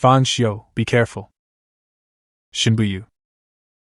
Fang Xiu, be careful. Shen Buyu.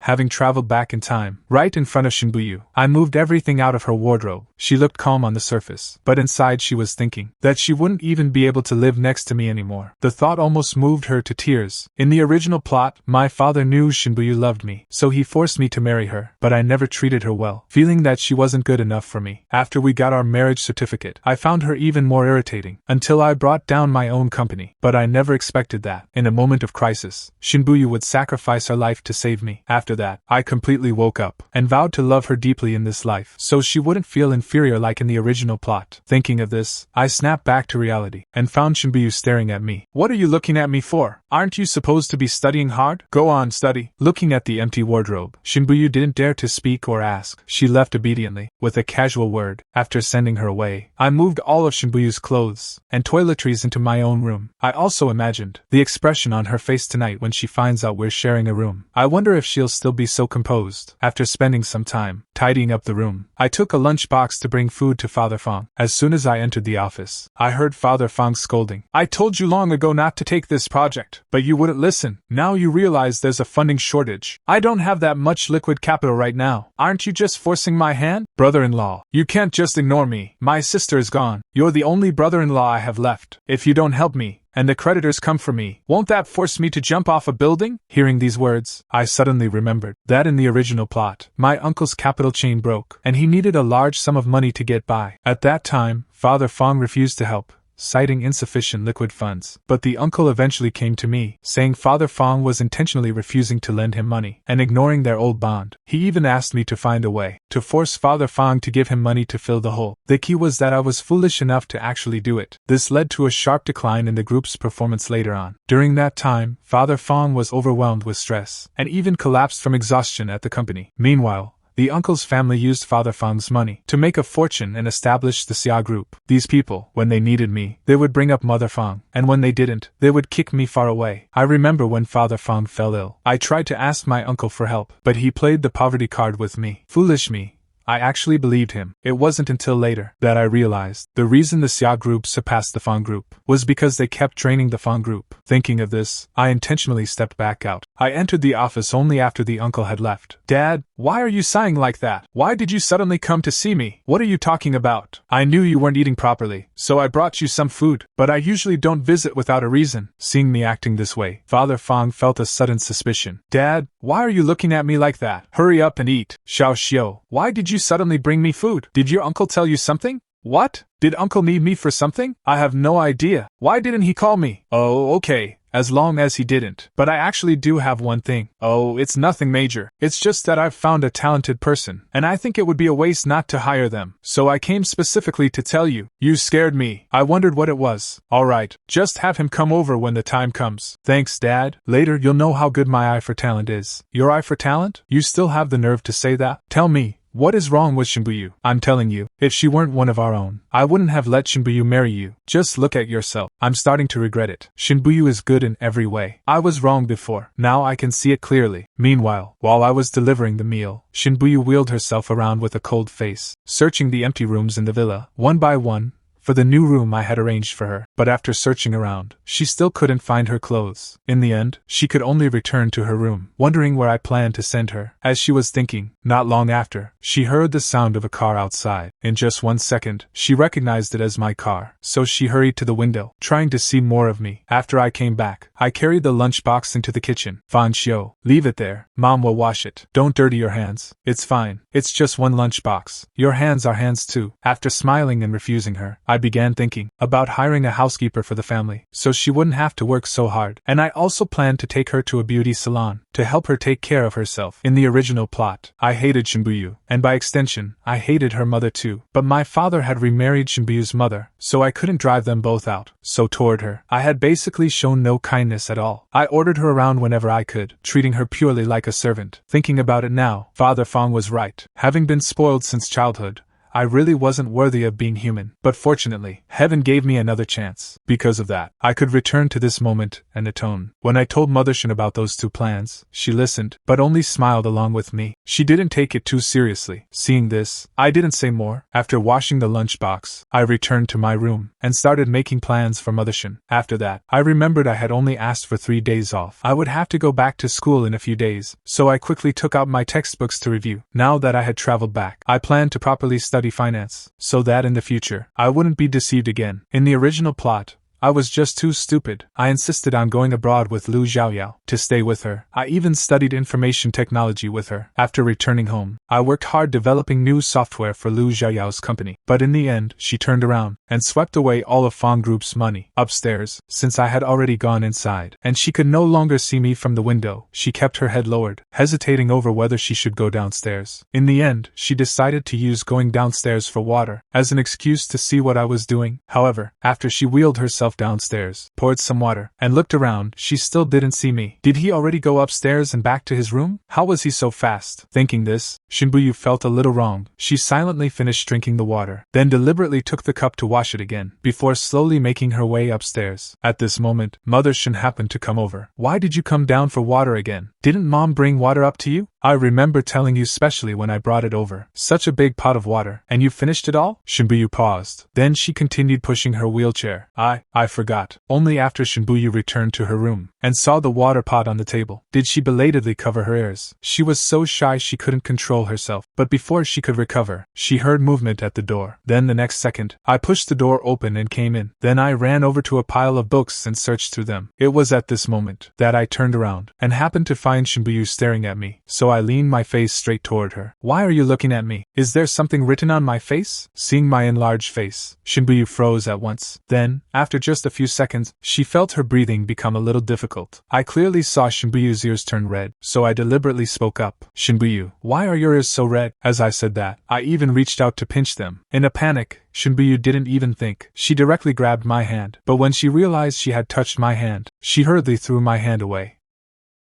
Having traveled back in time, right in front of Shen Buyu, I moved everything out of her wardrobe. She looked calm on the surface, but inside she was thinking that she wouldn't even be able to live next to me anymore. The thought almost moved her to tears. In the original plot, my father knew Shen Buyu loved me, so he forced me to marry her, but I never treated her well, feeling that she wasn't good enough for me. After we got our marriage certificate, I found her even more irritating, until I brought down my own company. But I never expected that, in a moment of crisis, Shen Buyu would sacrifice her life to save me. After that, I completely woke up, and vowed to love her deeply in this life, so she wouldn't feel inferior like in the original plot. Thinking of this, I snapped back to reality, and found Shen Buyu staring at me. What are you looking at me for? Aren't you supposed to be studying hard? Go on, study. Looking at the empty wardrobe, Shen Buyu didn't dare to speak or ask. She left obediently, with a casual word. After sending her away, I moved all of Shen Buyu's clothes and toiletries into my own room. I also imagined the expression on her face tonight when she finds out we're sharing a room. I wonder if she'll still be so composed. After spending some time tidying up the room, I took a lunchbox to bring food to Father Fang. As soon as I entered the office, I heard Father Fang scolding. I told you long ago not to take this project, but you wouldn't listen. Now you realize there's a funding shortage. I don't have that much liquid capital right now. Aren't you just forcing my hand? Brother-in-law, you can't just ignore me. My sister is gone. You're the only brother-in-law I have left. If you don't help me, and the creditors come for me, won't that force me to jump off a building? Hearing these words, I suddenly remembered that in the original plot, my uncle's capital chain broke, and he needed a large sum of money to get by. At that time, Father Fang refused to help, citing insufficient liquid funds. But the uncle eventually came to me, saying Father Fang was intentionally refusing to lend him money, and ignoring their old bond. He even asked me to find a way to force Father Fang to give him money to fill the hole. The key was that I was foolish enough to actually do it. This led to a sharp decline in the group's performance later on. During that time, Father Fang was overwhelmed with stress, and even collapsed from exhaustion at the company. Meanwhile, the uncle's family used Father Fang's money to make a fortune and establish the Xia group. These people, when they needed me, they would bring up Mother Fang, and when they didn't, they would kick me far away. I remember when Father Fang fell ill, I tried to ask my uncle for help, but he played the poverty card with me. Foolish me. I actually believed him. It wasn't until later that I realized the reason the Xia group surpassed the Fang group was because they kept training the Fang group. Thinking of this, I intentionally stepped back out. I entered the office only after the uncle had left. Dad, why are you sighing like that? Why did you suddenly come to see me? What are you talking about? I knew you weren't eating properly, so I brought you some food, but I usually don't visit without a reason. Seeing me acting this way, Father Fang felt a sudden suspicion. Dad, why are you looking at me like that? Hurry up and eat. Xiao, why did you suddenly bring me food? Did your uncle tell you something? What? Did uncle need me for something? I have no idea. Why didn't he call me? Oh, okay. As long as he didn't. But I actually do have one thing. Oh, it's nothing major. It's just that I've found a talented person, and I think it would be a waste not to hire them. So I came specifically to tell you. You scared me. I wondered what it was. Alright, just have him come over when the time comes. Thanks, Dad. Later you'll know how good my eye for talent is. Your eye for talent? You still have the nerve to say that? Tell me. What is wrong with Shen Buyu? I'm telling you, if she weren't one of our own, I wouldn't have let Shen Buyu marry you. Just look at yourself. I'm starting to regret it. Shen Buyu is good in every way. I was wrong before. Now I can see it clearly. Meanwhile, while I was delivering the meal, Shen Buyu wheeled herself around with a cold face, searching the empty rooms in the villa, one by one, for the new room I had arranged for her. But after searching around, she still couldn't find her clothes. In the end, she could only return to her room, wondering where I planned to send her. As she was thinking, not long after, she heard the sound of a car outside. In just 1 second, she recognized it as my car, so she hurried to the window, trying to see more of me. After I came back, I carried the lunchbox into the kitchen. Fang Xiu, leave it there. Mom will wash it. Don't dirty your hands. It's fine. It's just one lunchbox. Your hands are hands too. After smiling and refusing her, I began thinking about hiring a housekeeper for the family, so she wouldn't have to work so hard. And I also planned to take her to a beauty salon, to help her take care of herself. In the original plot, I hated Shen Buyu, and by extension, I hated her mother too. But my father had remarried Shen Buyu's mother, so I couldn't drive them both out. So toward her, I had basically shown no kindness at all. I ordered her around whenever I could, treating her purely like a servant. Thinking about it now, Father Fang was right. Having been spoiled since childhood, I really wasn't worthy of being human, but fortunately, heaven gave me another chance. Because of that, I could return to this moment and atone. When I told Mother Shen about those two plans, she listened, but only smiled along with me. She didn't take it too seriously. Seeing this, I didn't say more. After washing the lunchbox, I returned to my room and started making plans for Mother Shen. After that, I remembered I had only asked for 3 days off. I would have to go back to school in a few days, so I quickly took out my textbooks to review. Now that I had traveled back, I planned to properly study finance, so that in the future, I wouldn't be deceived again. In the original plot, I was just too stupid. I insisted on going abroad with Lu Zhaoyao to stay with her. I even studied information technology with her. After returning home, I worked hard developing new software for Lu Zhaoyao's company. But in the end, she turned around and swept away all of Fang Group's money. Upstairs, since I had already gone inside, and she could no longer see me from the window, she kept her head lowered, hesitating over whether she should go downstairs. In the end, she decided to use going downstairs for water as an excuse to see what I was doing. However, after she wheeled herself downstairs, poured some water, and looked around, she still didn't see me. Did he already go upstairs and back to his room? How was he so fast? Thinking this, Shen Buyu felt a little wrong. She silently finished drinking the water, then deliberately took the cup to wash it again, before slowly making her way upstairs. At this moment, Mother Shen happened to come over. Why did you come down for water again? Didn't Mom bring water up to you? I remember telling you specially when I brought it over. Such a big pot of water, and you finished it all? Shen Buyu paused. Then she continued pushing her wheelchair. I forgot. Only after Shen Buyu returned to her room and saw the water pot on the table did she belatedly cover her ears. She was so shy she couldn't control herself, but before she could recover, she heard movement at the door. Then the next second, I pushed the door open and came in. Then I ran over to a pile of books and searched through them. It was at this moment that I turned around and happened to find Shen Buyu staring at me, so I leaned my face straight toward her. Why are you looking at me? Is there something written on my face? Seeing my enlarged face, Shen Buyu froze at once. Then, after just a few seconds, she felt her breathing become a little difficult. I clearly saw Shen Buyu's ears turn red, so I deliberately spoke up. Shen Buyu, why are your ears so red? As I said that, I even reached out to pinch them. In a panic, Shen Buyu didn't even think. She directly grabbed my hand, but when she realized she had touched my hand, she hurriedly threw my hand away.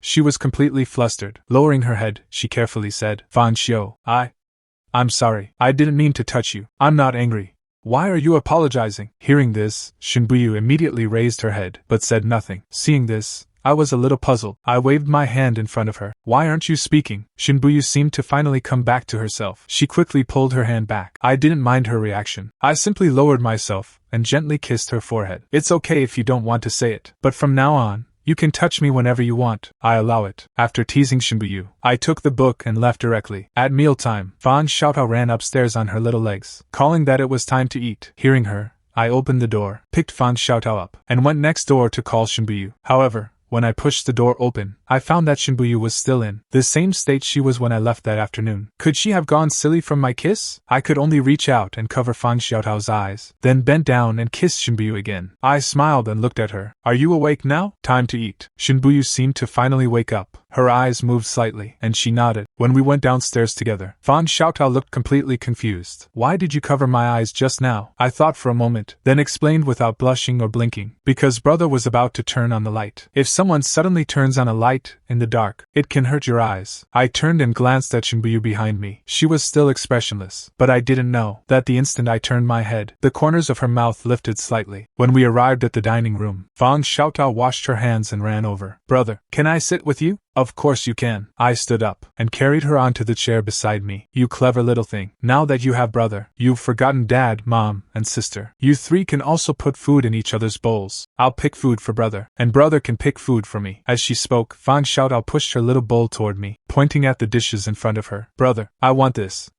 She was completely flustered. Lowering her head, she carefully said, Fang Xiu, I'm sorry. I didn't mean to touch you. I'm not angry. Why are you apologizing? Hearing this, Shen Buyu immediately raised her head, but said nothing. Seeing this, I was a little puzzled. I waved my hand in front of her. Why aren't you speaking? Shen Buyu seemed to finally come back to herself. She quickly pulled her hand back. I didn't mind her reaction. I simply lowered myself and gently kissed her forehead. It's okay if you don't want to say it, but from now on, you can touch me whenever you want. I allow it. After teasing Shen Buyu, I took the book and left directly. At mealtime, Fang Xiaotong ran upstairs on her little legs, calling that it was time to eat. Hearing her, I opened the door, picked Fang Xiaotong up, and went next door to call Shen Buyu. However, when I pushed the door open, I found that Shen Buyu was still in the same state she was when I left that afternoon. Could she have gone silly from my kiss? I could only reach out and cover Fang Xiaotong's eyes, then bent down and kissed Shen Buyu again. I smiled and looked at her. Are you awake now? Time to eat. Shen Buyu seemed to finally wake up. Her eyes moved slightly, and she nodded. When we went downstairs together, Fang Xiaotong looked completely confused. Why did you cover my eyes just now? I thought for a moment, then explained without blushing or blinking. Because brother was about to turn on the light. If someone suddenly turns on a light in the dark, it can hurt your eyes. I turned and glanced at Shen Buyu behind me. She was still expressionless, but I didn't know that the instant I turned my head, the corners of her mouth lifted slightly. When we arrived at the dining room, Fang Xiaotong washed her hands and ran over. Brother, can I sit with you? Of course you can. I stood up and carried her onto the chair beside me. You clever little thing. Now that you have brother, you've forgotten dad, mom, and sister. You three can also put food in each other's bowls. I'll pick food for brother, and brother can pick food for me. As she spoke, Fang Xiaotong pushed her little bowl toward me, pointing at the dishes in front of her. Brother, I want this.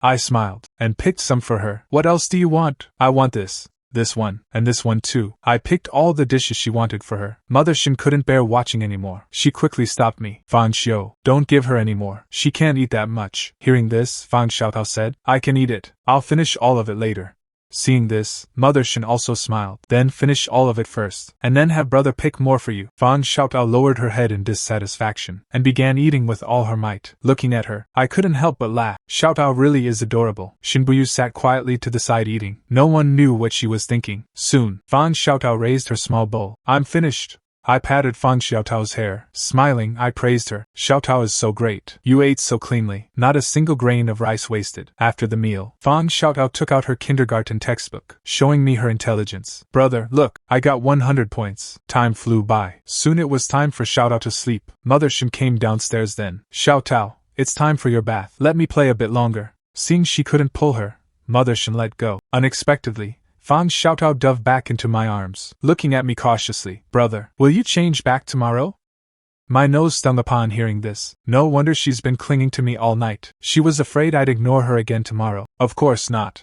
I smiled and picked some for her. What else do you want? I want this one, and this one too. I picked all the dishes she wanted for her. Mother Shen couldn't bear watching anymore. She quickly stopped me. Fang Xiu, don't give her any more. She can't eat that much. Hearing this, Fang Xiaotong said, I can eat it. I'll finish all of it later. Seeing this, Mother Shen also smiled. Then finish all of it first, and then have brother pick more for you. Fang Xiaotong lowered her head in dissatisfaction, and began eating with all her might. Looking at her, I couldn't help but laugh. Xiaotong really is adorable. Shen Buyu sat quietly to the side eating. No one knew what she was thinking. Soon, Fang Xiaotong raised her small bowl. I'm finished. I patted Fang Xiaotao's hair. Smiling, I praised her. Xiaotao is so great. You ate so cleanly. Not a single grain of rice wasted. After the meal, Fang Xiaotao took out her kindergarten textbook, showing me her intelligence. Brother, look, I got 100 points. Time flew by. Soon it was time for Xiaotao to sleep. Mother Shen came downstairs then. Xiaotao, it's time for your bath. Let me play a bit longer. Seeing she couldn't pull her, Mother Shen let go. Unexpectedly, Fang Xiaotao dove back into my arms, looking at me cautiously. Brother, will you change back tomorrow? My nose stung upon hearing this. No wonder she's been clinging to me all night. She was afraid I'd ignore her again tomorrow. Of course not.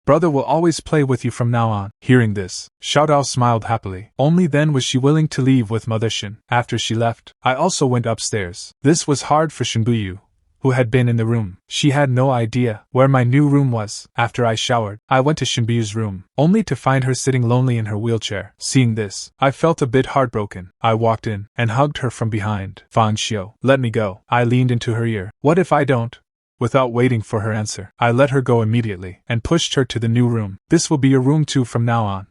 Brother will always play with you from now on. Hearing this, Xiaotao smiled happily. Only then was she willing to leave with Mother Shen. After she left, I also went upstairs. This was hard for Shen Buyu, who had been in the room. She had no idea where my new room was. After I showered, I went to Shen Buyu's room, only to find her sitting lonely in her wheelchair. Seeing this, I felt a bit heartbroken. I walked in and hugged her from behind. Fang Xiu, let me go. I leaned into her ear. What if I don't? Without waiting for her answer, I let her go immediately and pushed her to the new room. This will be your room too from now on.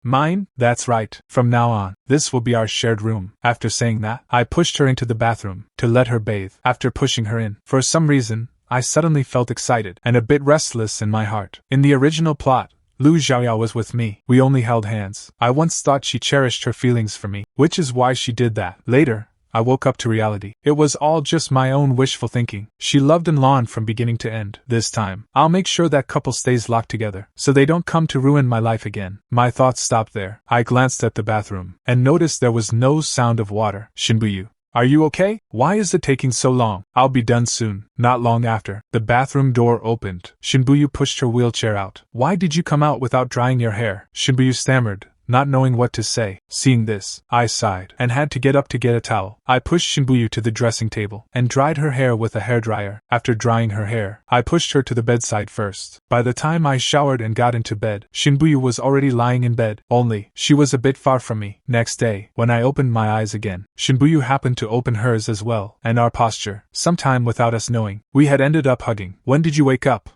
Mine? That's right. From now on, this will be our shared room. After saying that, I pushed her into the bathroom to let her bathe. After pushing her in, for some reason, I suddenly felt excited and a bit restless in my heart. In the original plot, Zhaoyao was with me. We only held hands. I once thought she cherished her feelings for me, which is why she did that. Later, I woke up to reality. It was all just my own wishful thinking. She loved Lon from beginning to end. This time, I'll make sure that couple stays locked together, so they don't come to ruin my life again. My thoughts stopped there. I glanced at the bathroom, and noticed there was no sound of water. Shen Buyu, are you okay? Why is it taking so long? I'll be done soon. Not long after, the bathroom door opened. Shen Buyu pushed her wheelchair out. Why did you come out without drying your hair? Shen Buyu stammered, not knowing what to say. Seeing this, I sighed and had to get up to get a towel. I pushed Shen Buyu to the dressing table and dried her hair with a hairdryer. After drying her hair, I pushed her to the bedside first. By the time I showered and got into bed, Shen Buyu was already lying in bed, only she was a bit far from me. Next day, when I opened my eyes again, Shen Buyu happened to open hers as well, and our posture, sometime without us knowing, we had ended up hugging. When did you wake up?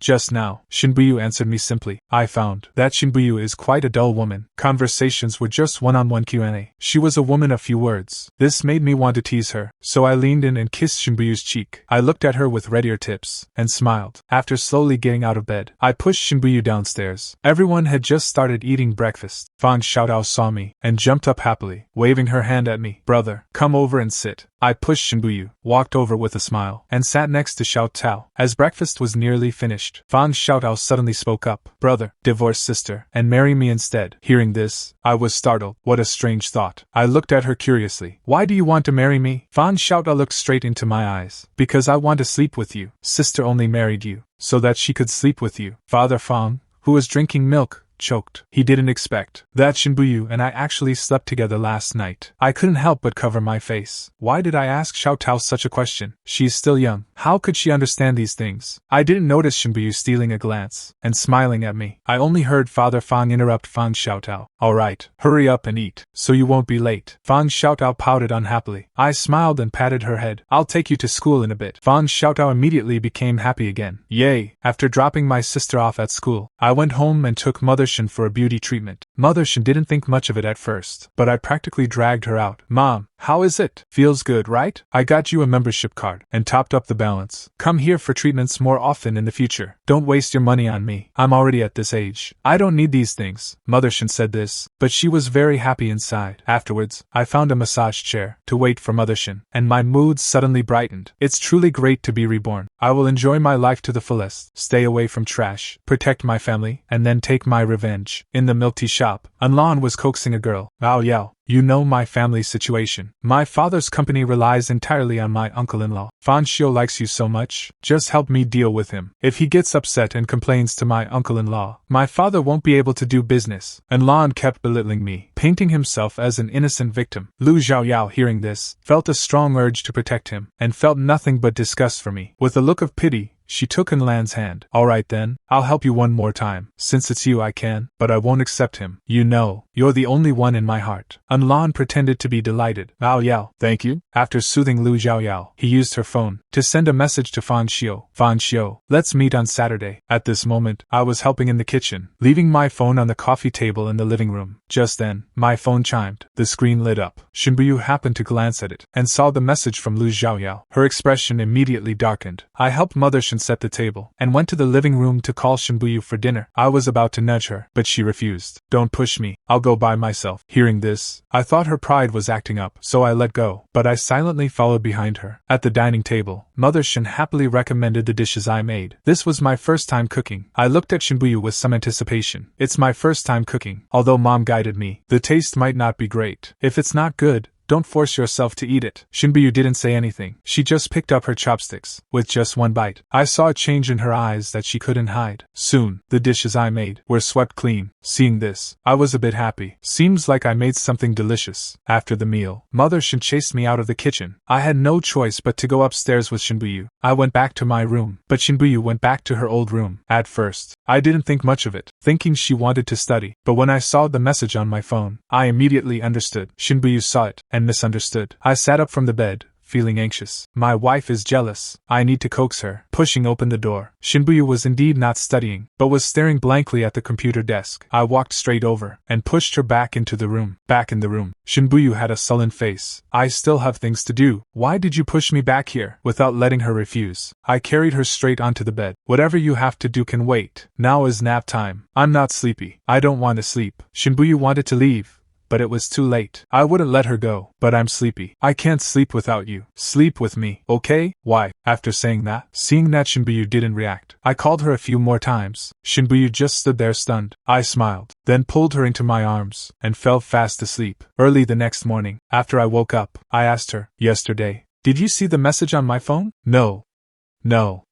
Just now, Shen Buyu answered me simply. I found that Shen Buyu is quite a dull woman. Conversations were just one-on-one Q&A. She was a woman of few words. This made me want to tease her, so I leaned in and kissed Shen Buyu's cheek. I looked at her with red ear tips, and smiled. After slowly getting out of bed, I pushed Shen Buyu downstairs. Everyone had just started eating breakfast. Fang Xiaotao saw me, and jumped up happily, waving her hand at me. Brother, come over and sit. I pushed Shen Buyu, walked over with a smile, and sat next to Xiaotao. As breakfast was nearly finished, Fang Xiaotao suddenly spoke up. Brother, divorce sister, and marry me instead. Hearing this, I was startled. What a strange thought. I looked at her curiously. Why do you want to marry me? Fang Xiaotao looked straight into my eyes. Because I want to sleep with you. Sister only married you, so that she could sleep with you. Father Fang, who was drinking milk, choked. He didn't expect that Shen Buyu and I actually slept together last night. I couldn't help but cover my face. Why did I ask Xiaotao such a question? She is still young. How could she understand these things? I didn't notice Shen Buyu stealing a glance and smiling at me. I only heard Father Fang interrupt Fang Xiaotao. Alright, hurry up and eat, so you won't be late. Fang Xiaotao pouted unhappily. I smiled and patted her head. I'll take you to school in a bit. Fang Xiaotao immediately became happy again. Yay! After dropping my sister off at school, I went home and took Mother Shen for a beauty treatment. Mother Shen didn't think much of it at first, but I practically dragged her out. Mom, how is it? Feels good, right? I got you a membership card and topped up the balance. Come here for treatments more often in the future. Don't waste your money on me. I'm already at this age. I don't need these things. Mother Shen said this, but she was very happy inside. Afterwards, I found a massage chair to wait for Mother Shen, and my mood suddenly brightened. It's truly great to be reborn. I will enjoy my life to the fullest, stay away from trash, protect my family, and then take my revenge. In the milk tea shop, Anlan was coaxing a girl. Zhaoyao, you know my family's situation. My father's company relies entirely on my uncle-in-law. Fang Xiu likes you so much, just help me deal with him. If he gets upset and complains to my uncle-in-law, my father won't be able to do business. Anlan kept belittling me, painting himself as an innocent victim. Zhaoyao, hearing this, felt a strong urge to protect him, and felt nothing but disgust for me. With a look of pity, She took Enlan's hand. Alright then, I'll help you one more time. Since it's you I can, but I won't accept him. You know, you're the only one in my heart. Enlan pretended to be delighted. Yao, thank you. After soothing Lu Zhaoyao, he used her phone to send a message to Fang Xiu. Fang Xiu, let's meet on Saturday. At this moment, I was helping in the kitchen, leaving my phone on the coffee table in the living room. Just then, my phone chimed. The screen lit up. Shen Buyu happened to glance at it, and saw the message from Lu Zhaoyao. Her expression immediately darkened. I helped Mother Shen set the table, and went to the living room to call Shen Buyu for dinner. I was about to nudge her, but she refused. Don't push me, I'll go by myself. Hearing this, I thought her pride was acting up, so I let go, but I silently followed behind her. At the dining table, Mother Shen happily recommended the dishes I made. This was my first time cooking. I looked at Shen Buyu with some anticipation. It's my first time cooking. Although Mom guided me, the taste might not be great. If it's not good, don't force yourself to eat it. Shen Buyu didn't say anything. She just picked up her chopsticks. With just one bite, I saw a change in her eyes that she couldn't hide. Soon, the dishes I made were swept clean. Seeing this, I was a bit happy. Seems like I made something delicious. After the meal, Mother Shen chased me out of the kitchen. I had no choice but to go upstairs with Shen Buyu. I went back to my room, but Shen Buyu went back to her old room. At first, I didn't think much of it, thinking she wanted to study. But when I saw the message on my phone, I immediately understood. Shen Buyu saw it and misunderstood. I sat up from the bed, feeling anxious. My wife is jealous. I need to coax her. Pushing open the door, Shen Buyu was indeed not studying, but was staring blankly at the computer desk. I walked straight over and pushed her back into the room. Back in the room, Shen Buyu had a sullen face. I still have things to do. Why did you push me back here? Without letting her refuse, I carried her straight onto the bed. Whatever you have to do can wait. Now is nap time. I'm not sleepy. I don't want to sleep. Shen Buyu wanted to leave, but it was too late. I wouldn't let her go, but I'm sleepy. I can't sleep without you. Sleep with me, okay? Why? After saying that, seeing that Shen Buyu didn't react, I called her a few more times. Shen Buyu just stood there stunned. I smiled, then pulled her into my arms, and fell fast asleep. Early the next morning, after I woke up, I asked her, yesterday, did you see the message on my phone? No,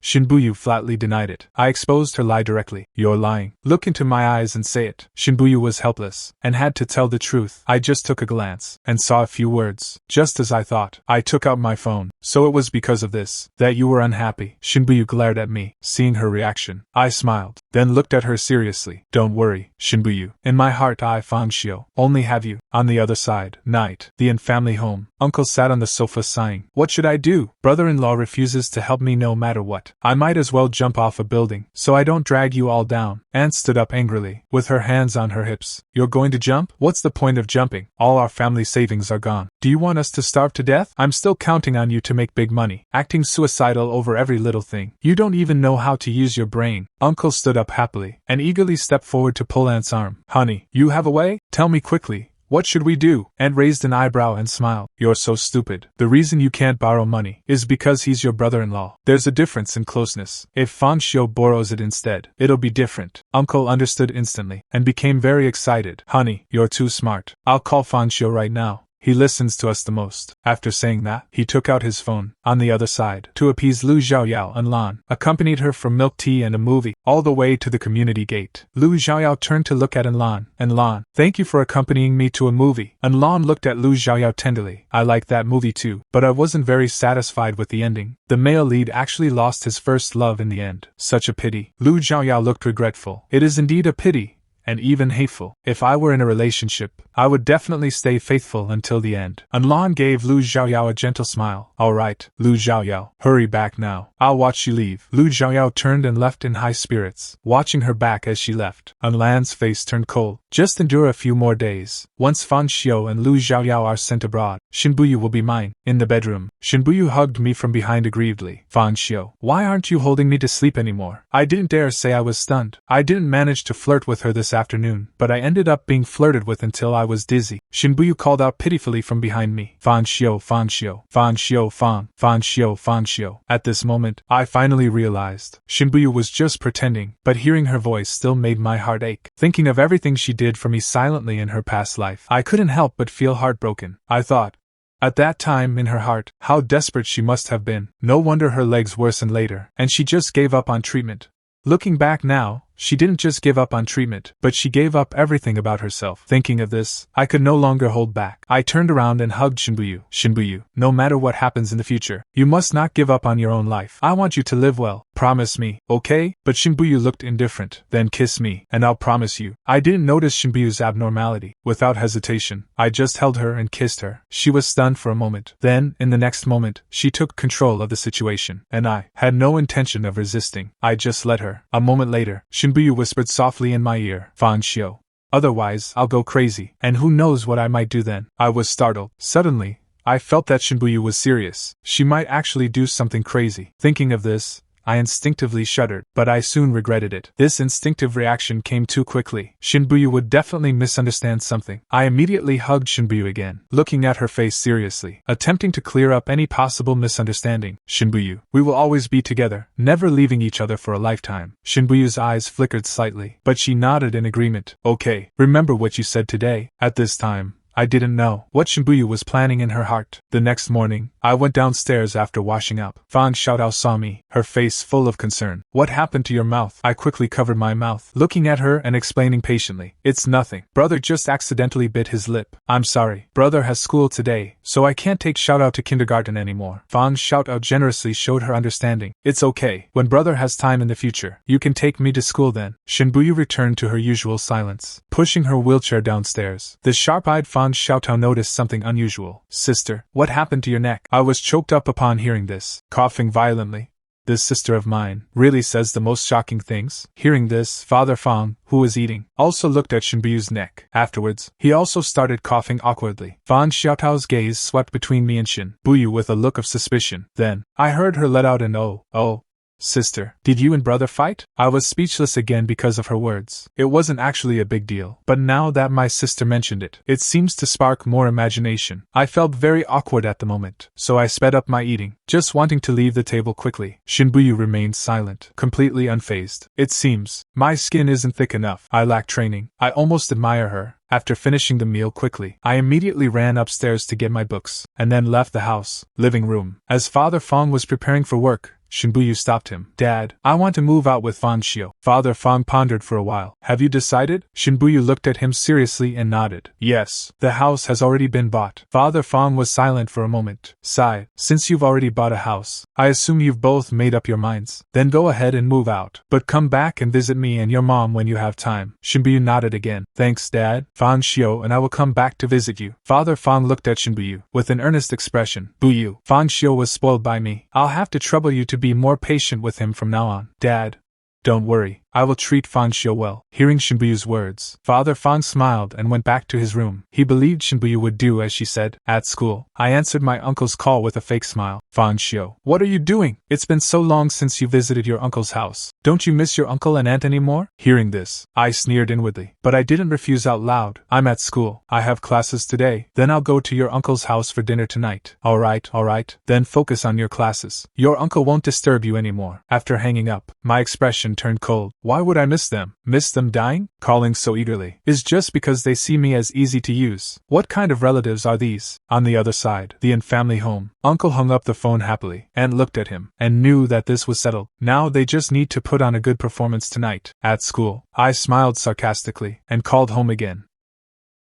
Shen Buyu flatly denied it. I exposed her lie directly. You're lying. Look into my eyes and say it. Shen Buyu was helpless, and had to tell the truth. I just took a glance, and saw a few words. Just as I thought. I took out my phone. So it was because of this, that you were unhappy. Shen Buyu glared at me, seeing her reaction. I smiled, then looked at her seriously. Don't worry, Shen Buyu. In my heart I Fang Xiu. Only have you. On the other side, night. The in family home. Uncle sat on the sofa sighing. What should I do? Brother-in-law refuses to help me no matter what. I might as well jump off a building, so I don't drag you all down. Aunt stood up angrily, with her hands on her hips. You're going to jump? What's the point of jumping? All our family savings are gone. Do you want us to starve to death? I'm still counting on you to make big money, acting suicidal over every little thing. You don't even know how to use your brain. Uncle stood up happily, and eagerly stepped forward to pull Aunt's arm. Honey, you have a way? Tell me quickly. What should we do? Aunt raised an eyebrow and smiled. You're so stupid. The reason you can't borrow money is because he's your brother-in-law. There's a difference in closeness. If Fang Xiu borrows it instead, it'll be different. Uncle understood instantly, and became very excited. Honey, you're too smart. I'll call Fang Xiu right now. He listens to us the most. After saying that, he took out his phone. On the other side, to appease Lu Zhaoyao and Lan, accompanied her for milk tea and a movie, all the way to the community gate. Lu Zhaoyao turned to look at Lan, and Lan, thank you for accompanying me to a movie. And Lan looked at Lu Zhaoyao tenderly. I liked that movie too, but I wasn't very satisfied with the ending. The male lead actually lost his first love in the end. Such a pity. Lu Zhaoyao looked regretful. It is indeed a pity, and even hateful. If I were in a relationship, I would definitely stay faithful until the end. And Lan gave Lu Zhaoyao a gentle smile. Alright, Lu Zhaoyao, hurry back now. I'll watch you leave. Lu Zhaoyao turned and left in high spirits, watching her back as she left. And Lan's face turned cold. Just endure a few more days. Once Fang Xiu and Lu Zhaoyao are sent abroad, Shen Buyu will be mine. In the bedroom, Shen Buyu hugged me from behind aggrievedly. Fang Xiu, why aren't you holding me to sleep anymore? I didn't dare say I was stunned. I didn't manage to flirt with her this afternoon, but I ended up being flirted with until I was dizzy. Shen Buyu called out pitifully from behind me. Fang Xiu, Fang Xiu, Fang Xiu, Fang Xiu, Fang Xiu. At this moment, I finally realized Shen Buyu was just pretending, but hearing her voice still made my heart ache. Thinking of everything she did for me silently in her past life, I couldn't help but feel heartbroken. I thought, at that time in her heart, how desperate she must have been. No wonder her legs worsened later, and she just gave up on treatment. Looking back now, She didn't just give up on treatment, but she gave up everything about herself. Thinking of this, I could no longer hold back. I turned around and hugged Shen Buyu. Shen Buyu, no matter what happens in the future, you must not give up on your own life. I want you to live well. Promise me, okay? But Shen Buyu looked indifferent. Then kiss me, and I'll promise you. I didn't notice Shen Buyu's abnormality. Without hesitation, I just held her and kissed her. She was stunned for a moment. Then, in the next moment, she took control of the situation, and I had no intention of resisting. I just let her. A moment later, Shen Buyu whispered softly in my ear, Fang Xiu. Otherwise, I'll go crazy, and who knows what I might do then. I was startled. Suddenly, I felt that Shen Buyu was serious. She might actually do something crazy. Thinking of this, I instinctively shuddered, but I soon regretted it. This instinctive reaction came too quickly. Shen Buyu would definitely misunderstand something. I immediately hugged Shen Buyu again, looking at her face seriously, attempting to clear up any possible misunderstanding. Shen Buyu, we will always be together, never leaving each other for a lifetime. Shen Buyu's eyes flickered slightly, but she nodded in agreement. Okay, remember what you said today. At this time, I didn't know what Shen Buyu was planning in her heart. The next morning, I went downstairs after washing up. Fang Xiaotong saw me, her face full of concern. What happened to your mouth? I quickly covered my mouth, looking at her and explaining patiently. It's nothing. Brother just accidentally bit his lip. I'm sorry. Brother has school today, so I can't take Xiaotong to kindergarten anymore. Fang Xiaotong generously showed her understanding. It's okay. When brother has time in the future, you can take me to school then. Shen Buyu returned to her usual silence, pushing her wheelchair downstairs. The sharp-eyed Fang Xiaotong noticed something unusual. Sister, what happened to your neck? I was choked up upon hearing this, coughing violently. This sister of mine really says the most shocking things. Hearing this, Father Fang, who was eating, also looked at Shen Buyu's neck. Afterwards, he also started coughing awkwardly. Fang Xiaotong's gaze swept between me and Shen Buyu with a look of suspicion. Then, I heard her let out an oh. Sister, did you and brother fight? I was speechless again because of her words. It wasn't actually a big deal, but now that my sister mentioned it, it seems to spark more imagination. I felt very awkward at the moment, so I sped up my eating, just wanting to leave the table quickly. Shen Buyu remained silent, completely unfazed. It seems my skin isn't thick enough. I lack training. I almost admire her. After finishing the meal quickly, I immediately ran upstairs to get my books, and then left the house. Living room. As Father Fang was preparing for work, Shen Buyu stopped him. Dad, I want to move out with Fang Xiu. Father Fang pondered for a while. Have you decided? Shen Buyu looked at him seriously and nodded. Yes, the house has already been bought. Father Fang was silent for a moment, sighed. Since you've already bought a house, I assume you've both made up your minds. Then go ahead and move out. But come back and visit me and your mom when you have time. Shen Buyu nodded again. Thanks, Dad. Fang Xiu and I will come back to visit you. Father Fang looked at Shen Buyu with an earnest expression. Buyu, Fang Xiu was spoiled by me. I'll have to trouble you to be more patient with him from now on. Dad, don't worry. I will treat Fang Xiu well. Hearing Shen Buyu's words, Father Fang smiled and went back to his room. He believed Shen Buyu would do as she said. At school, I answered my uncle's call with a fake smile. Fang Xiu, what are you doing? It's been so long since you visited your uncle's house. Don't you miss your uncle and aunt anymore? Hearing this, I sneered inwardly, but I didn't refuse out loud. I'm at school. I have classes today. Then I'll go to your uncle's house for dinner tonight. All right. Then focus on your classes. Your uncle won't disturb you anymore. After hanging up, my expression turned cold. Why would I miss them? Miss them dying? Calling so eagerly. Is just because they see me as easy to use. What kind of relatives are these? On the other side, the in-family home. Uncle hung up the phone happily, and looked at him, and knew that this was settled. Now they just need to put on a good performance tonight. At school, I smiled sarcastically, and called home again.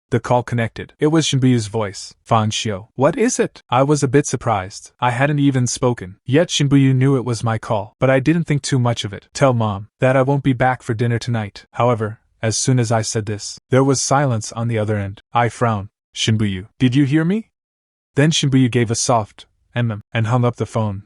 The call connected. It was Shen Buyu's voice. Fang Xiu. What is it? I was a bit surprised. I hadn't even spoken. Yet Shen Buyu knew it was my call, but I didn't think too much of it. Tell Mom that I won't be back for dinner tonight. However, as soon as I said this, there was silence on the other end. I frowned. Shen Buyu, did you hear me? Then Shen Buyu gave a soft and hung up the phone.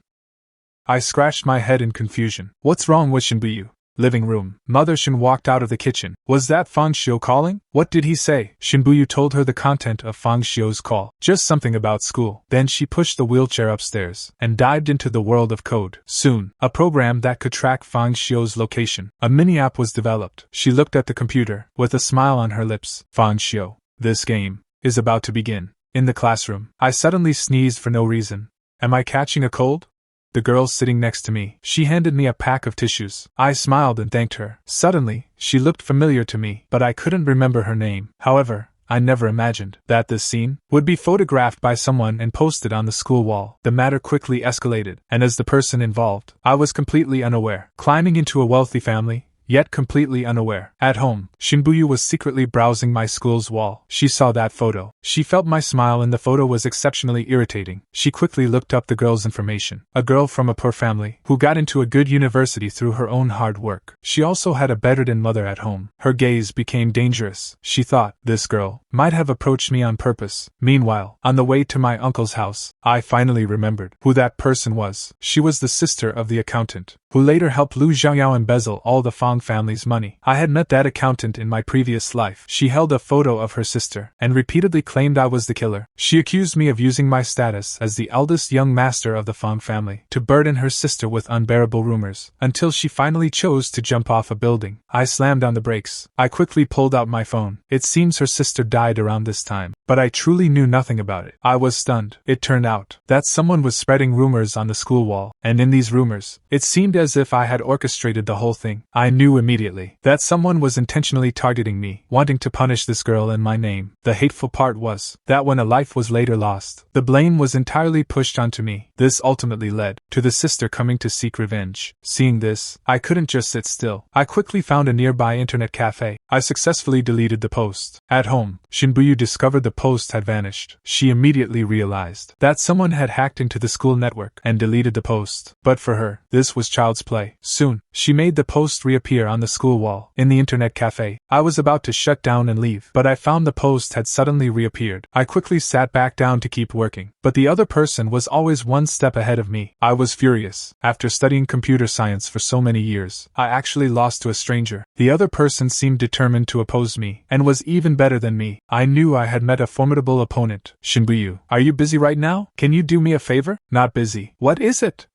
I scratched my head in confusion. What's wrong with Shen Buyu? Living room. Mother Shen walked out of the kitchen. Was that Fang Xiu calling? What did he say? Shen Buyu told her the content of Fang Xiu's call. Just something about school. Then she pushed the wheelchair upstairs and dived into the world of code. Soon, a program that could track Fang Xiu's location. A mini-app was developed. She looked at the computer with a smile on her lips. Fang Xiu, this game is about to begin. In the classroom, I suddenly sneezed for no reason. Am I catching a cold? The girl sitting next to me, she handed me a pack of tissues. I smiled and thanked her. Suddenly, she looked familiar to me, but I couldn't remember her name. However, I never imagined that this scene would be photographed by someone and posted on the school wall. The matter quickly escalated, and as the person involved, I was completely unaware. Climbing into a wealthy family, yet completely unaware. At home, Shen Buyu was secretly browsing my school's wall. She saw that photo. She felt my smile and the photo was exceptionally irritating. She quickly looked up the girl's information. A girl from a poor family, who got into a good university through her own hard work. She also had a bedridden mother at home. Her gaze became dangerous. She thought, this girl might have approached me on purpose. Meanwhile, on the way to my uncle's house, I finally remembered who that person was. She was the sister of the accountant, who later helped Lu Zhaoyao embezzle all the Fang family's money. I had met that accountant in my previous life. She held a photo of her sister, and repeatedly claimed I was the killer. She accused me of using my status as the eldest young master of the Fang family to burden her sister with unbearable rumors, until she finally chose to jump off a building. I slammed on the brakes. I quickly pulled out my phone. It seems her sister died around this time, but I truly knew nothing about it. I was stunned. It turned out that someone was spreading rumors on the school wall, and in these rumors, it seemed as if I had orchestrated the whole thing. I knew immediately that someone was intentionally targeting me, wanting to punish this girl in my name. The hateful part was that when a life was later lost, the blame was entirely pushed onto me. This ultimately led to the sister coming to seek revenge. Seeing this, I couldn't just sit still. I quickly found a nearby internet cafe. I successfully deleted the post. At home, Shen Buyu discovered the post had vanished. She immediately realized that someone had hacked into the school network and deleted the post. But for her, this was child's play. Soon, she made the post reappear on the school wall. In the internet cafe, I was about to shut down and leave, but I found the post had suddenly reappeared. I quickly sat back down to keep working, but the other person was always one step ahead of me. I was furious. After studying computer science for so many years, I actually lost to a stranger. The other person seemed determined to oppose me, and was even better than me. I knew I had met a formidable opponent. Shen Buyu, are you busy right now? Can you do me a favor? Not busy. What is it?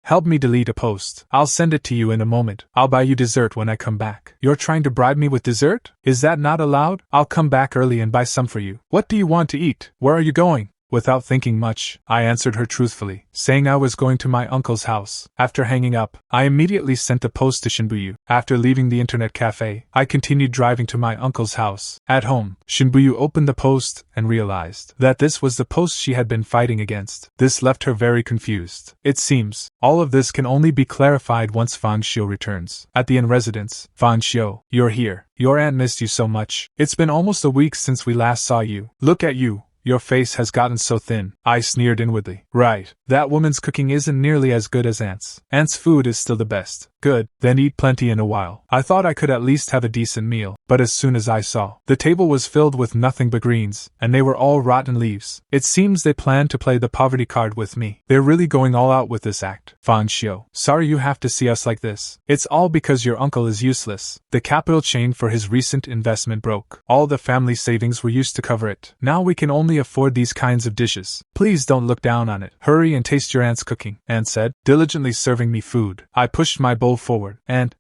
Help me delete a post. I'll send it to you in a moment. I'll buy you dessert when I come back. You're trying to bribe me with dessert? Is that not allowed? I'll come back early and buy some for you. What do you want to eat? Where are you going? Without thinking much, I answered her truthfully, saying I was going to my uncle's house. After hanging up, I immediately sent the post to Shen Buyu. After leaving the internet cafe, I continued driving to my uncle's house. At home, Shen Buyu opened the post and realized that this was the post she had been fighting against. This left her very confused. It seems all of this can only be clarified once Fang Xiu returns. At the inn residence, Fang Xiu, you're here. Your aunt missed you so much. It's been almost a week since we last saw you. Look at you. Your face has gotten so thin. I sneered inwardly. Right, that woman's cooking isn't nearly as good as Aunt's. Aunt's food is still the best. Good, then eat plenty in a while. I thought I could at least have a decent meal, but as soon as I saw, the table was filled with nothing but greens, and they were all rotten leaves. It seems they plan to play the poverty card with me. They're really going all out with this act. Fang Xiu, sorry you have to see us like this. It's all because your uncle is useless. The capital chain for his recent investment broke. All the family savings were used to cover it. Now we can only afford these kinds of dishes. Please don't look down on it. Hurry and taste your aunt's cooking, Aunt said, diligently serving me food. I pushed my bowl forward. And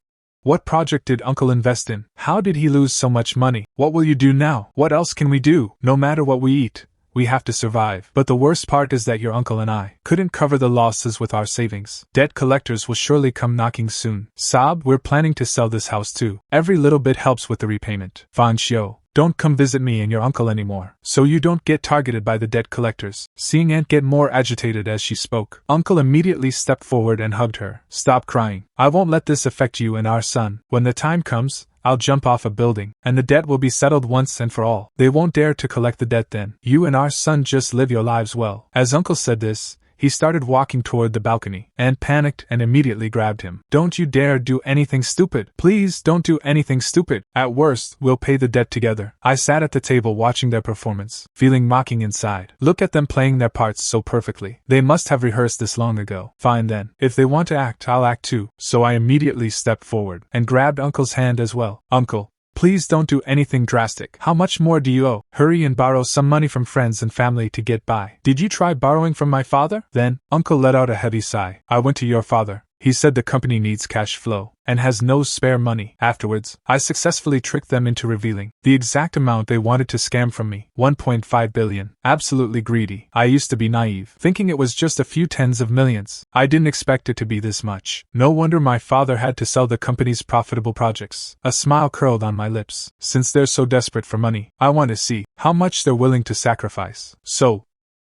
what project did Uncle invest in? How did he lose so much money? What will you do now? What else can we do? No matter what we eat, we have to survive. But the worst part is that your uncle and I couldn't cover the losses with our savings. Debt collectors will surely come knocking soon. Sob, we're planning to sell this house too. Every little bit helps with the repayment. Fang Xiu, don't come visit me and your uncle anymore, so you don't get targeted by the debt collectors. Seeing Aunt get more agitated as she spoke, Uncle immediately stepped forward and hugged her. Stop crying. I won't let this affect you and our son. When the time comes, I'll jump off a building, and the debt will be settled once and for all. They won't dare to collect the debt then. You and our son just live your lives well. As Uncle said this, he started walking toward the balcony. Aunt panicked and immediately grabbed him. Don't you dare do anything stupid. Please don't do anything stupid. At worst, we'll pay the debt together. I sat at the table watching their performance, feeling mocking inside. Look at them playing their parts so perfectly. They must have rehearsed this long ago. Fine then. If they want to act, I'll act too. So I immediately stepped forward and grabbed Uncle's hand as well. Uncle, please don't do anything drastic. How much more do you owe? Hurry and borrow some money from friends and family to get by. Did you try borrowing from my father? Then, Uncle let out a heavy sigh. I went to your father. He said the company needs cash flow and has no spare money. Afterwards, I successfully tricked them into revealing the exact amount they wanted to scam from me. 1.5 billion. Absolutely greedy. I used to be naive, thinking it was just a few tens of millions. I didn't expect it to be this much. No wonder my father had to sell the company's profitable projects. A smile curled on my lips. Since they're so desperate for money, I want to see how much they're willing to sacrifice. So,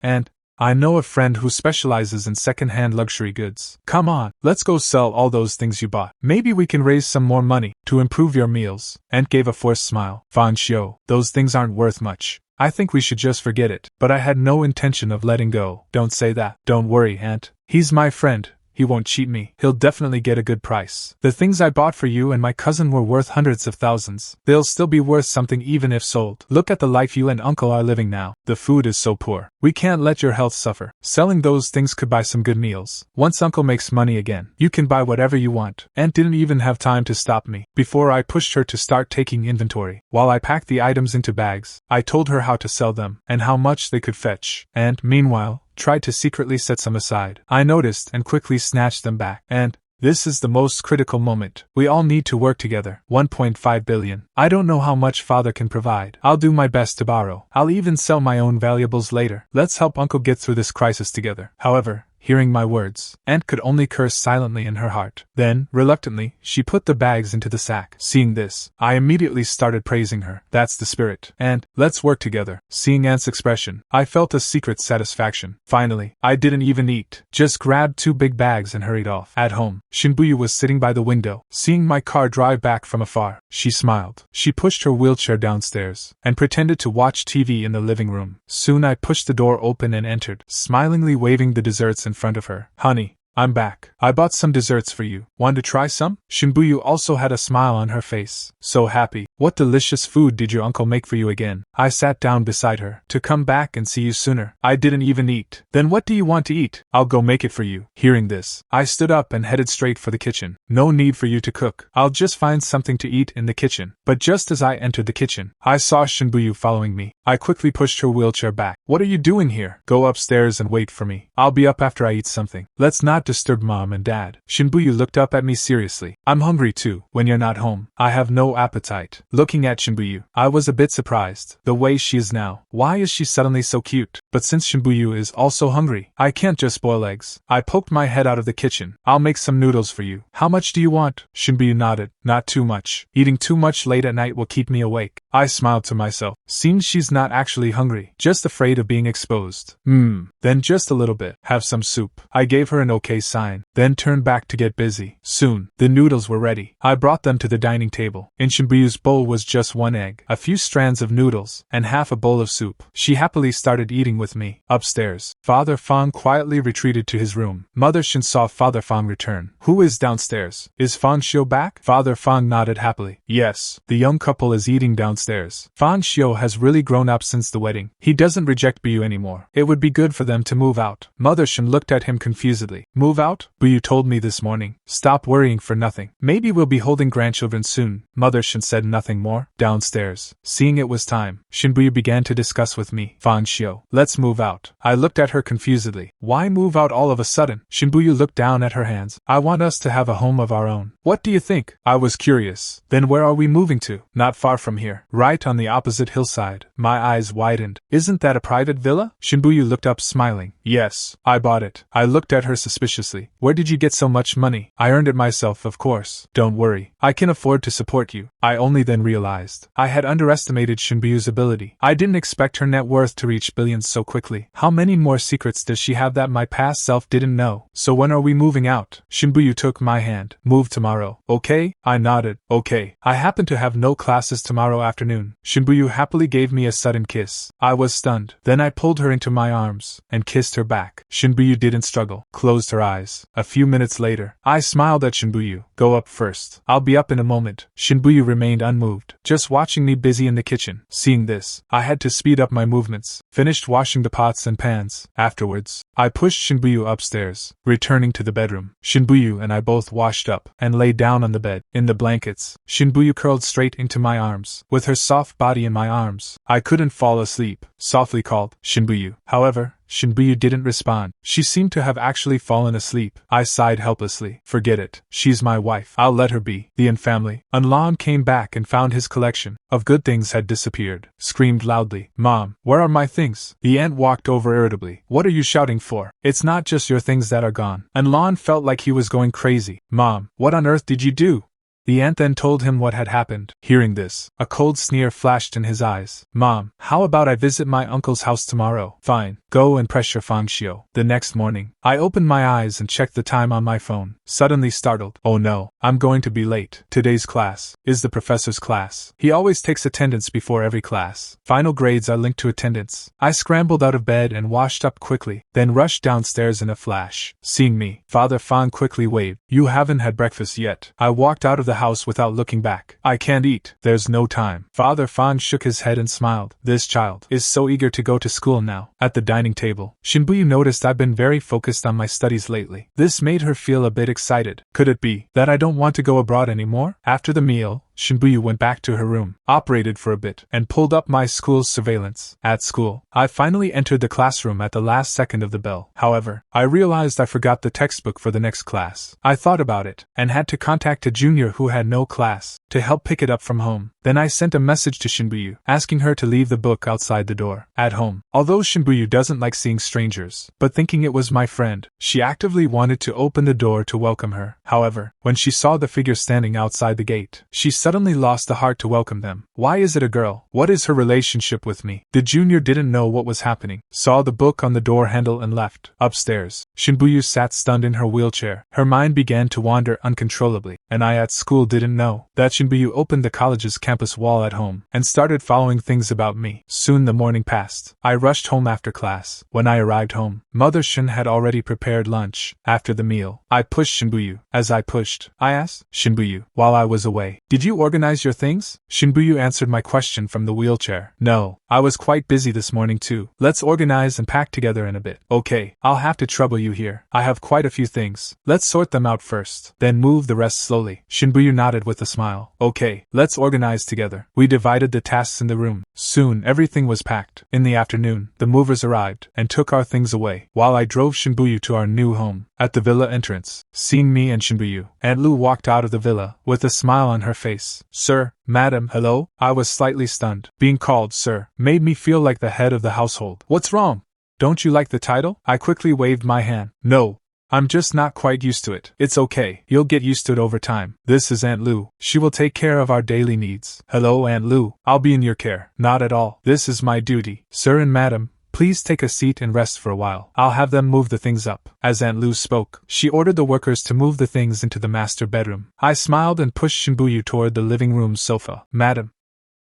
and I know a friend who specializes in second-hand luxury goods. Come on, let's go sell all those things you bought. Maybe we can raise some more money to improve your meals. Aunt gave a forced smile. Fang Xiu, those things aren't worth much. I think we should just forget it. But I had no intention of letting go. Don't say that. Don't worry, Aunt. He's my friend. He won't cheat me. He'll definitely get a good price. The things I bought for you and my cousin were worth hundreds of thousands. They'll still be worth something even if sold. Look at the life you and Uncle are living now. The food is so poor. We can't let your health suffer. Selling those things could buy some good meals. Once Uncle makes money again, you can buy whatever you want. Aunt didn't even have time to stop me. Before I pushed her to start taking inventory, while I packed the items into bags, I told her how to sell them and how much they could fetch. And, meanwhile, tried to secretly set some aside. I noticed and quickly snatched them back. And this is the most critical moment. We all need to work together. 1.5 billion. I don't know how much father can provide. I'll do my best to borrow. I'll even sell my own valuables later. Let's help Uncle get through this crisis together. However, hearing my words, Aunt could only curse silently in her heart. Then, reluctantly, she put the bags into the sack. Seeing this, I immediately started praising her. That's the spirit. And, let's work together. Seeing Aunt's expression, I felt a secret satisfaction. Finally, I didn't even eat. Just grabbed 2 big bags and hurried off. At home, Shen Buyu was sitting by the window, seeing my car drive back from afar. She smiled. She pushed her wheelchair downstairs and pretended to watch TV in the living room. Soon I pushed the door open and entered, smilingly waving the desserts in front of her. Honey, I'm back. I bought some desserts for you. Want to try some? Shen Buyu also had a smile on her face. So happy. What delicious food did your uncle make for you again? I sat down beside her. To come back and see you sooner. I didn't even eat. Then what do you want to eat? I'll go make it for you. Hearing this, I stood up and headed straight for the kitchen. No need for you to cook. I'll just find something to eat in the kitchen. But just as I entered the kitchen, I saw Shen Buyu following me. I quickly pushed her wheelchair back. What are you doing here? Go upstairs and wait for me. I'll be up after I eat something. Let's not disturb Mom and Dad. Shen Buyu looked up at me seriously. I'm hungry too. When you're not home, I have no appetite. Looking at Shen Buyu, I was a bit surprised. The way she is now. Why is she suddenly so cute? But since Shen Buyu is also hungry, I can't just boil eggs. I poked my head out of the kitchen. I'll make some noodles for you. How much do you want? Shen Buyu nodded. Not too much. Eating too much late at night will keep me awake. I smiled to myself. Seems she's not actually hungry, just afraid of being exposed. Then just a little bit. Have some soup. I gave her an okay sign, then turned back to get busy. Soon, the noodles were ready. I brought them to the dining table. In Shen Buyu's bowl was just 1 egg, a few strands of noodles, and half a bowl of soup. She happily started eating with me. Upstairs, Father Fang quietly retreated to his room. Mother Shen saw Father Fang return. Who is downstairs? Is Fang Xiu back? Father Fang nodded happily. Yes, the young couple is eating downstairs. Fang Xiu has really grown up since the wedding. He doesn't reject Buyu anymore. It would be good for them to move out. Mother Shen looked at him confusedly. Move out? Buyu told me this morning. Stop worrying for nothing. Maybe we'll be holding grandchildren soon. Mother Shen said nothing more. Downstairs, seeing it was time, Shen Buyu began to discuss with me. Fang Xiu, let's move out. I looked at her confusedly. Why move out all of a sudden? Shen Buyu looked down at her hands. I want us to have a home of our own. What do you think? I was curious. Then where are we moving to? Not far from here. Right on the opposite hillside. My eyes widened. Isn't that a private villa? Shen Buyu looked up smiling. Yes, I bought it. I looked at her suspiciously. Where did you get so much money? I earned it myself, of course. Don't worry. I can afford to support you. I only then realized I had underestimated Shen Buyu's ability. I didn't expect her net worth to reach billions so quickly. How many more secrets does she have that my past self didn't know? So when are we moving out? Shen Buyu took my hand. Move tomorrow. Okay? I nodded. Okay. I happen to have no classes tomorrow afternoon. Shen Buyu happily gave me a sudden kiss. I was stunned. Then I pulled her into my arms and kissed her back. Shen Buyu didn't struggle. Closed her eyes. A few minutes later, I smiled at Shen Buyu. Go up first. I'll be up in a moment. Shen Buyu remained unmoved, just watching me busy in the kitchen. Seeing this, I had to speed up my movements. Finished washing the pots and pans. Afterwards, I pushed Shen Buyu upstairs. Returning to the bedroom, Shen Buyu and I both washed up and lay down on the bed. In the blankets, Shen Buyu curled straight into my arms. With her soft body in my arms, I couldn't fall asleep. Softly called, Shen Buyu. However, Shen Buyu didn't respond. She seemed to have actually fallen asleep. I sighed helplessly. Forget it. She's my wife. I'll let her be. The Yin family. Unlan came back and found his collection of good things had disappeared. Screamed loudly. Mom, where are my things? The aunt walked over irritably. What are you shouting for? It's not just your things that are gone. Unlan felt like he was going crazy. Mom, what on earth did you do? The aunt then told him what had happened. Hearing this, a cold sneer flashed in his eyes. Mom, how about I visit my uncle's house tomorrow? Fine, go and pressure Fang Xiu. The next morning, I opened my eyes and checked the time on my phone, suddenly startled. Oh no, I'm going to be late. Today's class is the professor's class. He always takes attendance before every class. Final grades are linked to attendance. I scrambled out of bed and washed up quickly, then rushed downstairs in a flash. Seeing me, Father Fang quickly waved. You haven't had breakfast yet. I walked out of the house without looking back. I can't eat. There's no time. Father Fang shook his head and smiled. This child is so eager to go to school now. At the dining table, Shen Buyu noticed I've been very focused on my studies lately. This made her feel a bit excited. Could it be that I don't want to go abroad anymore? After the meal, Shen Buyu went back to her room, operated for a bit, and pulled up my school's surveillance. At school, I finally entered the classroom at the last second of the bell. However, I realized I forgot the textbook for the next class. I thought about it, and had to contact a junior who had no class, to help pick it up from home. Then I sent a message to Shen Buyu, asking her to leave the book outside the door. At home, although Shen Buyu doesn't like seeing strangers, but thinking it was my friend, she actively wanted to open the door to welcome her. However, when she saw the figure standing outside the gate, she suddenly lost the heart to welcome them. Why is it a girl? What is her relationship with me? The junior didn't know what was happening, saw the book on the door handle and left. Upstairs, Shen Buyu sat stunned in her wheelchair. Her mind began to wander uncontrollably, and I at school didn't know that Shen Buyu opened the college's campus wall at home and started following things about me. Soon the morning passed. I rushed home after class. When I arrived home, Mother Shen had already prepared lunch. After the meal, I pushed Shen Buyu. As I pushed, I asked, Shen Buyu, while I was away, did you organize your things? Shen Buyu answered my question from the wheelchair. No, I was quite busy this morning too. Let's organize and pack together in a bit. Okay, I'll have to trouble you here. I have quite a few things. Let's sort them out first, then move the rest slowly. Shen Buyu nodded with a smile. Okay, let's organize together. We divided the tasks in the room. Soon everything was packed. In the afternoon, the movers arrived and took our things away, while I drove Shen Buyu to our new home. At the villa entrance, seeing me and Shen Buyu, Aunt Lu walked out of the villa with a smile on her face. Sir, madam, hello? I was slightly stunned. Being called sir made me feel like the head of the household. What's wrong? Don't you like the title? I quickly waved my hand. No. I'm just not quite used to it. It's okay. You'll get used to it over time. This is Aunt Lu. She will take care of our daily needs. Hello, Aunt Lu. I'll be in your care. Not at all. This is my duty. Sir and madam, please take a seat and rest for a while. I'll have them move the things up. As Aunt Lu spoke, she ordered the workers to move the things into the master bedroom. I smiled and pushed Shen Buyu toward the living room sofa. Madam,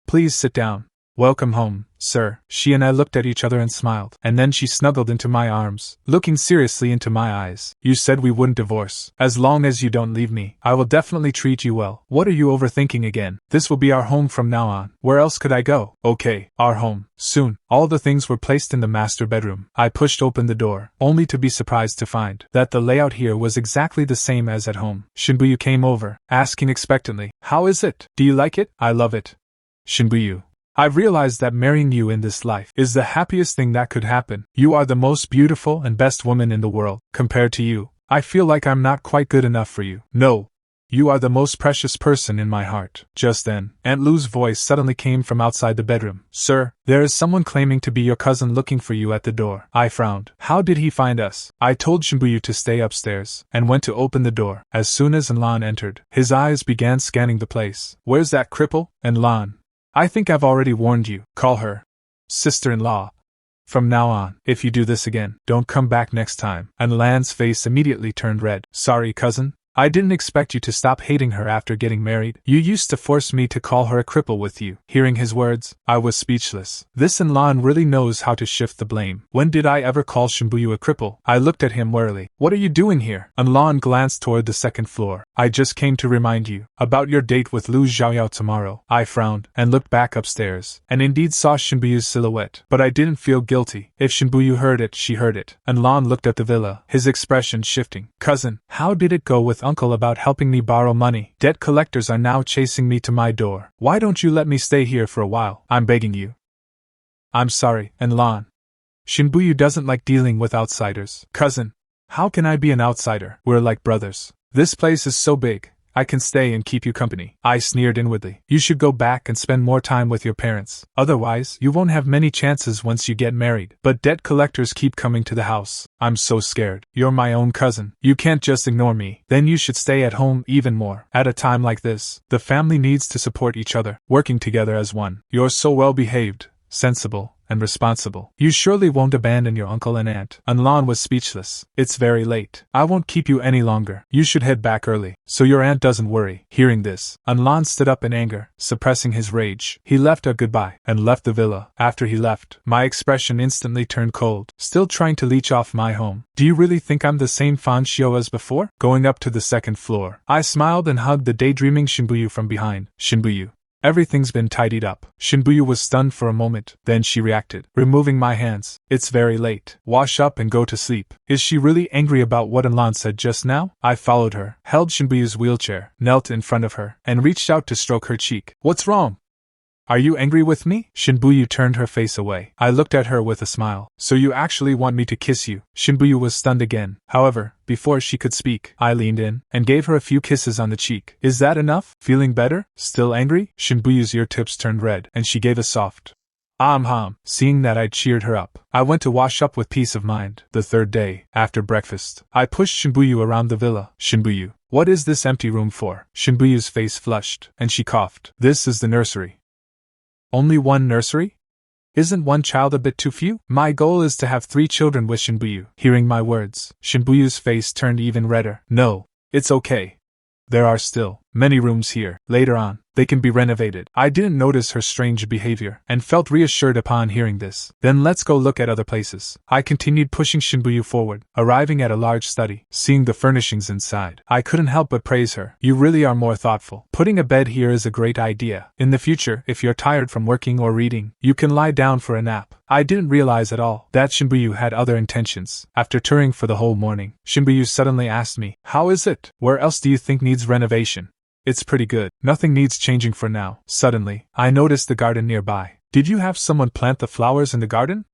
please sit down. Welcome home, sir. She and I looked at each other and smiled, and then she snuggled into my arms, looking seriously into my eyes. You said we wouldn't divorce. As long as you don't leave me, I will definitely treat you well. What are you overthinking again? This will be our home from now on. Where else could I go? Okay, our home. Soon, all the things were placed in the master bedroom. I pushed open the door, only to be surprised to find that the layout here was exactly the same as at home. Shen Buyu came over, asking expectantly, how is it? Do you like it? I love it. Shen Buyu, I've realized that marrying you in this life is the happiest thing that could happen. You are the most beautiful and best woman in the world. Compared to you, I feel like I'm not quite good enough for you. No. You are the most precious person in my heart. Just then, Aunt Lu's voice suddenly came from outside the bedroom. Sir, there is someone claiming to be your cousin looking for you at the door. I frowned. How did he find us? I told Shen Buyu to stay upstairs, and went to open the door. As soon as Lan entered, his eyes began scanning the place. Where's that cripple? And Lan, I think I've already warned you. Call her sister-in-law. From now on, if you do this again, don't come back next time. And Lan's face immediately turned red. Sorry, cousin. I didn't expect you to stop hating her after getting married. You used to force me to call her a cripple with you. Hearing his words, I was speechless. This Lan really knows how to shift the blame. When did I ever call Shen Buyu a cripple? I looked at him warily. What are you doing here? Lan glanced toward the second floor. I just came to remind you about your date with Lu Zhaoyao tomorrow. I frowned and looked back upstairs, and indeed saw Shen Buyu's silhouette. But I didn't feel guilty. If Shen Buyu heard it, she heard it. Lan looked at the villa, his expression shifting. Cousin, how did it go with Uncle about helping me borrow money? Debt collectors are now chasing me to my door. Why don't you let me stay here for a while? I'm begging you. I'm sorry, Lan. Shen Buyu doesn't like dealing with outsiders. Cousin, how can I be an outsider? We're like brothers. This place is so big, I can stay and keep you company. I sneered inwardly. You should go back and spend more time with your parents. Otherwise, you won't have many chances once you get married. But debt collectors keep coming to the house. I'm so scared. You're my own cousin. You can't just ignore me. Then you should stay at home even more. At a time like this, the family needs to support each other, working together as one. You're so well behaved, sensible, and responsible. You surely won't abandon your uncle and aunt. Anlan was speechless. It's very late. I won't keep you any longer. You should head back early, so your aunt doesn't worry. Hearing this, Anlan stood up in anger, suppressing his rage. He left a goodbye, and left the villa. After he left, my expression instantly turned cold, still trying to leech off my home. Do you really think I'm the same Fang Xiu as before? Going up to the second floor, I smiled and hugged the daydreaming Shen Buyu from behind. Shen Buyu. Everything's been tidied up. Shen Buyu was stunned for a moment, then she reacted, removing my hands. It's very late. Wash up and go to sleep. Is she really angry about what Anlan said just now? I followed her, held Shen Buyu's wheelchair, knelt in front of her, and reached out to stroke her cheek. What's wrong? Are you angry with me? Shen Buyu turned her face away. I looked at her with a smile. So you actually want me to kiss you? Shen Buyu was stunned again. However, before she could speak, I leaned in and gave her a few kisses on the cheek. Is that enough? Feeling better? Still angry? Shen Buyu's ear tips turned red, and she gave a soft hum. Seeing that, I cheered her up. I went to wash up with peace of mind. The third day, after breakfast, I pushed Shen Buyu around the villa. Shen Buyu, what is this empty room for? Shen Buyu's face flushed, and she coughed. This is the nursery. Only one nursery? Isn't one child a bit too few? My goal is to have 3 children with Shen Buyu. Hearing my words, Shen Buyu's face turned even redder. No, it's okay. There are still many rooms here. Later on, they can be renovated. I didn't notice her strange behavior, and felt reassured upon hearing this. Then let's go look at other places. I continued pushing Shen Buyu forward, arriving at a large study. Seeing the furnishings inside, I couldn't help but praise her. You really are more thoughtful. Putting a bed here is a great idea. In the future, if you're tired from working or reading, you can lie down for a nap. I didn't realize at all that Shen Buyu had other intentions. After touring for the whole morning, Shen Buyu suddenly asked me, how is it? Where else do you think needs renovation? It's pretty good. Nothing needs changing for now. Suddenly, I noticed the garden nearby. Did you have someone plant the flowers in the garden?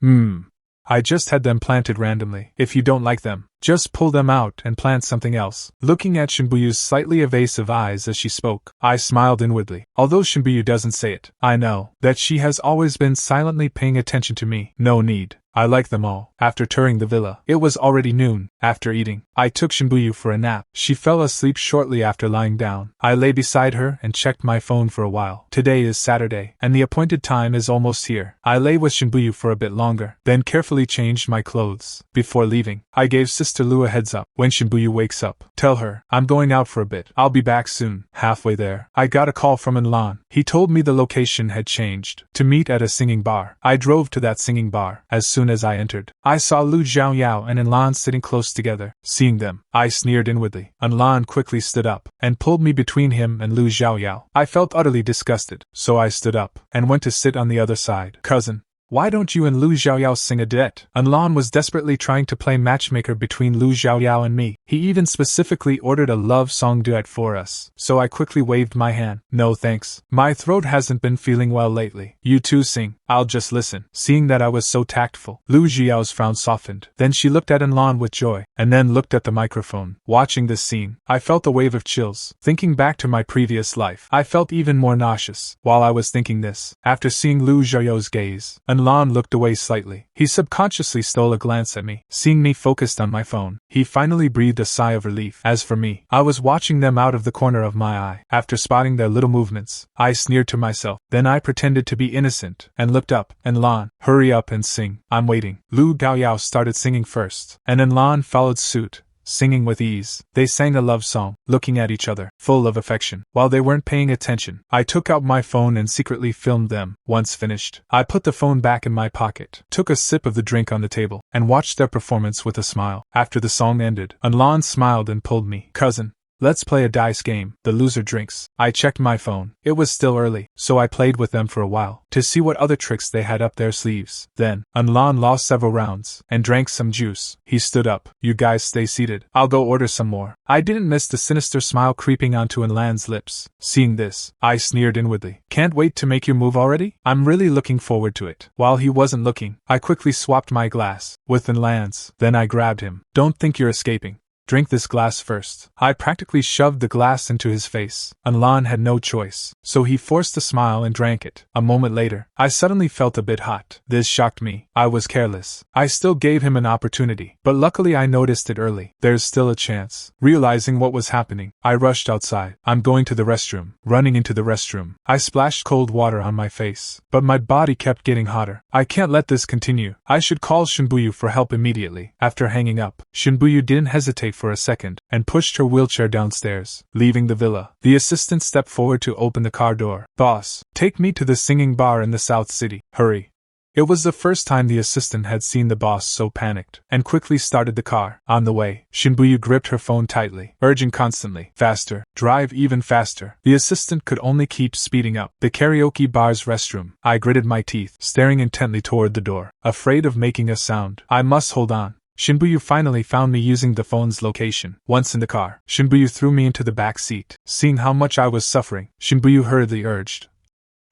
I just had them planted randomly. If you don't like them, just pull them out and plant something else. Looking at Shen Buyu's slightly evasive eyes as she spoke, I smiled inwardly. Although Shen Buyu doesn't say it, I know that she has always been silently paying attention to me. No need. I like them all. After touring the villa, it was already noon. After eating, I took Shen Buyu for a nap. She fell asleep shortly after lying down. I lay beside her and checked my phone for a while. Today is Saturday, and the appointed time is almost here. I lay with Shen Buyu for a bit longer, then carefully changed my clothes. Before leaving, I gave Sister Lu a heads up. When Shen Buyu wakes up, tell her I'm going out for a bit. I'll be back soon. Halfway there, I got a call from Anlan. He told me the location had changed, to meet at a singing bar. I drove to that singing bar. As soon as I entered, I saw Lu Zhaoyao and Anlan sitting close together. Seeing them, I sneered inwardly. Anlan quickly stood up and pulled me between him and Lu Zhaoyao. I felt utterly disgusted, so I stood up and went to sit on the other side. Cousin, why don't you and Lu Zhaoyao sing a duet? Anlan was desperately trying to play matchmaker between Lu Zhaoyao and me. He even specifically ordered a love song duet for us, so I quickly waved my hand. No thanks. My throat hasn't been feeling well lately. You two sing. I'll just listen. Seeing that I was so tactful, Lu Zhaoyao's frown softened. Then she looked at Anlan with joy, and then looked at the microphone. Watching this scene, I felt a wave of chills. Thinking back to my previous life, I felt even more nauseous. While I was thinking this, after seeing Lu Zhaoyao's gaze, Anlan looked away slightly. He subconsciously stole a glance at me. Seeing me focused on my phone, he finally breathed a sigh of relief. As for me, I was watching them out of the corner of my eye. After spotting their little movements, I sneered to myself. Then I pretended to be innocent and looked up. Anlan, hurry up and sing. I'm waiting. Lu Zhaoyao started singing first, and Anlan followed suit, singing with ease. They sang a love song, looking at each other, full of affection. While they weren't paying attention, I took out my phone and secretly filmed them. Once finished, I put the phone back in my pocket, took a sip of the drink on the table, and watched their performance with a smile. After the song ended, Anlan smiled and pulled me. Cousin, let's play a dice game. The loser drinks. I checked my phone. It was still early, so I played with them for a while, to see what other tricks they had up their sleeves. Then, Anlan lost several rounds, and drank some juice. He stood up. You guys stay seated. I'll go order some more. I didn't miss the sinister smile creeping onto Anlan's lips. Seeing this, I sneered inwardly. Can't wait to make your move already? I'm really looking forward to it. While he wasn't looking, I quickly swapped my glass with Anlan's. Then I grabbed him. Don't think you're escaping. Drink this glass first. I practically shoved the glass into his face. Anlan had no choice, so he forced a smile and drank it. A moment later, I suddenly felt a bit hot. This shocked me. I was careless. I still gave him an opportunity, but luckily I noticed it early. There's still a chance. Realizing what was happening, I rushed outside. I'm going to the restroom. Running into the restroom, I splashed cold water on my face, but my body kept getting hotter. I can't let this continue. I should call Shen Buyu for help immediately. After hanging up, Shen Buyu didn't hesitate for a second and pushed her wheelchair downstairs. Leaving the villa, the assistant stepped forward to open the car door. Boss, take me to the singing bar in the South City. Hurry. It was the first time the assistant had seen the boss so panicked, and quickly started the car. On the way, Shen Buyu gripped her phone tightly, urging constantly, "Faster, drive even faster." The assistant could only keep speeding up. The karaoke bar's restroom. I gritted my teeth, staring intently toward the door, afraid of making a sound. I must hold on. Shen Buyu finally found me using the phone's location. Once in the car, Shen Buyu threw me into the back seat. Seeing how much I was suffering, Shen Buyu hurriedly urged,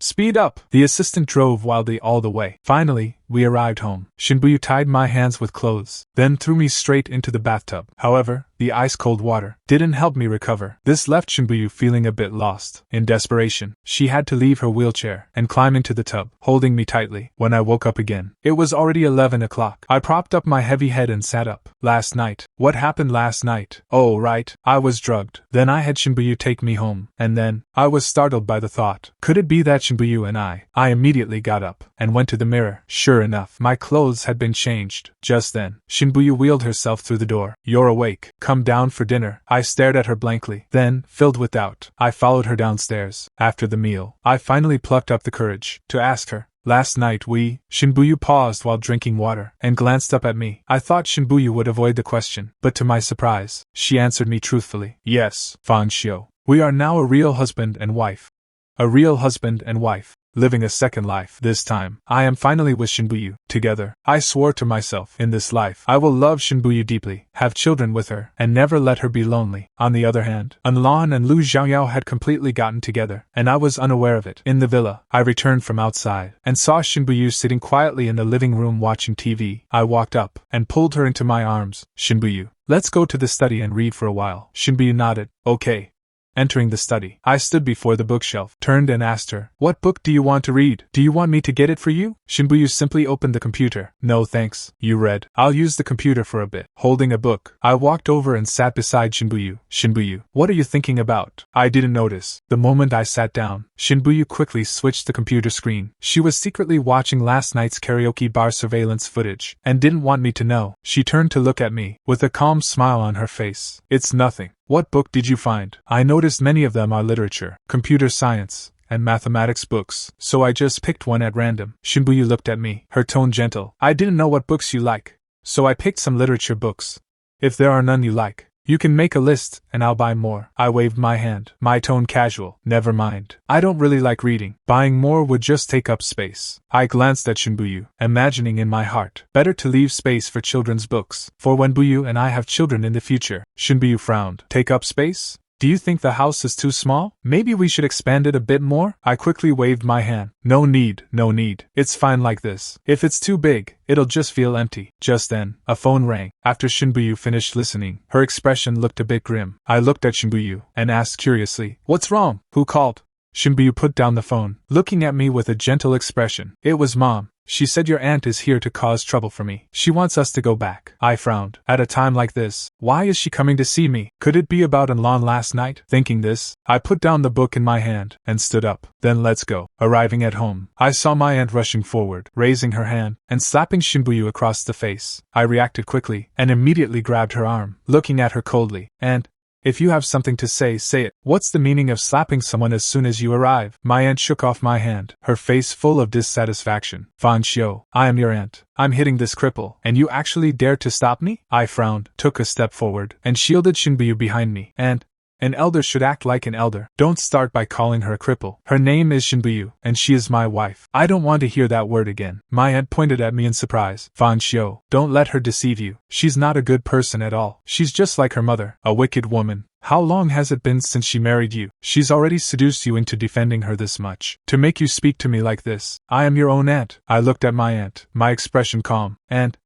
"Speed up!" The assistant drove wildly all the way. Finally, we arrived home. Shen Buyu tied my hands with clothes, then threw me straight into the bathtub. However, the ice-cold water didn't help me recover. This left Shen Buyu feeling a bit lost. In desperation, she had to leave her wheelchair and climb into the tub, holding me tightly. When I woke up again, it was already 11 o'clock. I propped up my heavy head and sat up. Last night. What happened last night? Oh, right. I was drugged. Then I had Shen Buyu take me home. And then, I was startled by the thought. Could it be that Shen Buyu and I immediately got up and went to the mirror. Sure enough, my clothes had been changed. Just then, Shen Buyu wheeled herself through the door. "You're awake. Come down for dinner." I stared at her blankly. Then, filled with doubt, I followed her downstairs. After the meal, I finally plucked up the courage to ask her. "Last night Shen Buyu paused while drinking water and glanced up at me. I thought Shen Buyu would avoid the question, but to my surprise, she answered me truthfully. "Yes, Fang Xiu. We are now a real husband and wife. A real husband and wife. Living a second life. This time, I am finally with Shen Buyu. Together, I swore to myself, in this life, I will love Shen Buyu deeply, have children with her, and never let her be lonely." On the other hand, Anlan and Lu Zhaoyao had completely gotten together, and I was unaware of it. In the villa, I returned from outside, and saw Shen Buyu sitting quietly in the living room watching TV. I walked up, and pulled her into my arms. "Shen Buyu, let's go to the study and read for a while." Shen Buyu nodded. "Okay." Entering the study, I stood before the bookshelf, turned and asked her, "What book do you want to read? Do you want me to get it for you?" Shen Buyu simply opened the computer. "No thanks. You read. I'll use the computer for a bit." Holding a book, I walked over and sat beside Shen Buyu. "Shen Buyu, what are you thinking about?" I didn't notice. The moment I sat down, Shen Buyu quickly switched the computer screen. She was secretly watching last night's karaoke bar surveillance footage, and didn't want me to know. She turned to look at me, with a calm smile on her face. "It's nothing. What book did you find?" I noticed many of them are literature, computer science, and mathematics books, so I just picked one at random. Shen Buyu looked at me, her tone gentle. "I didn't know what books you like, so I picked some literature books. If there are none you like, you can make a list, and I'll buy more." I waved my hand, my tone casual. "Never mind. I don't really like reading. Buying more would just take up space." I glanced at Shen Buyu, imagining in my heart, better to leave space for children's books, for when Buyu and I have children in the future. Shen Buyu frowned. "Take up space? Do you think the house is too small? Maybe we should expand it a bit more?" I quickly waved my hand. No need. It's fine like this. If it's too big, it'll just feel empty." Just then, a phone rang. After Shen Buyu finished listening, her expression looked a bit grim. I looked at Shen Buyu and asked curiously, "What's wrong? Who called?" Shen Buyu put down the phone, looking at me with a gentle expression. "It was Mom. She said your aunt is here to cause trouble for me. She wants us to go back." I frowned. At a time like this, why is she coming to see me? Could it be about Anlan last night? Thinking this, I put down the book in my hand and stood up. "Then let's go." Arriving at home, I saw my aunt rushing forward, raising her hand, and slapping Shen Buyu across the face. I reacted quickly, and immediately grabbed her arm, looking at her coldly. "And if you have something to say, say it. What's the meaning of slapping someone as soon as you arrive?" My aunt shook off my hand, her face full of dissatisfaction. "Fang Xiu, I am your aunt. I'm hitting this cripple, and you actually dare to stop me?" I frowned, took a step forward, and shielded Shen Buyu behind me. "And an elder should act like an elder. Don't start by calling her a cripple. Her name is Shen Buyu, and she is my wife." "I don't want to hear that word again." My aunt pointed at me in surprise. "Fang Xiu, don't let her deceive you. She's not a good person at all. She's just like her mother, a wicked woman. How long has it been since she married you? She's already seduced you into defending her this much. To make you speak to me like this. I am your own aunt." I looked at my aunt, my expression calm. "And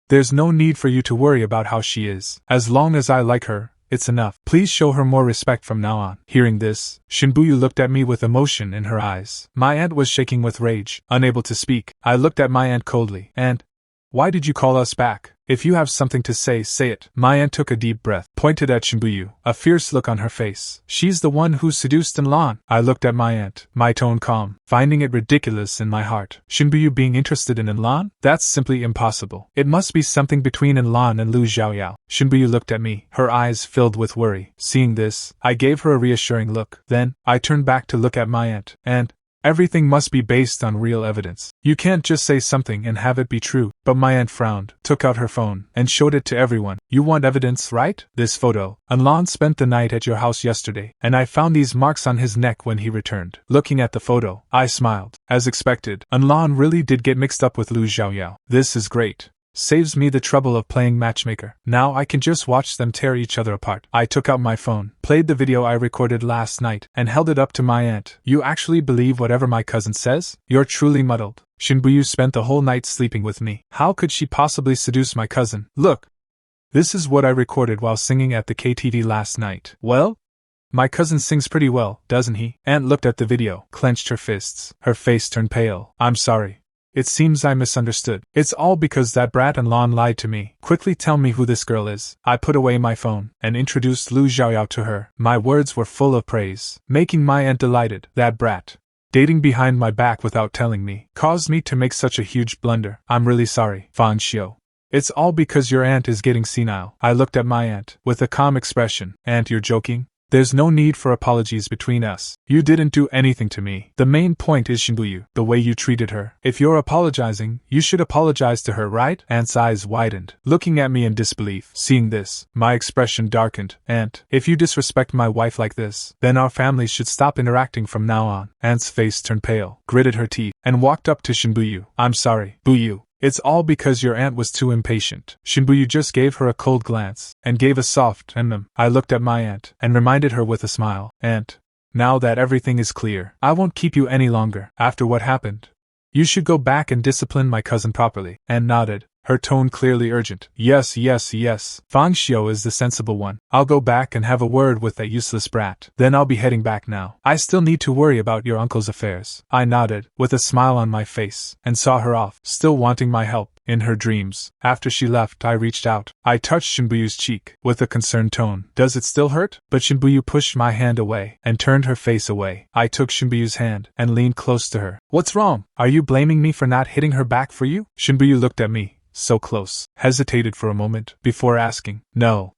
There's no need for you to worry about how she is. As long as I like her, it's enough. Please show her more respect from now on. Hearing this, Shen Buyu looked at me with emotion in her eyes. My aunt was shaking with rage, unable to speak. I looked at my aunt coldly. "Aunt, why did you call us back? If you have something to say, say it." My aunt took a deep breath, pointed at Shen Buyu, a fierce look on her face. "She's the one who seduced Lan." I looked at my aunt, my tone calm, finding it ridiculous in my heart. Shen Buyu being interested in Lan? That's simply impossible. It must be something between Lan and Lu Zhaoyao. Shen Buyu looked at me, her eyes filled with worry. Seeing this, I gave her a reassuring look. Then, I turned back to look at my aunt. "And everything must be based on real evidence. You can't just say something and have it be true." But my aunt frowned, took out her phone, and showed it to everyone. "You want evidence, right? This photo. Lan spent the night at your house yesterday, and I found these marks on his neck when he returned." Looking at the photo, I smiled. As expected, Lan really did get mixed up with Lu Zhaoyao. This is great. Saves me the trouble of playing matchmaker. Now I can just watch them tear each other apart. I took out my phone, played the video I recorded last night, and held it up to my aunt. "You actually believe whatever my cousin says? You're truly muddled. Shen Buyu spent the whole night sleeping with me. How could she possibly seduce my cousin? Look! This is what I recorded while singing at the KTV last night." "Well? My cousin sings pretty well, doesn't he?" Aunt looked at the video, clenched her fists. Her face turned pale. "I'm sorry. It seems I misunderstood. It's all because that brat Lan lied to me. Quickly tell me who this girl is." I put away my phone and introduced Lu Zhaoyao to her. My words were full of praise, making my aunt delighted. That brat, dating behind my back without telling me, caused me to make such a huge blunder. "I'm really sorry, Fang Xiu. It's all because your aunt is getting senile." I looked at my aunt with a calm expression. "Aunt, you're joking? There's no need for apologies between us. You didn't do anything to me. The main point is Shen Buyu, the way you treated her. If you're apologizing, you should apologize to her, right?" Aunt's eyes widened, looking at me in disbelief. Seeing this, my expression darkened. "Aunt, if you disrespect my wife like this, then our families should stop interacting from now on." Aunt's face turned pale, gritted her teeth, and walked up to Shen Buyu. "I'm sorry, Buyu. It's all because your aunt was too impatient." Shen Buyu just gave her a cold glance, and gave a soft I looked at my aunt, and reminded her with a smile. "Aunt, now that everything is clear, I won't keep you any longer. After what happened, you should go back and discipline my cousin properly." Aunt nodded, her tone clearly urgent. Yes. Fang Xiu is the sensible one. I'll go back and have a word with that useless brat. Then I'll be heading back now. I still need to worry about your uncle's affairs." I nodded, with a smile on my face, and saw her off, still wanting my help. In her dreams, after she left, I reached out. I touched Shen Buyu's cheek, with a concerned tone. "Does it still hurt?" But Shen Buyu pushed my hand away, and turned her face away. I took Shen Buyu's hand, and leaned close to her. "What's wrong? Are you blaming me for not hitting her back for you?" Shen Buyu looked at me, so close, hesitated for a moment, before asking, "No.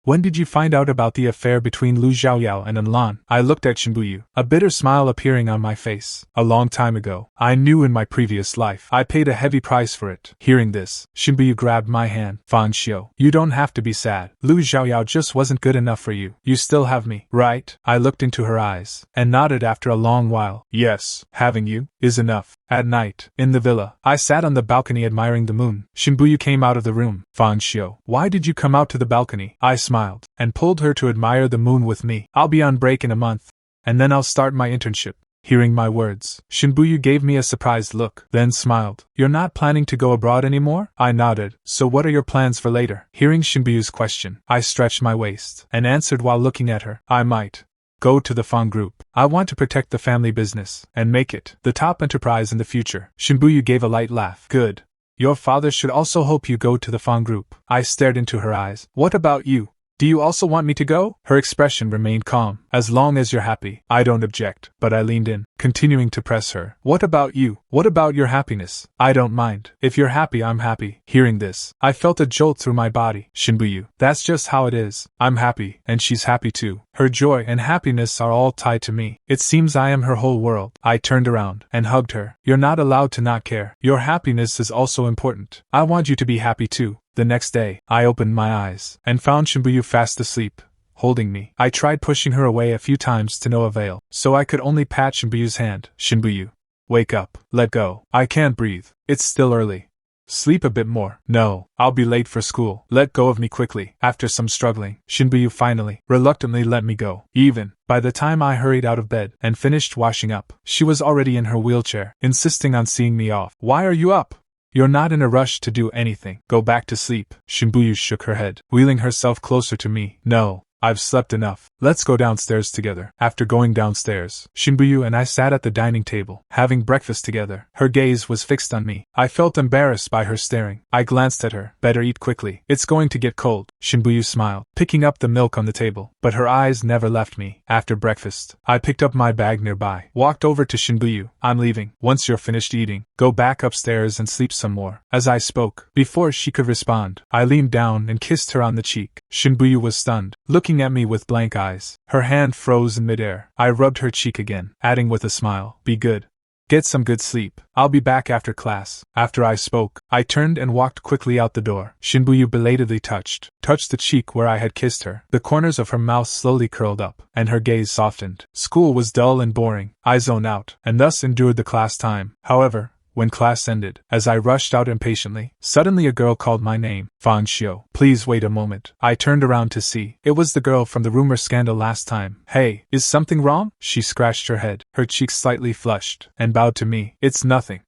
When did you find out about the affair between Lu Zhaoyao and Lan?" I looked at Shen Buyu, a bitter smile appearing on my face. "A long time ago. I knew in my previous life. I paid a heavy price for it." Hearing this, Shen Buyu grabbed my hand. "Fang Xiu, you don't have to be sad. Lu Zhaoyao just wasn't good enough for you. You still have me, right?" I looked into her eyes, and nodded after a long while. "Yes, having you is enough." At night, in the villa, I sat on the balcony admiring the moon. Shen Buyu came out of the room. "Fang Xiu, why did you come out to the balcony?" I smiled, and pulled her to admire the moon with me. "I'll be on break in a month, and then I'll start my internship." Hearing my words, Shen Buyu gave me a surprised look, then smiled. "You're not planning to go abroad anymore?" I nodded. "So what are your plans for later?" Hearing Shen Buyu's question, I stretched my waist, and answered while looking at her. "I might go to the Fang Group. I want to protect the family business, and make it the top enterprise in the future." Shen Buyu gave a light laugh. "Good. Your father should also hope you go to the Fang Group." I stared into her eyes. "What about you? Do you also want me to go?" Her expression remained calm. "As long as you're happy, I don't object." But I leaned in, continuing to press her. "What about you? What about your happiness?" "I don't mind. If you're happy, I'm happy." Hearing this, I felt a jolt through my body. "Shen Buyu, that's just how it is. I'm happy, and she's happy too. Her joy and happiness are all tied to me. It seems I am her whole world." I turned around and hugged her. "You're not allowed to not care. Your happiness is also important. I want you to be happy too." The next day, I opened my eyes, and found Shen Buyu fast asleep, holding me. I tried pushing her away a few times to no avail, so I could only pat Shen Buyu's hand. "Shen Buyu, wake up. Let go. I can't breathe. It's still early. Sleep a bit more." "No, I'll be late for school. Let go of me quickly." After some struggling, Shen Buyu finally, reluctantly let me go. Even by the time I hurried out of bed and finished washing up, she was already in her wheelchair, insisting on seeing me off. "Why are you up? You're not in a rush to do anything. Go back to sleep. Shen Buyu shook her head, wheeling herself closer to me. No. I've slept enough. Let's go downstairs together. After going downstairs, Shen Buyu and I sat at the dining table, having breakfast together. Her gaze was fixed on me. I felt embarrassed by her staring. I glanced at her. Better eat quickly. It's going to get cold. Shen Buyu smiled, picking up the milk on the table, but her eyes never left me. After breakfast, I picked up my bag nearby, walked over to Shen Buyu. I'm leaving. Once you're finished eating, go back upstairs and sleep some more. As I spoke, before she could respond, I leaned down and kissed her on the cheek. Shen Buyu was stunned, looking at me with blank eyes. Her hand froze in midair. I rubbed her cheek again, adding with a smile, "Be good. Get some good sleep. I'll be back after class." After I spoke, I turned and walked quickly out the door. Shen Buyu belatedly touched the cheek where I had kissed her. The corners of her mouth slowly curled up, and her gaze softened. School was dull and boring. I zoned out, and thus endured the class time. However, when class ended, as I rushed out impatiently, suddenly a girl called my name, Fang Xiu. Please wait a moment. I turned around to see. It was the girl from the rumor scandal last time. Hey, is something wrong? She scratched her head, her cheeks slightly flushed, and bowed to me. It's nothing.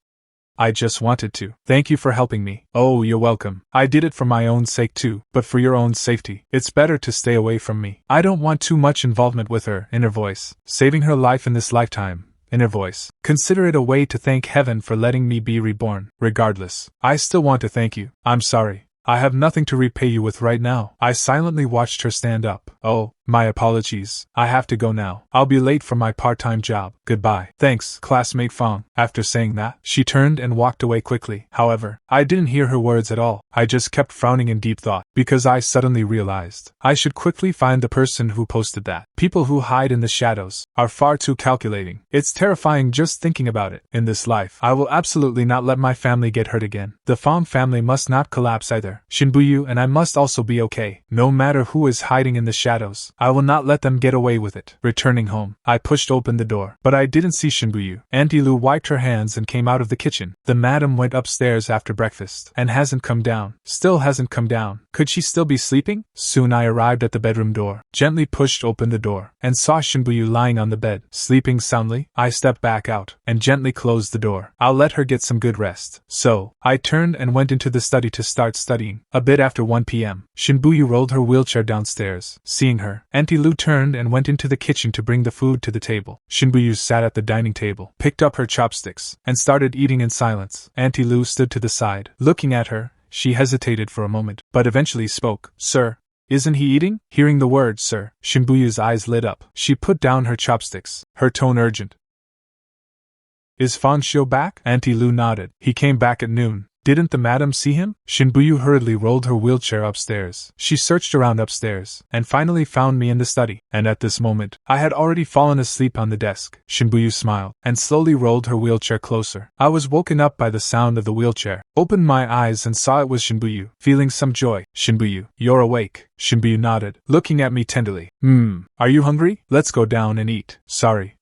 I just wanted to. Thank you for helping me. Oh, you're welcome. I did it for my own sake too, but for your own safety, it's better to stay away from me. I don't want too much involvement with her, inner voice. Saving her life in this lifetime. Inner voice. Consider it a way to thank heaven for letting me be reborn. Regardless, I still want to thank you. I'm sorry. I have nothing to repay you with right now. I silently watched her stand up. Oh, my apologies. I have to go now. I'll be late for my part-time job. Goodbye. Thanks, classmate Fang. After saying that, she turned and walked away quickly. However, I didn't hear her words at all. I just kept frowning in deep thought, because I suddenly realized I should quickly find the person who posted that. People who hide in the shadows are far too calculating. It's terrifying just thinking about it. In this life, I will absolutely not let my family get hurt again. The Fang family must not collapse either. Shen Buyu and I must also be okay. No matter who is hiding in the shadows, I will not let them get away with it. Returning home, I pushed open the door, but I didn't see Shen Buyu. Auntie Lu wiped her hands and came out of the kitchen. The madam went upstairs after breakfast, and hasn't come down. Still hasn't come down. Could she still be sleeping? Soon I arrived at the bedroom door, gently pushed open the door, and saw Shen Buyu lying on the bed, sleeping soundly. I stepped back out, and gently closed the door. I'll let her get some good rest. So, I turned and went into the study to start studying. A bit after 1 p.m., Shen Buyu rolled her wheelchair downstairs. Seeing her, Auntie Lu turned and went into the kitchen to bring the food to the table. Shen Buyu sat at the dining table, picked up her chopsticks, and started eating in silence. Auntie Lu stood to the side, looking at her. She hesitated for a moment, but eventually spoke. Sir, isn't he eating? Hearing the word sir, Shen Buyu's eyes lit up. She put down her chopsticks, her tone urgent. Is Fang Xiu back? Auntie Lu nodded. He came back at noon. Didn't the madam see him? Shen Buyu hurriedly rolled her wheelchair upstairs. She searched around upstairs, and finally found me in the study. And at this moment, I had already fallen asleep on the desk. Shen Buyu smiled, and slowly rolled her wheelchair closer. I was woken up by the sound of the wheelchair, opened my eyes and saw it was Shen Buyu, feeling some joy. Shen Buyu, you're awake. Shen Buyu nodded, looking at me tenderly. Are you hungry? Let's go down and eat. Sorry.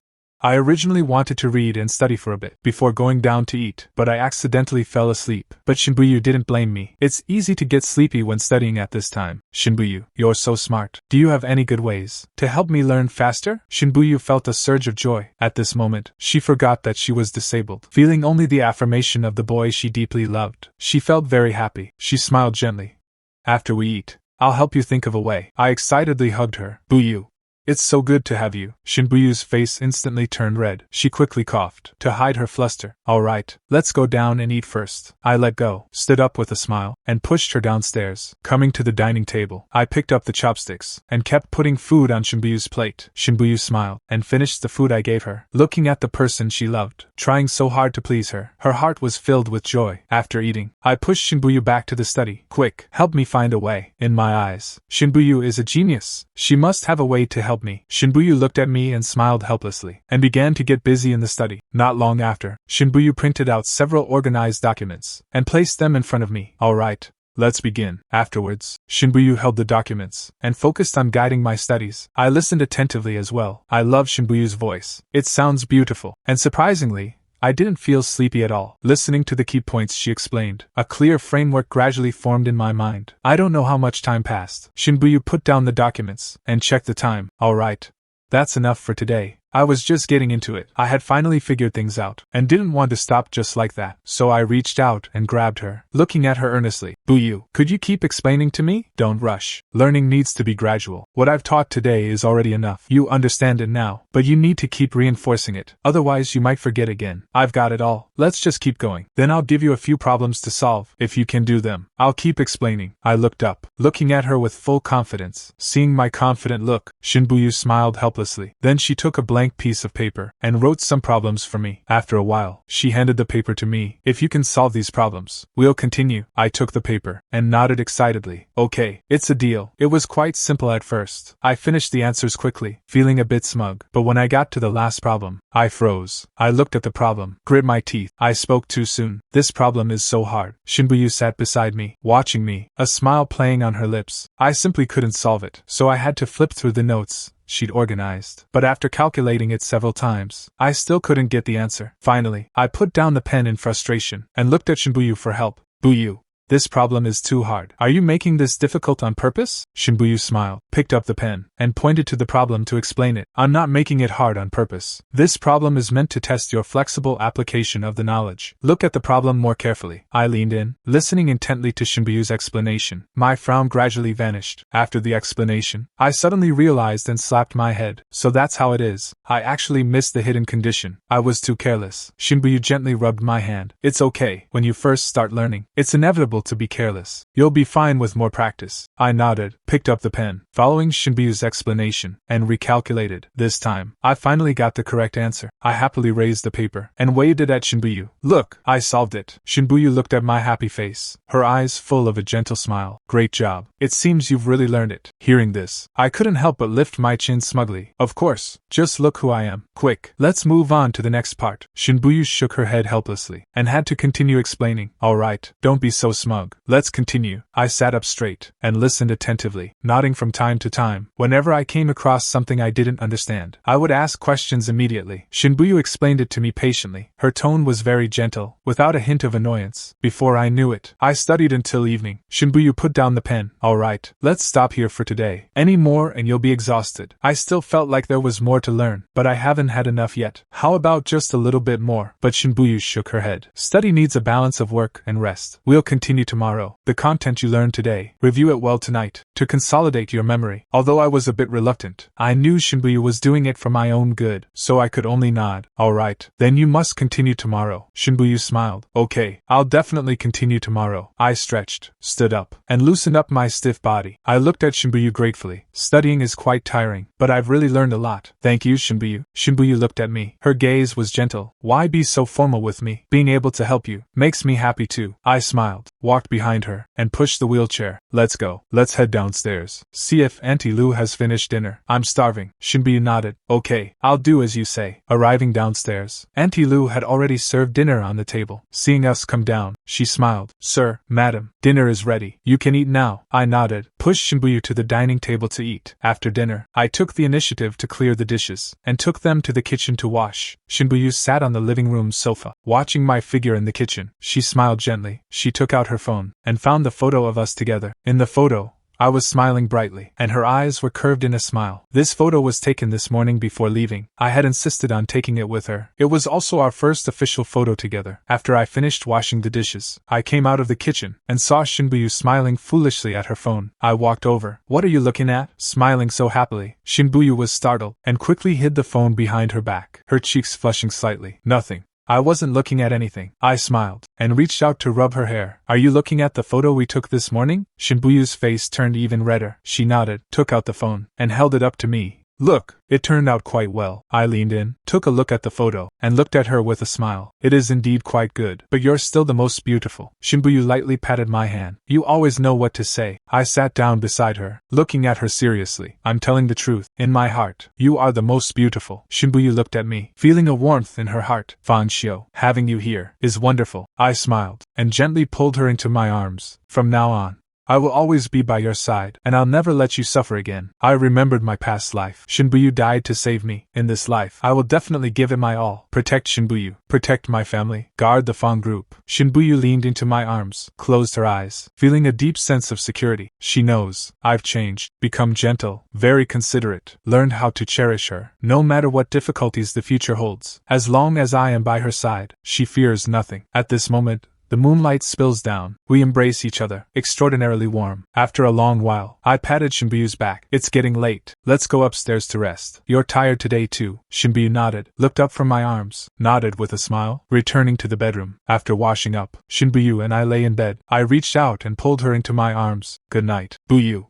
I originally wanted to read and study for a bit before going down to eat, but I accidentally fell asleep. But Shen Buyu didn't blame me. It's easy to get sleepy when studying at this time. Shen Buyu, you're so smart. Do you have any good ways to help me learn faster? Shen Buyu felt a surge of joy. At this moment, she forgot that she was disabled, feeling only the affirmation of the boy she deeply loved. She felt very happy. She smiled gently. After we eat, I'll help you think of a way. I excitedly hugged her. Buyu. It's so good to have you. Shen Buyu's face instantly turned red. She quickly coughed to hide her fluster. All right, let's go down and eat first. I let go, stood up with a smile, and pushed her downstairs. Coming to the dining table, I picked up the chopsticks and kept putting food on Shen Buyu's plate. Shen Buyu smiled and finished the food I gave her, looking at the person she loved, trying so hard to please her. Her heart was filled with joy. After eating, I pushed Shen Buyu back to the study. Quick, help me find a way. In my eyes, Shen Buyu is a genius. She must have a way to help me. Shen Buyu looked at me and smiled helplessly, and began to get busy in the study. Not long after, Shen Buyu printed out several organized documents, and placed them in front of me. All right, let's begin. Afterwards, Shen Buyu held the documents, and focused on guiding my studies. I listened attentively as well. I love Shen Buyu's voice. It sounds beautiful, and surprisingly, I didn't feel sleepy at all. Listening to the key points she explained, a clear framework gradually formed in my mind. I don't know how much time passed. Shen Buyu put down the documents, and checked the time. All right. That's enough for today. I was just getting into it. I had finally figured things out, and didn't want to stop just like that. So I reached out and grabbed her, looking at her earnestly. Buyu, could you keep explaining to me? Don't rush. Learning needs to be gradual. What I've taught today is already enough. You understand it now, but you need to keep reinforcing it. Otherwise you might forget again. I've got it all. Let's just keep going. Then I'll give you a few problems to solve. If you can do them, I'll keep explaining. I looked up, looking at her with full confidence. Seeing my confident look, Shen Buyu smiled helplessly. Then she took a blank piece of paper and wrote some problems for me. After a while, she handed the paper to me. If you can solve these problems, we'll continue. I took the paper and nodded excitedly. Okay, it's a deal. It was quite simple at first. I finished the answers quickly, feeling a bit smug. But when I got to the last problem, I froze. I looked at the problem, grit my teeth. I spoke too soon. This problem is so hard. Shen Buyu sat beside me, watching me, a smile playing on her lips. I simply couldn't solve it, so I had to flip through the notes she'd organized. But after calculating it several times, I still couldn't get the answer. Finally, I put down the pen in frustration and looked at Shen Buyu for help. Buyu, this problem is too hard. Are you making this difficult on purpose? Shen Buyu smiled, picked up the pen, and pointed to the problem to explain it. I'm not making it hard on purpose. This problem is meant to test your flexible application of the knowledge. Look at the problem more carefully. I leaned in, listening intently to Shen Buyu's explanation. My frown gradually vanished. After the explanation, I suddenly realized and slapped my head. So that's how it is. I actually missed the hidden condition. I was too careless. Shen Buyu gently rubbed my hand. It's okay. When you first start learning, it's inevitable to be careless. You'll be fine with more practice. I nodded, picked up the pen, following Shen Buyu's explanation, and recalculated. This time, I finally got the correct answer. I happily raised the paper and waved it at Shen Buyu. Look, I solved it. Shen Buyu looked at my happy face, her eyes full of a gentle smile. Great job. It seems you've really learned it. Hearing this, I couldn't help but lift my chin smugly. Of course, just look who I am. Quick, let's move on to the next part. Shen Buyu shook her head helplessly, and had to continue explaining. Alright, don't be so smug. Let's continue. I sat up straight, and listened attentively, nodding from time to time. Whenever I came across something I didn't understand, I would ask questions immediately. Shen Buyu explained it to me patiently. Her tone was very gentle, without a hint of annoyance. Before I knew it, I studied until evening. Shen Buyu put down the pen. Alright, let's stop here for today. Any more and you'll be exhausted. I still felt like there was more to learn, but I haven't had enough yet. How about just a little bit more? But Shen Buyu shook her head. Study needs a balance of work and rest. We'll continue tomorrow. The content you learned today, review it well tonight, to consolidate your memory. Although I was a bit reluctant, I knew Shen Buyu was doing it for my own good, so I could only nod. Alright, then you must continue tomorrow. Shen Buyu smiled. Okay, I'll definitely continue tomorrow. I stretched, stood up, and loosened up my stiff body. I looked at Shen Buyu gratefully. Studying is quite tiring, but I've really learned a lot. Thank you, Shen Buyu. Shen Buyu looked at me. Her gaze was gentle. Why be so formal with me? Being able to help you makes me happy too. I smiled, walked behind her, and pushed the wheelchair. Let's go. Let's head downstairs. See if Auntie Lu has finished dinner. I'm starving. Shen Buyu nodded. Okay, I'll do as you say. Arriving downstairs, Auntie Lu had already served dinner on the table. Seeing us come down, she smiled. Sir, madam, dinner is ready. You can eat now. I nodded, pushed Shen Buyu to the dining table to eat. After dinner, I took the initiative to clear the dishes, and took them to the kitchen to wash. Shen Buyu sat on the living room sofa, watching my figure in the kitchen. She smiled gently. She took out her phone, and found the photo of us together. In the photo, I was smiling brightly, and her eyes were curved in a smile. This photo was taken this morning before leaving. I had insisted on taking it with her. It was also our first official photo together. After I finished washing the dishes, I came out of the kitchen, and saw Shen Buyu smiling foolishly at her phone. I walked over. What are you looking at? Smiling so happily. Shen Buyu was startled, and quickly hid the phone behind her back, her cheeks flushing slightly. Nothing. I wasn't looking at anything. I smiled, and reached out to rub her hair. Are you looking at the photo we took this morning? Shen Buyu's face turned even redder. She nodded, took out the phone, and held it up to me. Look, it turned out quite well. I leaned in, took a look at the photo, and looked at her with a smile. It is indeed quite good, but you're still the most beautiful. Shen Buyu lightly patted my hand. You always know what to say. I sat down beside her, looking at her seriously. I'm telling the truth. In my heart, you are the most beautiful. Shen Buyu looked at me, feeling a warmth in her heart. Fang Xiu, having you here is wonderful. I smiled, and gently pulled her into my arms. From now on, I will always be by your side, and I'll never let you suffer again. I remembered my past life. Shen Buyu died to save me. In this life, I will definitely give it my all. Protect Shen Buyu. Protect my family. Guard the Fang group. Shen Buyu leaned into my arms, closed her eyes, feeling a deep sense of security. She knows I've changed, become gentle, very considerate, learned how to cherish her, no matter what difficulties the future holds. As long as I am by her side, she fears nothing. At this moment, the moonlight spills down. We embrace each other, extraordinarily warm. After a long while, I patted Shen Buyu's back. It's getting late. Let's go upstairs to rest. You're tired today too. Shen Buyu nodded, looked up from my arms, nodded with a smile, returning to the bedroom. After washing up, Shen Buyu and I lay in bed. I reached out and pulled her into my arms. Good night, Buyu.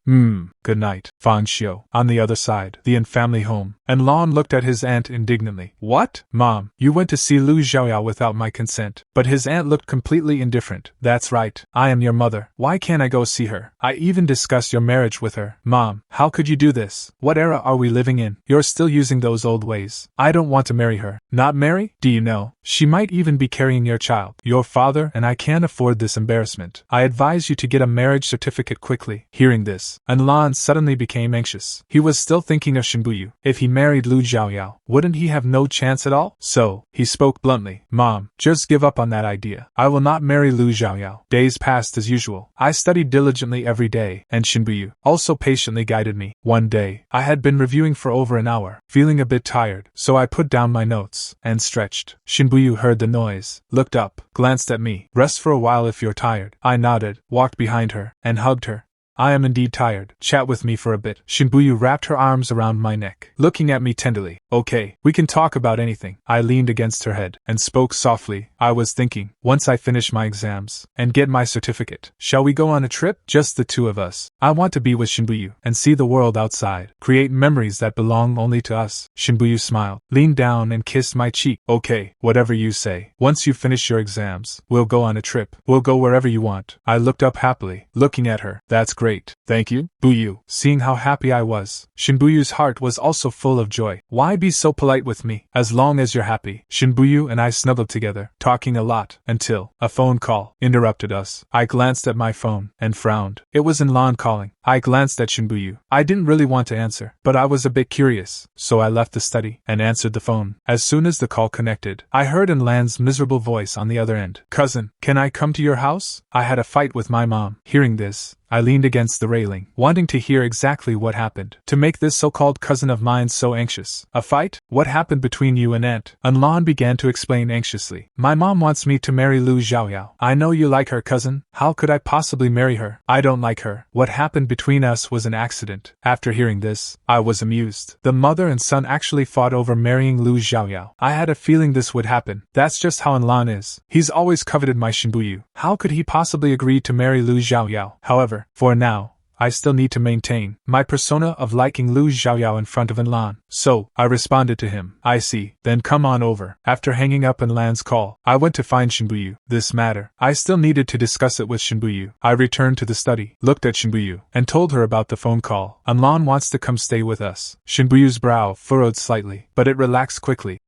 Good night, Fang Xiu. On the other side, the in-family home, and Lan looked at his aunt indignantly. What? Mom, you went to see Lu Zhaoyao without my consent. But his aunt looked completely indifferent. That's right, I am your mother. Why can't I go see her? I even discussed your marriage with her. Mom, how could you do this? What era are we living in? You're still using those old ways. I don't want to marry her. Not marry? Do you know? She might even be carrying your child. Your father and I can't afford this embarrassment. I advise you to get a marriage certificate quickly. Hearing this, Lan suddenly became anxious. He was still thinking of Shen Buyu. If he married Lu Zhaoyao, wouldn't he have no chance at all? So, he spoke bluntly. Mom, just give up on that idea. I will not marry Lu Zhaoyao. Days passed as usual. I studied diligently every day, and Shen Buyu also patiently guided me. One day, I had been reviewing for over an hour, feeling a bit tired, so I put down my notes and stretched. Shen Buyu heard the noise, looked up, glanced at me. Rest for a while if you're tired. I nodded, walked behind her, and hugged her. I am indeed tired. Chat with me for a bit. Shen Buyu wrapped her arms around my neck, looking at me tenderly. Okay, we can talk about anything. I leaned against her head and spoke softly. I was thinking, once I finish my exams and get my certificate, shall we go on a trip? Just the two of us. I want to be with Shen Buyu and see the world outside, create memories that belong only to us. Shen Buyu smiled, leaned down and kissed my cheek. Okay, whatever you say. Once you finish your exams, we'll go on a trip. We'll go wherever you want. I looked up happily, looking at her. That's great. Thank you, Buyu. Seeing how happy I was, Shen Buyu's heart was also full of joy. Why be so polite with me? As long as you're happy. Shen Buyu and I snuggled together, talking a lot, until a phone call interrupted us. I glanced at my phone and frowned. It was Lan calling. I glanced at Shen Buyu. I didn't really want to answer, but I was a bit curious, so I left the study and answered the phone. As soon as the call connected, I heard Lan's miserable voice on the other end. Cousin, can I come to your house? I had a fight with my mom. Hearing this, I leaned against the railing, wanting to hear exactly what happened, to make this so-called cousin of mine so anxious. A fight? What happened between you and Aunt? Lan began to explain anxiously. My mom wants me to marry Lu Zhaoyao. I know you like her, cousin. How could I possibly marry her? I don't like her. What happened between us was an accident. After hearing this, I was amused. The mother and son actually fought over marrying Lu Zhaoyao. I had a feeling this would happen. That's just how Lan is. He's always coveted my Shen Buyu. How could he possibly agree to marry Lu Zhaoyao? However, for now, I still need to maintain my persona of liking Lu Zhaoyao in front of Lan. So, I responded to him. I see, then come on over. After hanging up Lan's call, I went to find Shen Buyu. This matter, I still needed to discuss it with Shen Buyu. I returned to the study, looked at Shen Buyu, and told her about the phone call. Lan wants to come stay with us. Shen Buyu's brow furrowed slightly, but it relaxed quickly.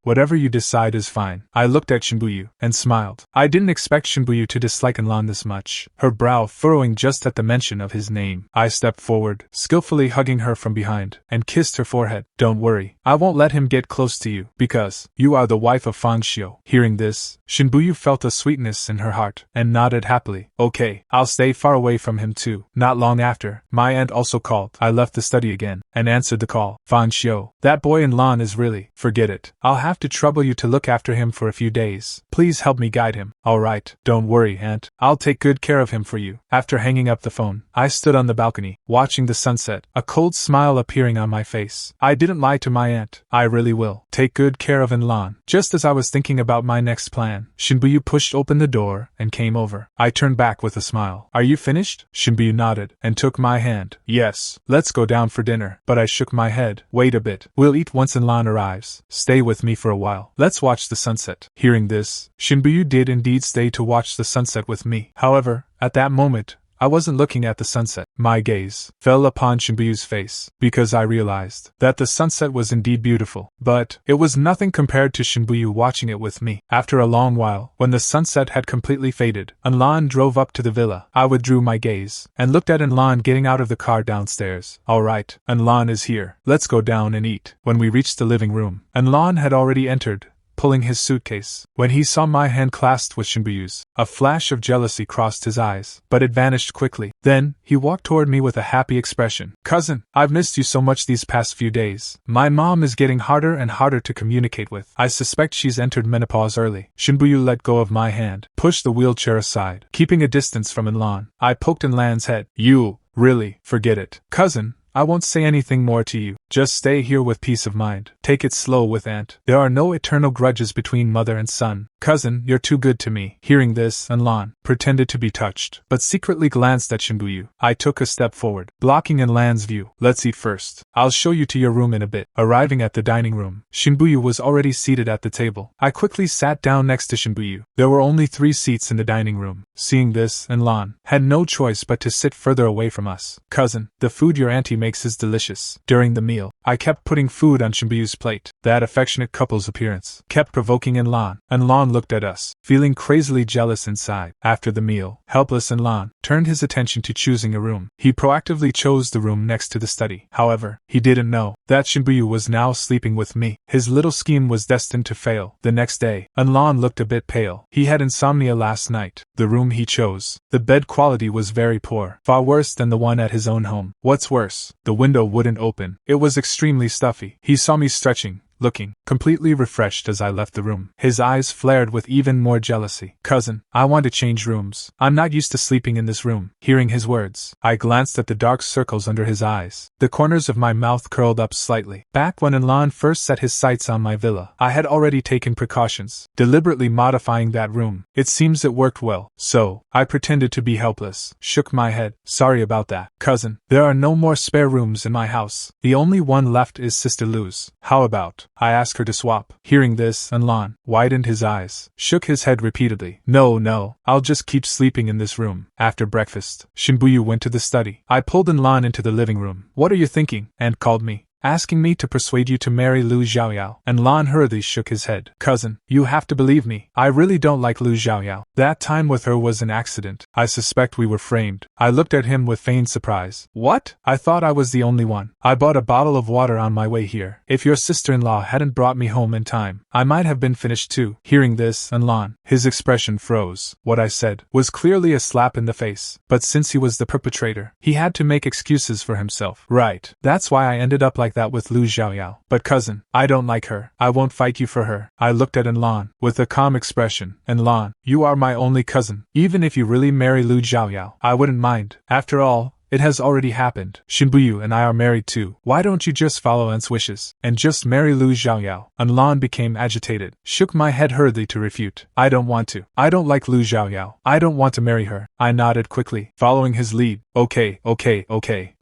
Whatever you decide is fine. I looked at Shen Buyu and smiled. I didn't expect Shen Buyu to dislike Lan this much, her brow furrowing just at the mention of his name. I stepped forward, skillfully hugging her from behind, and kissed her forehead. Don't worry, I won't let him get close to you, because you are the wife of Fang Xiu. Hearing this, Shen Buyu felt a sweetness in her heart, and nodded happily. Okay, I'll stay far away from him too. Not long after, my aunt also called. I left the study again, and answered the call. Fang Xiu, that boy in Lan is really, forget it. I'll have to trouble you to look after him for a few days. Please help me guide him. Alright, don't worry, aunt. I'll take good care of him for you. After hanging up the phone, I stood on the balcony, watching the sunset, a cold smile appearing on my face. I didn't lie to my aunt. I really will take good care of Lan. Just as I was thinking about my next plan, Shen Buyu pushed open the door and came over. I turned back with a smile. Are you finished? Shen Buyu nodded and took my hand. Yes, let's go down for dinner. But I shook my head. Wait a bit. We'll eat once Lan arrives. Stay with me for a while. Let's watch the sunset. Hearing this, Shen Buyu did indeed stay to watch the sunset with me. However, at that moment, I wasn't looking at the sunset. My gaze fell upon Shen Buyu's face, because I realized that the sunset was indeed beautiful, but it was nothing compared to Shen Buyu watching it with me. After a long while, when the sunset had completely faded, Enlan drove up to the villa. I withdrew my gaze and looked at Enlan getting out of the car downstairs. Alright, Enlan is here. Let's go down and eat. When we reached the living room, Enlan had already entered, pulling his suitcase. When he saw my hand clasped with Shen Buyu's, a flash of jealousy crossed his eyes, but it vanished quickly. Then, he walked toward me with a happy expression. Cousin, I've missed you so much these past few days. My mom is getting harder and harder to communicate with. I suspect she's entered menopause early. Shen Buyu let go of my hand, pushed the wheelchair aside, keeping a distance from Enlan. I poked Enlan's head. You, really, forget it. Cousin, I won't say anything more to you. Just stay here with peace of mind. Take it slow with Aunt. There are no eternal grudges between mother and son. Cousin, you're too good to me. Hearing this, Enlan pretended to be touched, but secretly glanced at Shen Buyu. I took a step forward, blocking Enlan's view. Let's eat first. I'll show you to your room in a bit. Arriving at the dining room, Shen Buyu was already seated at the table. I quickly sat down next to Shen Buyu. There were only 3 seats in the dining room. Seeing this, Enlan had no choice but to sit further away from us. Cousin, the food your auntie makes is delicious. During the meal, I kept putting food on Shen Buyu's plate. That affectionate couple's appearance kept provoking Enlan. Enlan looked at us, feeling crazily jealous inside. After the meal, helpless Enlan turned his attention to choosing a room. He proactively chose the room next to the study. However, he didn't know that Shen Buyu was now sleeping with me. His little scheme was destined to fail. The next day, Enlan looked a bit pale. He had insomnia last night. The room he chose, the bed quality was very poor, far worse than the one at his own home. What's worse, the window wouldn't open. It was extremely stuffy. He saw me stretching, looking completely refreshed as I left the room. His eyes flared with even more jealousy. Cousin, I want to change rooms. I'm not used to sleeping in this room. Hearing his words, I glanced at the dark circles under his eyes. The corners of my mouth curled up slightly. Back when Enlan first set his sights on my villa, I had already taken precautions, deliberately modifying that room. It seems it worked well, so I pretended to be helpless, shook my head. Sorry about that. Cousin, there are no more spare rooms in my house. The only one left is Sister Lu's. How about I ask her to swap? Hearing this, Enlan widened his eyes, shook his head repeatedly. No, I'll just keep sleeping in this room. After breakfast, Shen Buyu went to the study. I pulled Enlan into the living room. What are you thinking? Aunt called me, asking me to persuade you to marry Lu Zhaoyao. Enlan hurriedly shook his head. Cousin, you have to believe me. I really don't like Lu Zhaoyao. That time with her was an accident. I suspect we were framed. I looked at him with feigned surprise. What? I thought I was the only one. I bought a bottle of water on my way here. If your sister-in-law hadn't brought me home in time, I might have been finished too. Hearing this, Enlan, his expression froze. What I said was clearly a slap in the face, but since he was the perpetrator, he had to make excuses for himself. Right. That's why I ended up like that with Lu Zhaoyao. But cousin, I don't like her. I won't fight you for her. I looked at Enlan with a calm expression. Enlan, you are my only cousin. Even if you really marry Lu Zhaoyao, I wouldn't mind. After all, it has already happened. Shen Buyu and I are married too. Why don't you just follow Aunt's wishes and just marry Lu Zhaoyao? Enlan became agitated, shook my head hurriedly to refute. I don't want to. I don't like Lu Zhaoyao. I don't want to marry her. I nodded quickly, following his lead. Okay.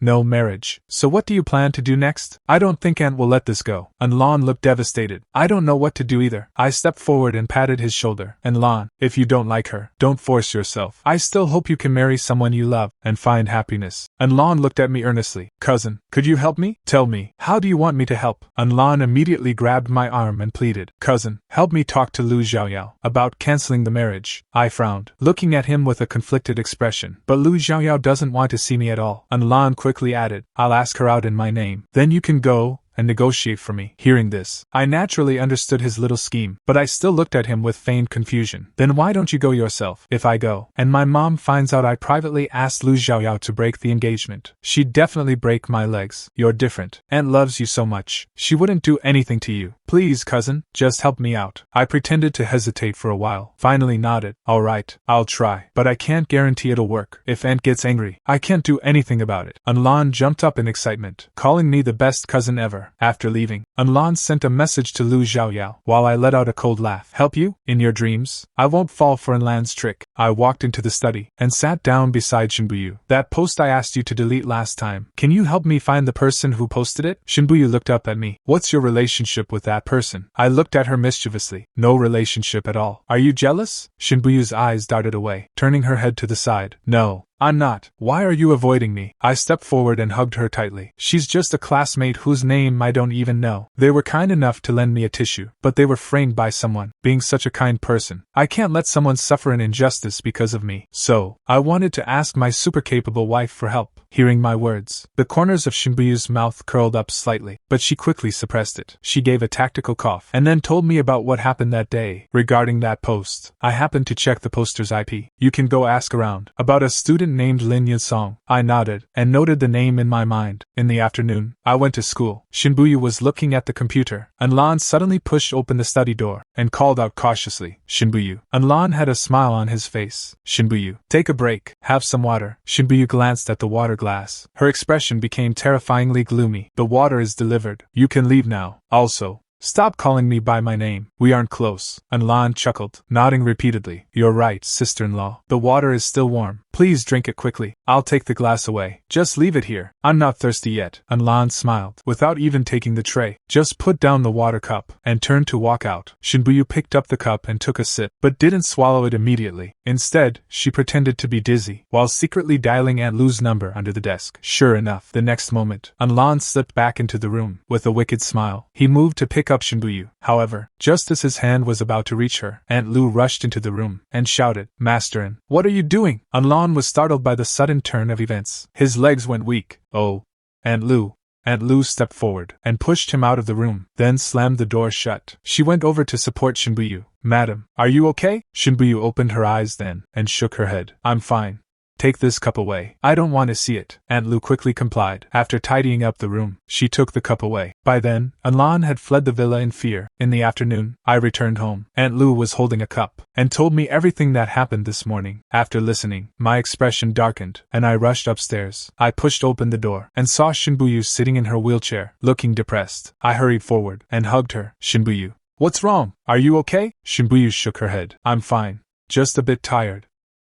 No marriage. So what do you plan to do next? I don't think Aunt will let this go. Enlan looked devastated. I don't know what to do either. I stepped forward and patted his shoulder. Enlan, if you don't like her, don't force yourself. I still hope you can marry someone you love and find happiness. Enlan looked at me earnestly. Cousin, could you help me? Tell me, how do you want me to help? Enlan immediately grabbed my arm and pleaded. Cousin, help me talk to Lu Zhaoyao about canceling the marriage. I frowned, looking at him with a conflicted expression. But Lu Zhaoyao doesn't want to see me at all. Enlan quickly added, I'll ask her out in my name. Then you can go and negotiate for me. Hearing this, I naturally understood his little scheme, but I still looked at him with feigned confusion. Then why don't you go yourself? If I go, and my mom finds out I privately asked Lu Zhaoyao to break the engagement, she'd definitely break my legs. You're different. Aunt loves you so much. She wouldn't do anything to you. Please, cousin, just help me out. I pretended to hesitate for a while, finally nodded. Alright, I'll try, but I can't guarantee it'll work. If Aunt gets angry, I can't do anything about it. Enlan jumped up in excitement, calling me the best cousin ever. After leaving, Enlan sent a message to Lu Zhaoyao, while I let out a cold laugh. Help you? In your dreams? I won't fall for Enlan's trick. I walked into the study, and sat down beside Shen Buyu. That post I asked you to delete last time, can you help me find the person who posted it? Shen Buyu looked up at me. What's your relationship with that person? I looked at her mischievously. No relationship at all. Are you jealous? Shen Buyu's eyes darted away, turning her head to the side. No. I'm not. Why are you avoiding me? I stepped forward and hugged her tightly. She's just a classmate whose name I don't even know. They were kind enough to lend me a tissue, but they were framed by someone. Being such a kind person, I can't let someone suffer an injustice because of me. So, I wanted to ask my super capable wife for help. Hearing my words, the corners of Shen Buyu's mouth curled up slightly, but she quickly suppressed it. She gave a tactical cough, and then told me about what happened that day. Regarding that post, I happened to check the poster's IP. You can go ask around. About a student named Lin Yisong. I nodded, and noted the name in my mind. In the afternoon, I went to school. Shen Buyu was looking at the computer. Anlan suddenly pushed open the study door, and called out cautiously, Shen Buyu. Anlan had a smile on his face. Shen Buyu, take a break. Have some water. Shen Buyu glanced at the water glass. Her expression became terrifyingly gloomy. The water is delivered. You can leave now. Also, stop calling me by my name. We aren't close. Anlan chuckled, nodding repeatedly. You're right, sister-in-law. The water is still warm. Please drink it quickly. I'll take the glass away. Just leave it here. I'm not thirsty yet. Anlan smiled, without even taking the tray. Just put down the water cup, and turned to walk out. Shen Buyu picked up the cup and took a sip, but didn't swallow it immediately. Instead, she pretended to be dizzy, while secretly dialing Aunt Lu's number under the desk. Sure enough, the next moment, Anlan slipped back into the room. With a wicked smile, he moved to pick up Shen Buyu. However, just as his hand was about to reach her, Aunt Lu rushed into the room, and shouted, Masterin, what are you doing? Anlan was startled by the sudden turn of events. His legs went weak. Oh, Aunt Lu. Aunt Lu stepped forward, and pushed him out of the room, then slammed the door shut. She went over to support Shen Buyu. Madam, are you okay? Shen Buyu opened her eyes then, and shook her head. I'm fine. Take this cup away. I don't want to see it. Aunt Lu quickly complied. After tidying up the room, she took the cup away. By then, Anlan had fled the villa in fear. In the afternoon, I returned home. Aunt Lu was holding a cup, and told me everything that happened this morning. After listening, my expression darkened, and I rushed upstairs. I pushed open the door, and saw Shen Buyu sitting in her wheelchair, looking depressed. I hurried forward, and hugged her. Shen Buyu, what's wrong? Are you okay? Shen Buyu shook her head. I'm fine. Just a bit tired.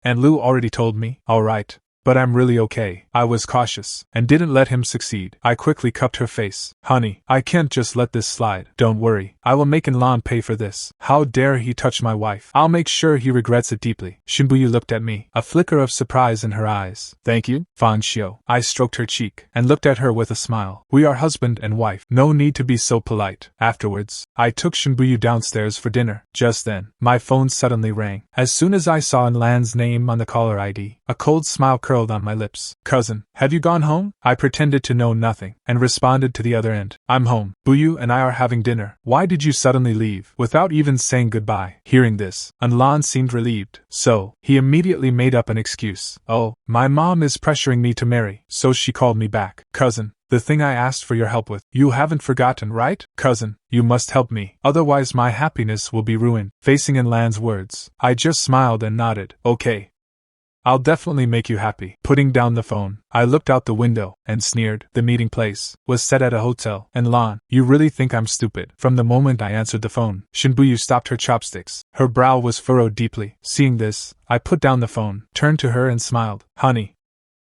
Aunt Lu already told me. All right. But I'm really okay. I was cautious, and didn't let him succeed. I quickly cupped her face. Honey, I can't just let this slide. Don't worry. I will make Anlan pay for this. How dare he touch my wife? I'll make sure he regrets it deeply. Shen Buyu looked at me, a flicker of surprise in her eyes. Thank you, Fang Xiu. I stroked her cheek, and looked at her with a smile. We are husband and wife. No need to be so polite. Afterwards, I took Shen Buyu downstairs for dinner. Just then, my phone suddenly rang. As soon as I saw Anlan's name on the caller ID, a cold smile curled on my lips. Cousin, have you gone home? I pretended to know nothing, and responded to the other end. I'm home. Buyu and I are having dinner. Why did you suddenly leave, without even saying goodbye? Hearing this, Anlan seemed relieved. So, he immediately made up an excuse. Oh, my mom is pressuring me to marry, so she called me back. Cousin, the thing I asked for your help with, you haven't forgotten, right? Cousin, you must help me, otherwise my happiness will be ruined. Facing Anlan's words, I just smiled and nodded. Okay. I'll definitely make you happy. Putting down the phone, I looked out the window, and sneered. The meeting place was set at a hotel. Anlan, you really think I'm stupid? From the moment I answered the phone, Shen Buyu stopped her chopsticks. Her brow was furrowed deeply. Seeing this, I put down the phone, turned to her and smiled. Honey,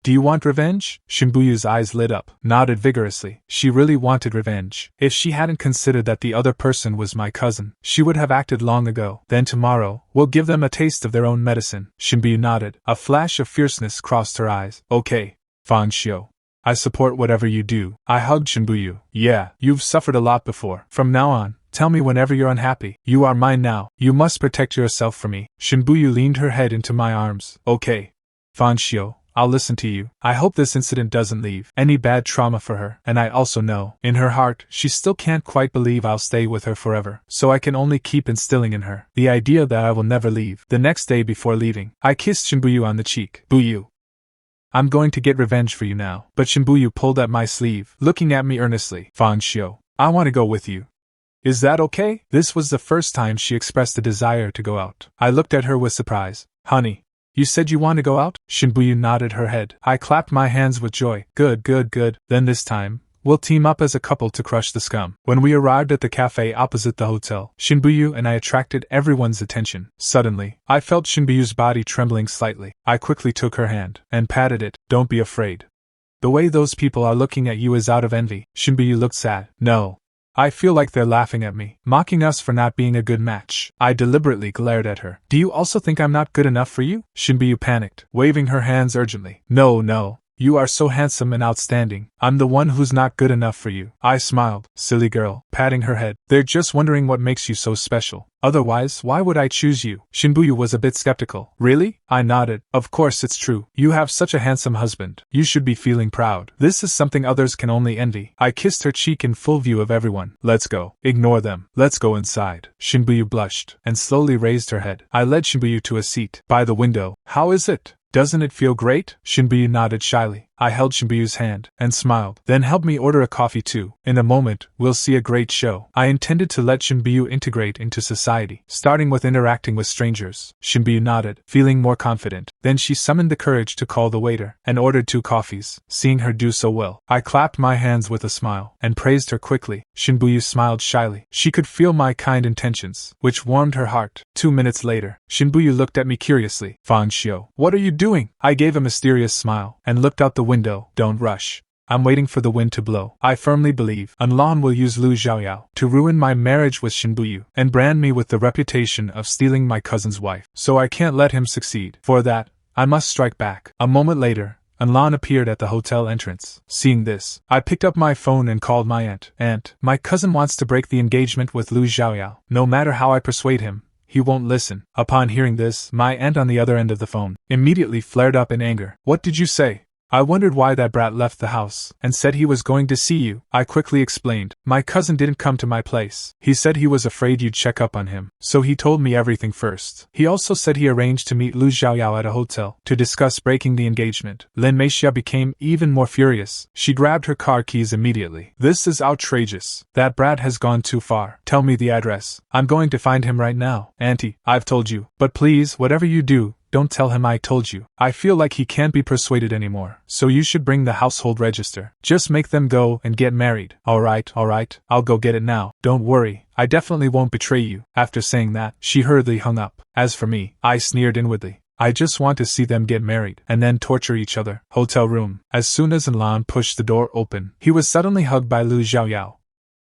do you want revenge? Shen Buyu's eyes lit up, nodded vigorously. She really wanted revenge. If she hadn't considered that the other person was my cousin, she would have acted long ago. Then tomorrow, we'll give them a taste of their own medicine. Shen Buyu nodded. A flash of fierceness crossed her eyes. Okay, Fang Xiu. I support whatever you do. I hugged Shen Buyu. Yeah, you've suffered a lot before. From now on, tell me whenever you're unhappy. You are mine now. You must protect yourself from me. Shen Buyu leaned her head into my arms. Okay, Fang Xiu. I'll listen to you. I hope this incident doesn't leave any bad trauma for her, and I also know, in her heart, she still can't quite believe I'll stay with her forever, so I can only keep instilling in her the idea that I will never leave. The next day before leaving, I kissed Shen Buyu on the cheek. Buyu, I'm going to get revenge for you now. But Shen Buyu pulled at my sleeve, looking at me earnestly. Fang Xiu, I want to go with you. Is that okay? This was the first time she expressed a desire to go out. I looked at her with surprise. Honey, you said you want to go out? Shen Buyu nodded her head. I clapped my hands with joy. Good, good, good. Then this time, we'll team up as a couple to crush the scum. When we arrived at the cafe opposite the hotel, Shen Buyu and I attracted everyone's attention. Suddenly, I felt Shen Buyu's body trembling slightly. I quickly took her hand, and patted it. Don't be afraid. The way those people are looking at you is out of envy. Shen Buyu looked sad. No. I feel like they're laughing at me, mocking us for not being a good match. I deliberately glared at her. Do you also think I'm not good enough for you? Shen Buyu panicked, waving her hands urgently. No, no. You are so handsome and outstanding. I'm the one who's not good enough for you. I smiled. Silly girl, patting her head. They're just wondering what makes you so special. Otherwise, why would I choose you? Shen Buyu was a bit skeptical. Really? I nodded. Of course it's true. You have such a handsome husband. You should be feeling proud. This is something others can only envy. I kissed her cheek in full view of everyone. Let's go. Ignore them. Let's go inside. Shen Buyu blushed and slowly raised her head. I led Shen Buyu to a seat by the window. How is it? Doesn't it feel great? Shen Buyu nodded shyly. I held Shen Buyu's hand and smiled. Then help me order a coffee too. In a moment, we'll see a great show. I intended to let Shen Buyu integrate into society, starting with interacting with strangers. Shen Buyu nodded, feeling more confident. Then she summoned the courage to call the waiter and ordered 2 coffees. Seeing her do so well, I clapped my hands with a smile and praised her quickly. Shen Buyu smiled shyly. She could feel my kind intentions, which warmed her heart. 2 minutes later, Shen Buyu looked at me curiously. Fang Xiu, what are you doing? I gave a mysterious smile and looked out the window. Don't rush. I'm waiting for the wind to blow. I firmly believe Anlan will use Lu Zhaoyao to ruin my marriage with Shen Buyu and brand me with the reputation of stealing my cousin's wife. So I can't let him succeed. For that, I must strike back. A moment later, Anlan appeared at the hotel entrance. Seeing this, I picked up my phone and called my aunt. Aunt, my cousin wants to break the engagement with Lu Zhaoyao. No matter how I persuade him, he won't listen. Upon hearing this, my aunt on the other end of the phone immediately flared up in anger. What did you say? I wondered why that brat left the house and said he was going to see you. I quickly explained. My cousin didn't come to my place. He said he was afraid you'd check up on him, so he told me everything first. He also said he arranged to meet Lu Zhaoyao at a hotel to discuss breaking the engagement. Lin Meixia became even more furious. She grabbed her car keys immediately. This is outrageous. That brat has gone too far. Tell me the address. I'm going to find him right now. Auntie, I've told you. But please, whatever you do, don't tell him I told you. I feel like he can't be persuaded anymore, so you should bring the household register. Just make them go and get married. Alright, I'll go get it now. Don't worry, I definitely won't betray you. After saying that, she hurriedly hung up. As for me, I sneered inwardly. I just want to see them get married and then torture each other. Hotel room. As soon as Anlan pushed the door open, he was suddenly hugged by Lu Zhaoyao.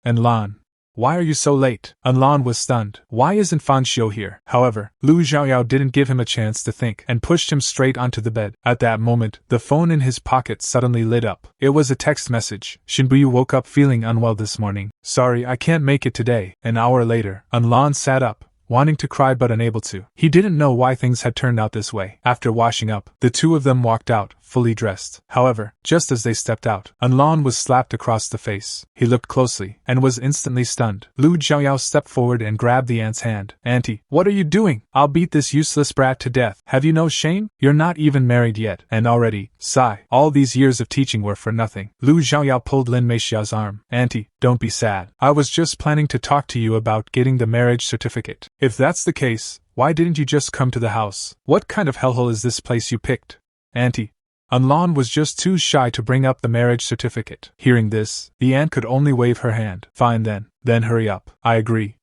Anlan, why are you so late? Anlan was stunned. Why isn't Fang Xiu here? However, Lu Zhaoyao didn't give him a chance to think and pushed him straight onto the bed. At that moment, the phone in his pocket suddenly lit up. It was a text message. Shen Buyu woke up feeling unwell this morning. Sorry, I can't make it today. An hour later, Anlan sat up, wanting to cry but unable to. He didn't know why things had turned out this way. After washing up, the two of them walked out, fully dressed. However, just as they stepped out, Anlan was slapped across the face. He looked closely, and was instantly stunned. Lu Zhaoyao stepped forward and grabbed the aunt's hand. Auntie, what are you doing? I'll beat this useless brat to death. Have you no shame? You're not even married yet, and already, sigh, all these years of teaching were for nothing. Lu Zhaoyao pulled Lin Meixia's arm. Auntie, don't be sad. I was just planning to talk to you about getting the marriage certificate. If that's the case, why didn't you just come to the house? What kind of hellhole is this place you picked? Auntie, Anlan was just too shy to bring up the marriage certificate. Hearing this, the aunt could only wave her hand. Fine then hurry up. I agree.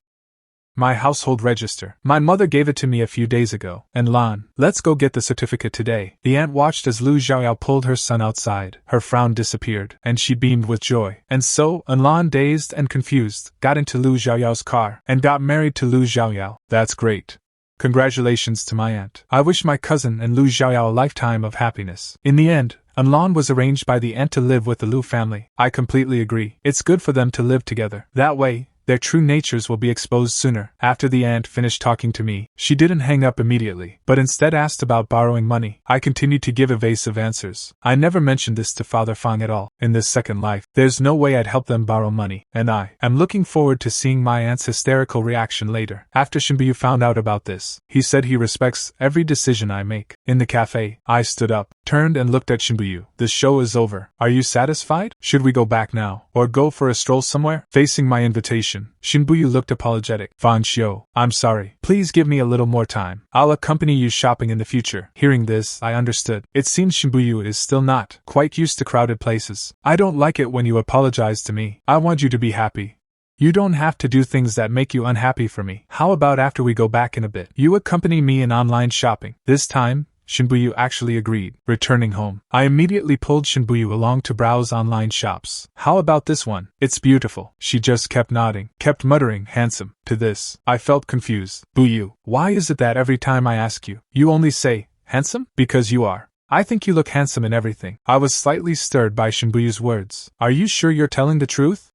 My household register. My mother gave it to me a few days ago. Anlan, let's go get the certificate today. The aunt watched as Lu Zhaoyao pulled her son outside. Her frown disappeared, and she beamed with joy. And so, Anlan, dazed and confused, got into Lu Zhaoyao's car and got married to Lu Zhaoyao. That's great. Congratulations to my aunt. I wish my cousin and Lu Zhaoyao a lifetime of happiness. In the end, Anlan was arranged by the aunt to live with the Lu family. I completely agree. It's good for them to live together. That way, their true natures will be exposed sooner. After the aunt finished talking to me, she didn't hang up immediately, but instead asked about borrowing money. I continued to give evasive answers. I never mentioned this to Father Fang at all. In this second life, there's no way I'd help them borrow money, and I am looking forward to seeing my aunt's hysterical reaction later. After Shen Buyu found out about this, he said he respects every decision I make. In the cafe, I stood up, turned and looked at Shen Buyu. The show is over. Are you satisfied? Should we go back now, or go for a stroll somewhere? Facing my invitation, Shen Buyu looked apologetic. Fang Xiu, I'm sorry. Please give me a little more time. I'll accompany you shopping in the future. Hearing this, I understood. It seems Shen Buyu is still not quite used to crowded places. I don't like it when you apologize to me. I want you to be happy. You don't have to do things that make you unhappy for me. How about after we go back in a bit, you accompany me in online shopping? This time, Shen Buyu actually agreed. Returning home, I immediately pulled Shen Buyu along to browse online shops. How about this one? It's beautiful. She just kept nodding, kept muttering, handsome. To this, I felt confused. Buyu, why is it that every time I ask you, you only say, handsome? Because you are. I think you look handsome in everything. I was slightly stirred by Shen Buyu's words. Are you sure you're telling the truth?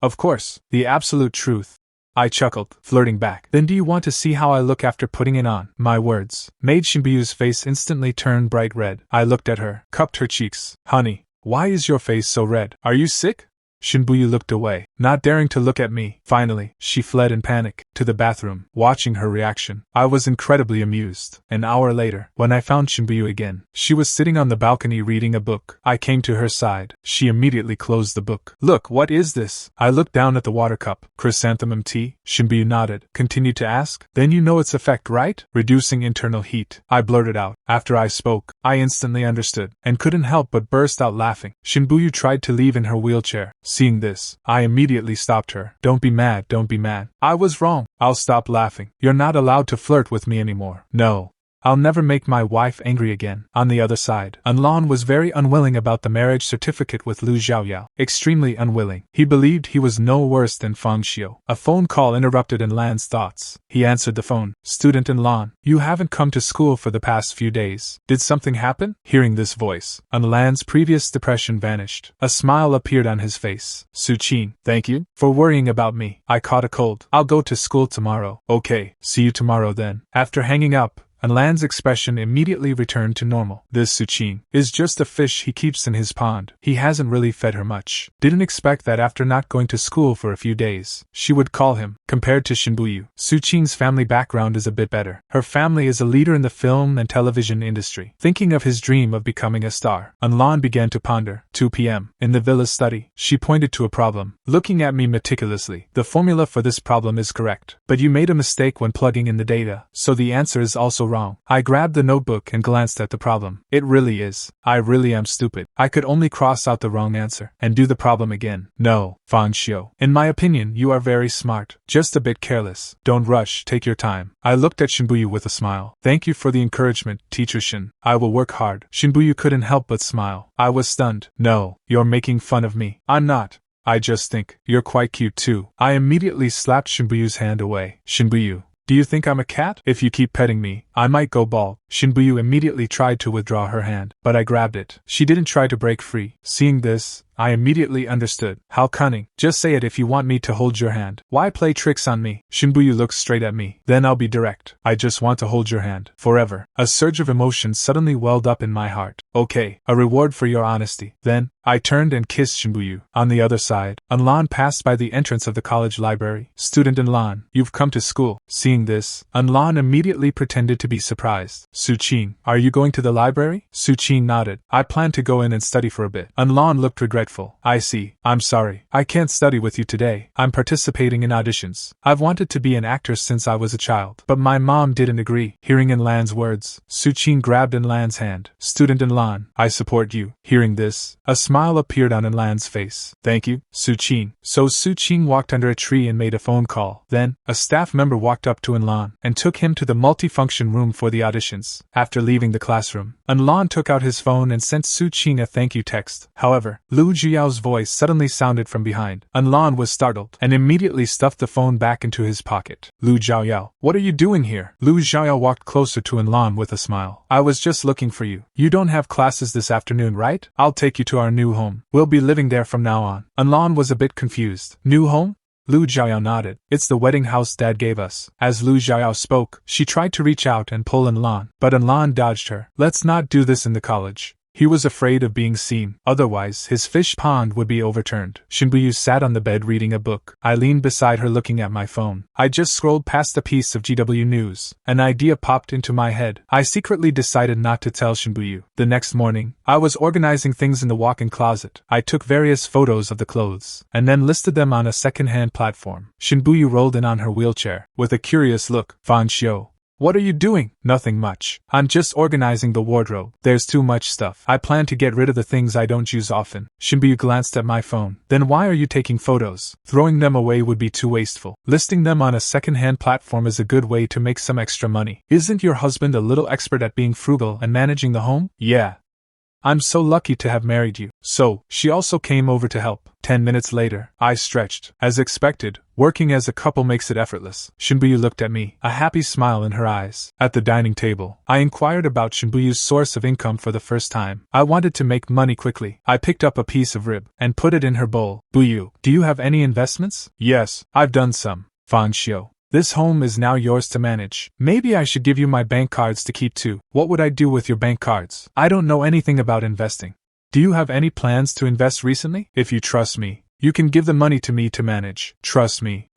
Of course, the absolute truth. I chuckled, flirting back. Then do you want to see how I look after putting it on? My words made Shen Buyu's face instantly turn bright red. I looked at her, cupped her cheeks. Honey, why is your face so red? Are you sick? Shen Buyu looked away, not daring to look at me. Finally, she fled in panic, to the bathroom. Watching her reaction, I was incredibly amused. An hour later, when I found Shen Buyu again, she was sitting on the balcony reading a book. I came to her side. She immediately closed the book. Look, what is this? I looked down at the water cup. Chrysanthemum tea? Shen Buyu nodded, continued to ask. Then you know its effect, right? Reducing internal heat. I blurted out. After I spoke, I instantly understood, and couldn't help but burst out laughing. Shen Buyu tried to leave in her wheelchair. Seeing this, I immediately stopped her. Don't be mad, don't be mad. I was wrong. I'll stop laughing. You're not allowed to flirt with me anymore. No. I'll never make my wife angry again. On the other side, Anlan was very unwilling about the marriage certificate with Lu Zhaoyao. Extremely unwilling. He believed he was no worse than Fang Xiu. A phone call interrupted Anlan's thoughts. He answered the phone. Student Anlan, you haven't come to school for the past few days. Did something happen? Hearing this voice, Anlan's previous depression vanished. A smile appeared on his face. Suqing, thank you for worrying about me. I caught a cold. I'll go to school tomorrow. Okay, see you tomorrow then. After hanging up, Anlan's expression immediately returned to normal. This Suqing is just a fish he keeps in his pond. He hasn't really fed her much. Didn't expect that after not going to school for a few days, she would call him. Compared to Shen Buyu, Suqing's family background is a bit better. Her family is a leader in the film and television industry. Thinking of his dream of becoming a star, Anlan began to ponder. 2 p.m. In the villa study, she pointed to a problem, looking at me meticulously. The formula for this problem is correct, but you made a mistake when plugging in the data, so the answer is also wrong. I grabbed the notebook and glanced at the problem. It really is. I really am stupid. I could only cross out the wrong answer and do the problem again. No, Fang Xiu. In my opinion, you are very smart. Just a bit careless. Don't rush, take your time. I looked at Shen Buyu with a smile. Thank you for the encouragement, Teacher Shen. I will work hard. Shen Buyu couldn't help but smile. I was stunned. No, you're making fun of me. I'm not. I just think you're quite cute too. I immediately slapped Shen Buyu's hand away. Shen Buyu, do you think I'm a cat? If you keep petting me, I might go bald. Shen Buyu immediately tried to withdraw her hand, but I grabbed it. She didn't try to break free. Seeing this, I immediately understood. How cunning. Just say it if you want me to hold your hand. Why play tricks on me? Shen Buyu looked straight at me. Then I'll be direct. I just want to hold your hand. Forever. A surge of emotion suddenly welled up in my heart. Okay, a reward for your honesty. Then, I turned and kissed Shen Buyu. On the other side, Anlan passed by the entrance of the college library. Student Anlan, you've come to school. Seeing this, Anlan immediately pretended to be surprised. Suqing, are you going to the library? Suqing nodded. I plan to go in and study for a bit. Anlan looked regretful. I see. I'm sorry. I can't study with you today. I'm participating in auditions. I've wanted to be an actress since I was a child, but my mom didn't agree. Hearing Anlan's words, Suqing grabbed Anlan's hand. Student Anlan, I support you. Hearing this, a smile appeared on Anlan's face. Thank you, Suqing. So Suqing walked under a tree and made a phone call. Then, a staff member walked up to Anlan and took him to the multifunction room for the auditions. After leaving the classroom, Anlan took out his phone and sent Suqing a thank you text. However, Lu Zhaoyao's voice suddenly sounded from behind. Anlan was startled and immediately stuffed the phone back into his pocket. Lu Zhaoyao, what are you doing here? Lu Zhaoyao walked closer to Anlan with a smile. I was just looking for you. You don't have classes this afternoon, right? I'll take you to our new home. We'll be living there from now on. Anlan was a bit confused. New home? Lu Zhaoyao nodded. It's the wedding house Dad gave us. As Lu Zhaoyao spoke, she tried to reach out and pull Anlan, but Anlan dodged her. Let's not do this in the college. He was afraid of being seen, otherwise his fish pond would be overturned. Shen Buyu sat on the bed reading a book. I leaned beside her looking at my phone. I just scrolled past a piece of GW news. An idea popped into my head. I secretly decided not to tell Shen Buyu. The next morning, I was organizing things in the walk-in closet. I took various photos of the clothes, and then listed them on a second-hand platform. Shen Buyu rolled in on her wheelchair. With a curious look, Fang Xiu, What are you doing? Nothing much. I'm just organizing the wardrobe. There's too much stuff. I plan to get rid of the things I don't use often. Shen Buyu glanced at my phone. Then why are you taking photos? Throwing them away would be too wasteful. Listing them on a second-hand platform is a good way to make some extra money. Isn't your husband a little expert at being frugal and managing the home? Yeah. I'm so lucky to have married you. So, she also came over to help. 10 minutes later, I stretched. As expected, working as a couple makes it effortless. Shen Buyu looked at me, a happy smile in her eyes. At the dining table, I inquired about Shen Buyu's source of income for the first time. I wanted to make money quickly. I picked up a piece of rib and put it in her bowl. Buyu, do you have any investments? Yes, I've done some. Fang Xiu. This home is now yours to manage. Maybe I should give you my bank cards to keep too. What would I do with your bank cards? I don't know anything about investing. Do you have any plans to invest recently? If you trust me, you can give the money to me to manage. Trust me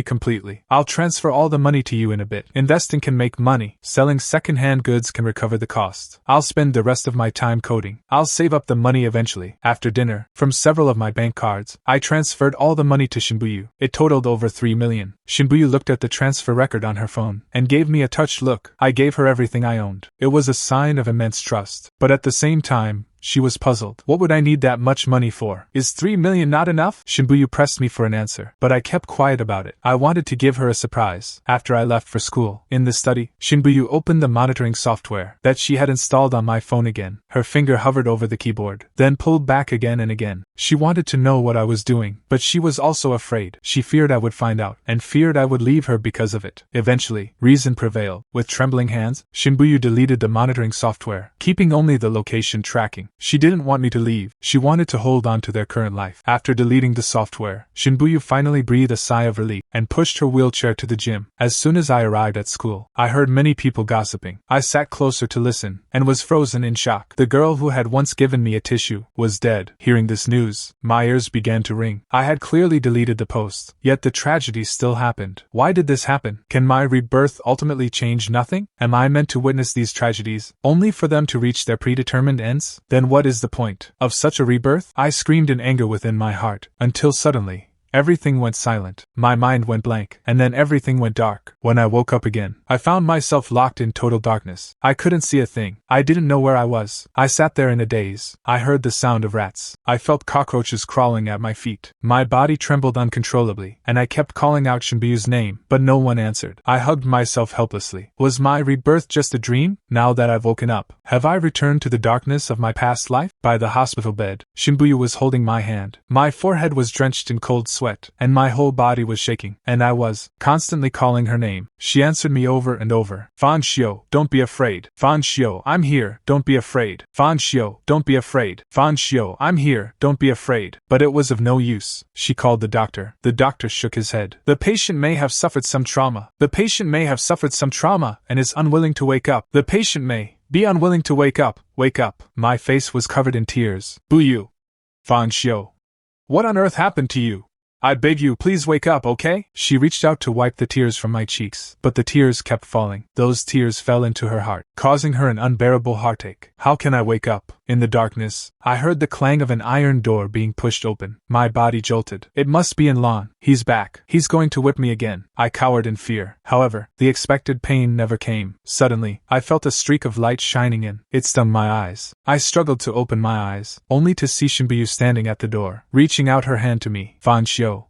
completely. I'll transfer all the money to you in a bit. Investing can make money. Selling second-hand goods can recover the cost. I'll spend the rest of my time coding. I'll save up the money eventually. After dinner, from several of my bank cards, I transferred all the money to Shen Buyu. It totaled over 3 million. Shen Buyu looked at the transfer record on her phone and gave me a touched look. I gave her everything I owned. It was a sign of immense trust. But at the same time, she was puzzled. What would I need that much money for? Is 3 million not enough? Shen Buyu pressed me for an answer, but I kept quiet about it. I wanted to give her a surprise. After I left for school, in the study, Shen Buyu opened the monitoring software that she had installed on my phone again. Her finger hovered over the keyboard, then pulled back again and again. She wanted to know what I was doing, but she was also afraid. She feared I would find out, and feared I would leave her because of it. Eventually, reason prevailed. With trembling hands, Shen Buyu deleted the monitoring software, keeping only the location tracking. She didn't want me to leave. She wanted to hold on to their current life. After deleting the software, Shen Buyu finally breathed a sigh of relief and pushed her wheelchair to the gym. As soon as I arrived at school, I heard many people gossiping. I sat closer to listen and was frozen in shock. The girl who had once given me a tissue was dead. Hearing this news, my ears began to ring. I had clearly deleted the post, yet the tragedy still happened. Why did this happen? Can my rebirth ultimately change nothing? Am I meant to witness these tragedies, only for them to reach their predetermined ends? Then what is the point of such a rebirth? I screamed in anger within my heart, until suddenly, everything went silent. My mind went blank, and then everything went dark. When I woke up again, I found myself locked in total darkness. I couldn't see a thing. I didn't know where I was. I sat there in a daze. I heard the sound of rats. I felt cockroaches crawling at my feet. My body trembled uncontrollably, and I kept calling out Shen Buyu's name, but no one answered. I hugged myself helplessly. Was my rebirth just a dream? Now that I've woken up, have I returned to the darkness of my past life? By the hospital bed, Shen Buyu was holding my hand. My forehead was drenched in cold sweat, and my whole body was shaking, and I was constantly calling her name. She answered me over and over. Fang Xiu, don't be afraid. Fang Xiu, I'm here, don't be afraid. Fang Xiu, don't be afraid. Fang Xiu, I'm here, don't be afraid. But it was of no use. She called the doctor. The doctor shook his head. The patient may have suffered some trauma. The patient may have suffered some trauma and is unwilling to wake up. The patient may be unwilling to wake up. Wake up. My face was covered in tears. Buyu. Fang Xiu. What on earth happened to you? I beg you, please wake up, okay? She reached out to wipe the tears from my cheeks, but the tears kept falling. Those tears fell into her heart, causing her an unbearable heartache. How can I wake up? In the darkness, I heard the clang of an iron door being pushed open. My body jolted. It must be in Lan. He's back. He's going to whip me again. I cowered in fear. However, the expected pain never came. Suddenly, I felt a streak of light shining in. It stung my eyes. I struggled to open my eyes, only to see Shen Buyu standing at the door, reaching out her hand to me. Fang Xiu.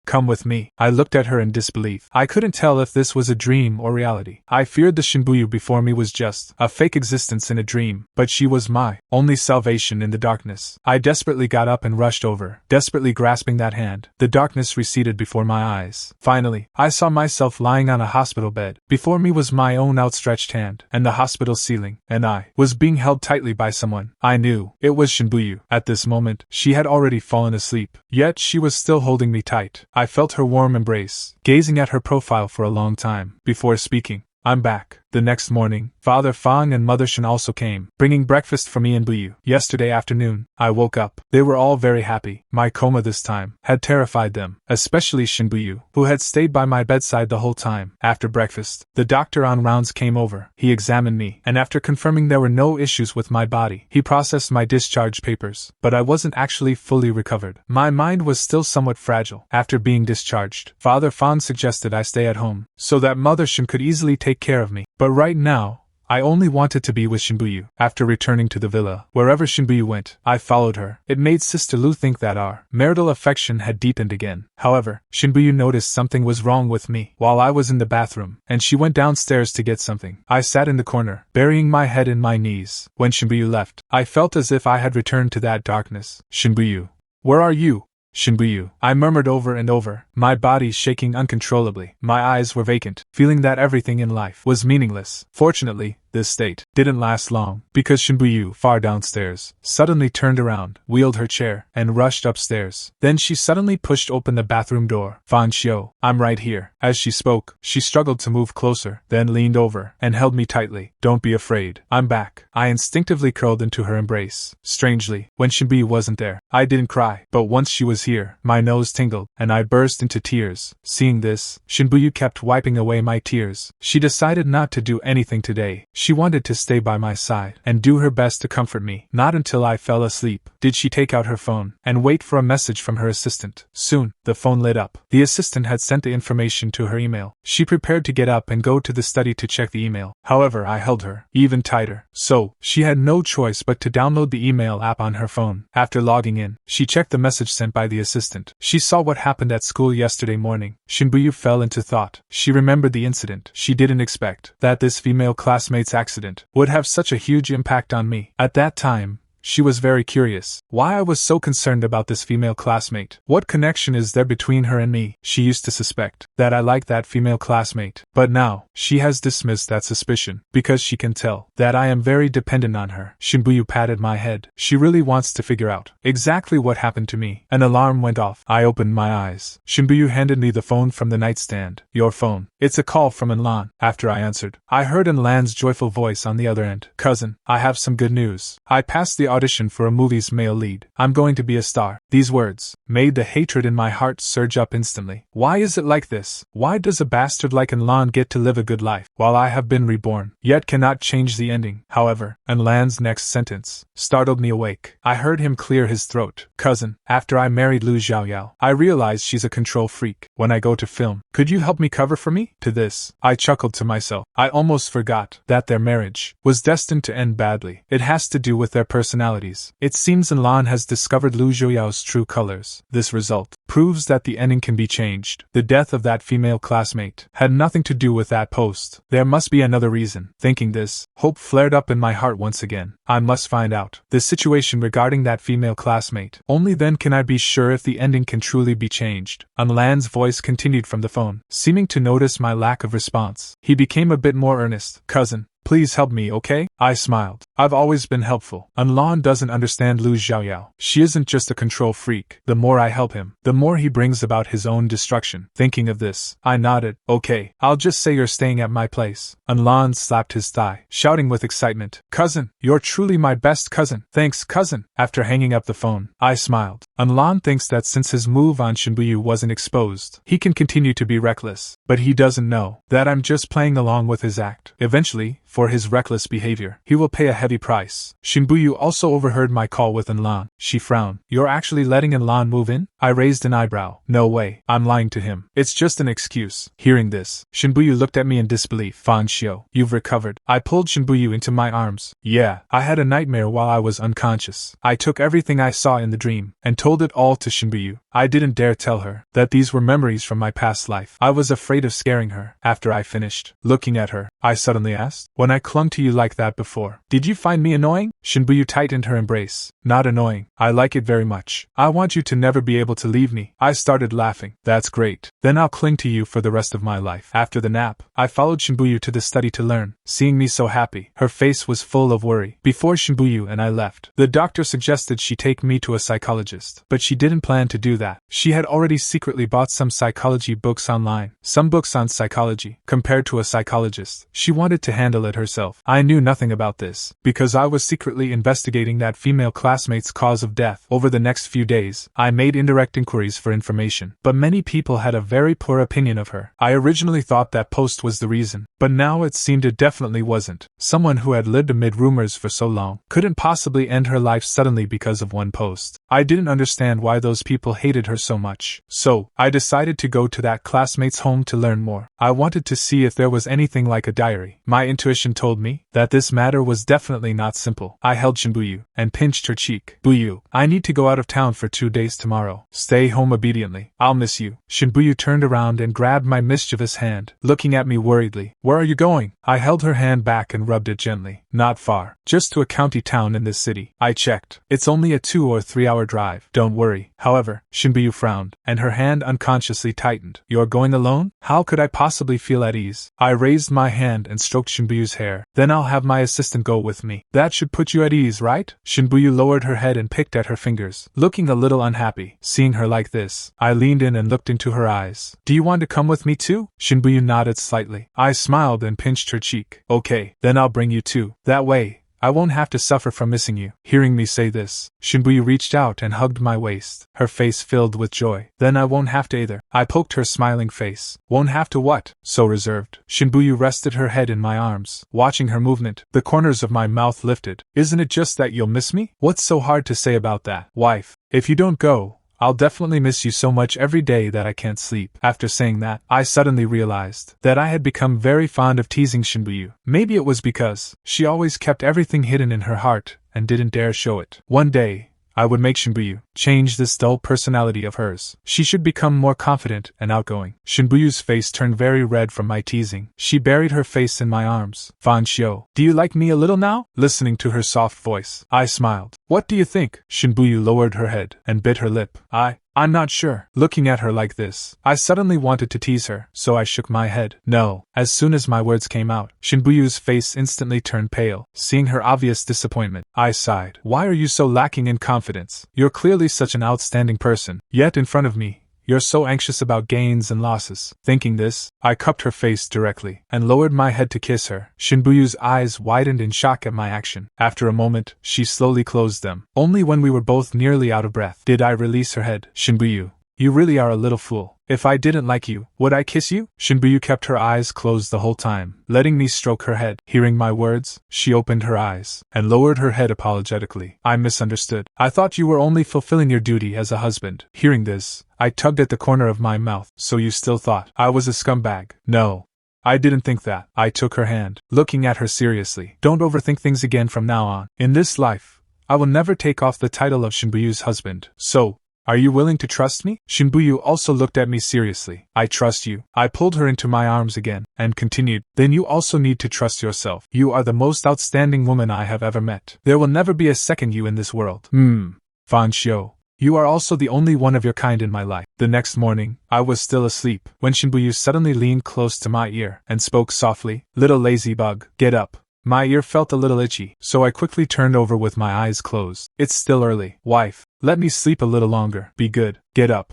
Come with me. I looked at her in disbelief. I couldn't tell if this was a dream or reality. I feared the Shen Buyu before me was just a fake existence in a dream, but she was my only salvation in the darkness. I desperately got up and rushed over, desperately grasping that hand. The darkness receded before my eyes. Finally, I saw myself lying on a hospital bed. Before me was my own outstretched hand, and the hospital ceiling, and I was being held tightly by someone. I knew it was Shen Buyu. At this moment, she had already fallen asleep, yet she was still holding me tight. I felt her warm embrace, gazing at her profile for a long time, before speaking. I'm back. The next morning, Father Fang and Mother Shen also came, bringing breakfast for me and Buyu. Yesterday afternoon, I woke up. They were all very happy. My coma this time had terrified them, especially Shen Buyu, who had stayed by my bedside the whole time. After breakfast, the doctor on rounds came over. He examined me, and after confirming there were no issues with my body, he processed my discharge papers, but I wasn't actually fully recovered. My mind was still somewhat fragile. After being discharged, Father Fan suggested I stay at home, so that Mother Shen could easily take care of me. But right now, I only wanted to be with Shen Buyu. After returning to the villa, wherever Shen Buyu went, I followed her. It made Sister Lu think that our marital affection had deepened again. However, Shen Buyu noticed something was wrong with me while I was in the bathroom, and she went downstairs to get something. I sat in the corner, burying my head in my knees. When Shen Buyu left, I felt as if I had returned to that darkness. Shen Buyu, where are you? Shen Buyu, I murmured over and over, my body shaking uncontrollably. My eyes were vacant, feeling that everything in life was meaningless. Fortunately, this state didn't last long, because Shen Buyu, far downstairs, suddenly turned around, wheeled her chair, and rushed upstairs. Then she suddenly pushed open the bathroom door. Fang Xiu, I'm right here. As she spoke, she struggled to move closer, then leaned over, and held me tightly. Don't be afraid, I'm back. I instinctively curled into her embrace. Strangely, when Shen Buyu wasn't there, I didn't cry, but once she was here, my nose tingled, and I burst into tears. Seeing this, Shen Buyu kept wiping away my tears. She decided not to do anything today. She wanted to stay by my side and do her best to comfort me. Not until I fell asleep did she take out her phone and wait for a message from her assistant. Soon, the phone lit up. The assistant had sent the information to her email. She prepared to get up and go to the study to check the email. However, I held her even tighter. So, she had no choice but to download the email app on her phone. After logging in, she checked the message sent by the assistant. She saw what happened at school yesterday morning. Shen Buyu fell into thought. She remembered the incident. She didn't expect that this female classmate's accident would have such a huge impact on me. At that time, she was very curious why I was so concerned about this female classmate. What connection is there between her and me? She used to suspect that I liked that female classmate, but now, she has dismissed that suspicion, because she can tell that I am very dependent on her. Shen Buyu patted my head. She really wants to figure out exactly what happened to me. An alarm went off. I opened my eyes. Shen Buyu handed me the phone from the nightstand. Your phone. It's a call from Enlan. After I answered, I heard Enlan's joyful voice on the other end. Cousin, I have some good news. I passed the audition for a movie's male lead. I'm going to be a star. These words made the hatred in my heart surge up instantly. Why is it like this? Why does a bastard like Enlan get to live a good life, while I have been reborn, yet cannot change the ending? However, Enlan's next sentence startled me awake. I heard him clear his throat. Cousin, after I married Lu Zhaoyao, I realized she's a control freak. When I go to film, could you help me cover for me? To this, I chuckled to myself. I almost forgot that their marriage was destined to end badly. It has to do with their personalities. It seems Enlan has discovered Lu Zhaoyao's true colors. This result proves that the ending can be changed. The death of that female classmate had nothing to do with that post. There must be another reason. Thinking this, hope flared up in my heart once again. I must find out the situation regarding that female classmate. Only then can I be sure if the ending can truly be changed. Enlan's voice continued from the phone, seeming to notice my lack of response. He became a bit more earnest. Cousin, please help me, okay? I smiled. I've always been helpful. Enlan doesn't understand Lu Zhaoyao. She isn't just a control freak. The more I help him, the more he brings about his own destruction. Thinking of this, I nodded. Okay, I'll just say you're staying at my place. Enlan slapped his thigh, shouting with excitement. Cousin, you're truly my best cousin. Thanks, cousin. After hanging up the phone, I smiled. Enlan thinks that since his move on Shen Buyu wasn't exposed, he can continue to be reckless. But he doesn't know that I'm just playing along with his act. Eventually, for his reckless behavior, he will pay a heavy price. Shen Buyu also overheard my call with Enlan. She frowned. You're actually letting Enlan move in? I raised an eyebrow. No way. I'm lying to him. It's just an excuse. Hearing this, Shen Buyu looked at me in disbelief. Fang Xiu, you've recovered. I pulled Shen Buyu into my arms. Yeah, I had a nightmare while I was unconscious. I took everything I saw in the dream and told it all to Shen Buyu. I didn't dare tell her that these were memories from my past life. I was afraid of scaring her. After I finished looking at her, I suddenly asked, when I clung to you like that before, did you find me annoying? Shen Buyu tightened her embrace. Not annoying. I like it very much. I want you to never be able to leave me. I started laughing. That's great. Then I'll cling to you for the rest of my life. After the nap, I followed Shen Buyu to the study to learn. Seeing me so happy, her face was full of worry. Before Shen Buyu and I left, the doctor suggested she take me to a psychologist, but she didn't plan to do that. She had already secretly bought some psychology books online, some books on psychology. Compared to a psychologist, she wanted to handle it herself. I knew nothing about this, because I was secretly investigating that female classmate's cause of death. Over the next few days, I made indirect inquiries for information, but many people had a very poor opinion of her. I originally thought that post was the reason, but now it seemed it definitely wasn't. Someone who had lived amid rumors for so long couldn't possibly end her life suddenly because of one post. I didn't understand why those people hated her so much. So, I decided to go to that classmate's home to learn more. I wanted to see if there was anything like a diary. My intuition told me that this matter was definitely not simple. I held Shen Buyu and pinched her cheek. Buyu, I need to go out of town for 2 days tomorrow. Stay home obediently. I'll miss you. Shen Buyu turned around and grabbed my mischievous hand, looking at me worriedly. Where are you going? I held her hand back and rubbed it gently. Not far. Just to a county town in this city. I checked. It's only a 2 or 3 hour drive. Don't worry. However, Shen Buyu frowned, and her hand unconsciously tightened. You're going alone? How could I possibly feel at ease? I raised my hand and stroked Shen Buyu's hair. Then I'll have my assistant go with me. That should put you at ease, right? Shen Buyu lowered her head and picked at her fingers, looking a little unhappy. Seeing her like this, I leaned in and looked into her eyes. Do you want to come with me too? Shen Buyu nodded slightly. I smiled and pinched her cheek. Okay, then I'll bring you too. That way, I won't have to suffer from missing you. Hearing me say this, Shen Buyu reached out and hugged my waist, her face filled with joy. Then I won't have to either. I poked her smiling face. Won't have to what? So reserved. Shen Buyu rested her head in my arms. Watching her movement, the corners of my mouth lifted. Isn't it just that you'll miss me? What's so hard to say about that? Wife, if you don't go, I'll definitely miss you so much every day that I can't sleep. After saying that, I suddenly realized that I had become very fond of teasing Shen Buyu. Maybe it was because she always kept everything hidden in her heart and didn't dare show it. One day, I would make Shen Buyu change this dull personality of hers. She should become more confident and outgoing. Shen Buyu's face turned very red from my teasing. She buried her face in my arms. Fang Xiu, do you like me a little now? Listening to her soft voice, I smiled. What do you think? Shen Buyu lowered her head and bit her lip. I'm not sure. Looking at her like this, I suddenly wanted to tease her, so I shook my head. No. As soon as my words came out, Shen Buyu's face instantly turned pale. Seeing her obvious disappointment, I sighed. Why are you so lacking in confidence? You're clearly such an outstanding person, yet in front of me, you're so anxious about gains and losses. Thinking this, I cupped her face directly and lowered my head to kiss her. Shen Buyu's eyes widened in shock at my action. After a moment, she slowly closed them. Only when we were both nearly out of breath did I release her head. Shen Buyu, you really are a little fool. If I didn't like you, would I kiss you? Shen Buyu kept her eyes closed the whole time, letting me stroke her head. Hearing my words, she opened her eyes and lowered her head apologetically. I misunderstood. I thought you were only fulfilling your duty as a husband. Hearing this, I tugged at the corner of my mouth. So you still thought I was a scumbag? No. I didn't think that. I took her hand, looking at her seriously. Don't overthink things again from now on. In this life, I will never take off the title of Shen Buyu's husband. So, are you willing to trust me? Shen Buyu also looked at me seriously. I trust you. I pulled her into my arms again, and continued. Then you also need to trust yourself. You are the most outstanding woman I have ever met. There will never be a second you in this world. Fang Xiu, you are also the only one of your kind in my life. The next morning, I was still asleep, when Shen Buyu suddenly leaned close to my ear, and spoke softly. Little lazy bug, get up. My ear felt a little itchy, so I quickly turned over with my eyes closed. It's still early. Wife, let me sleep a little longer. Be good. Get up.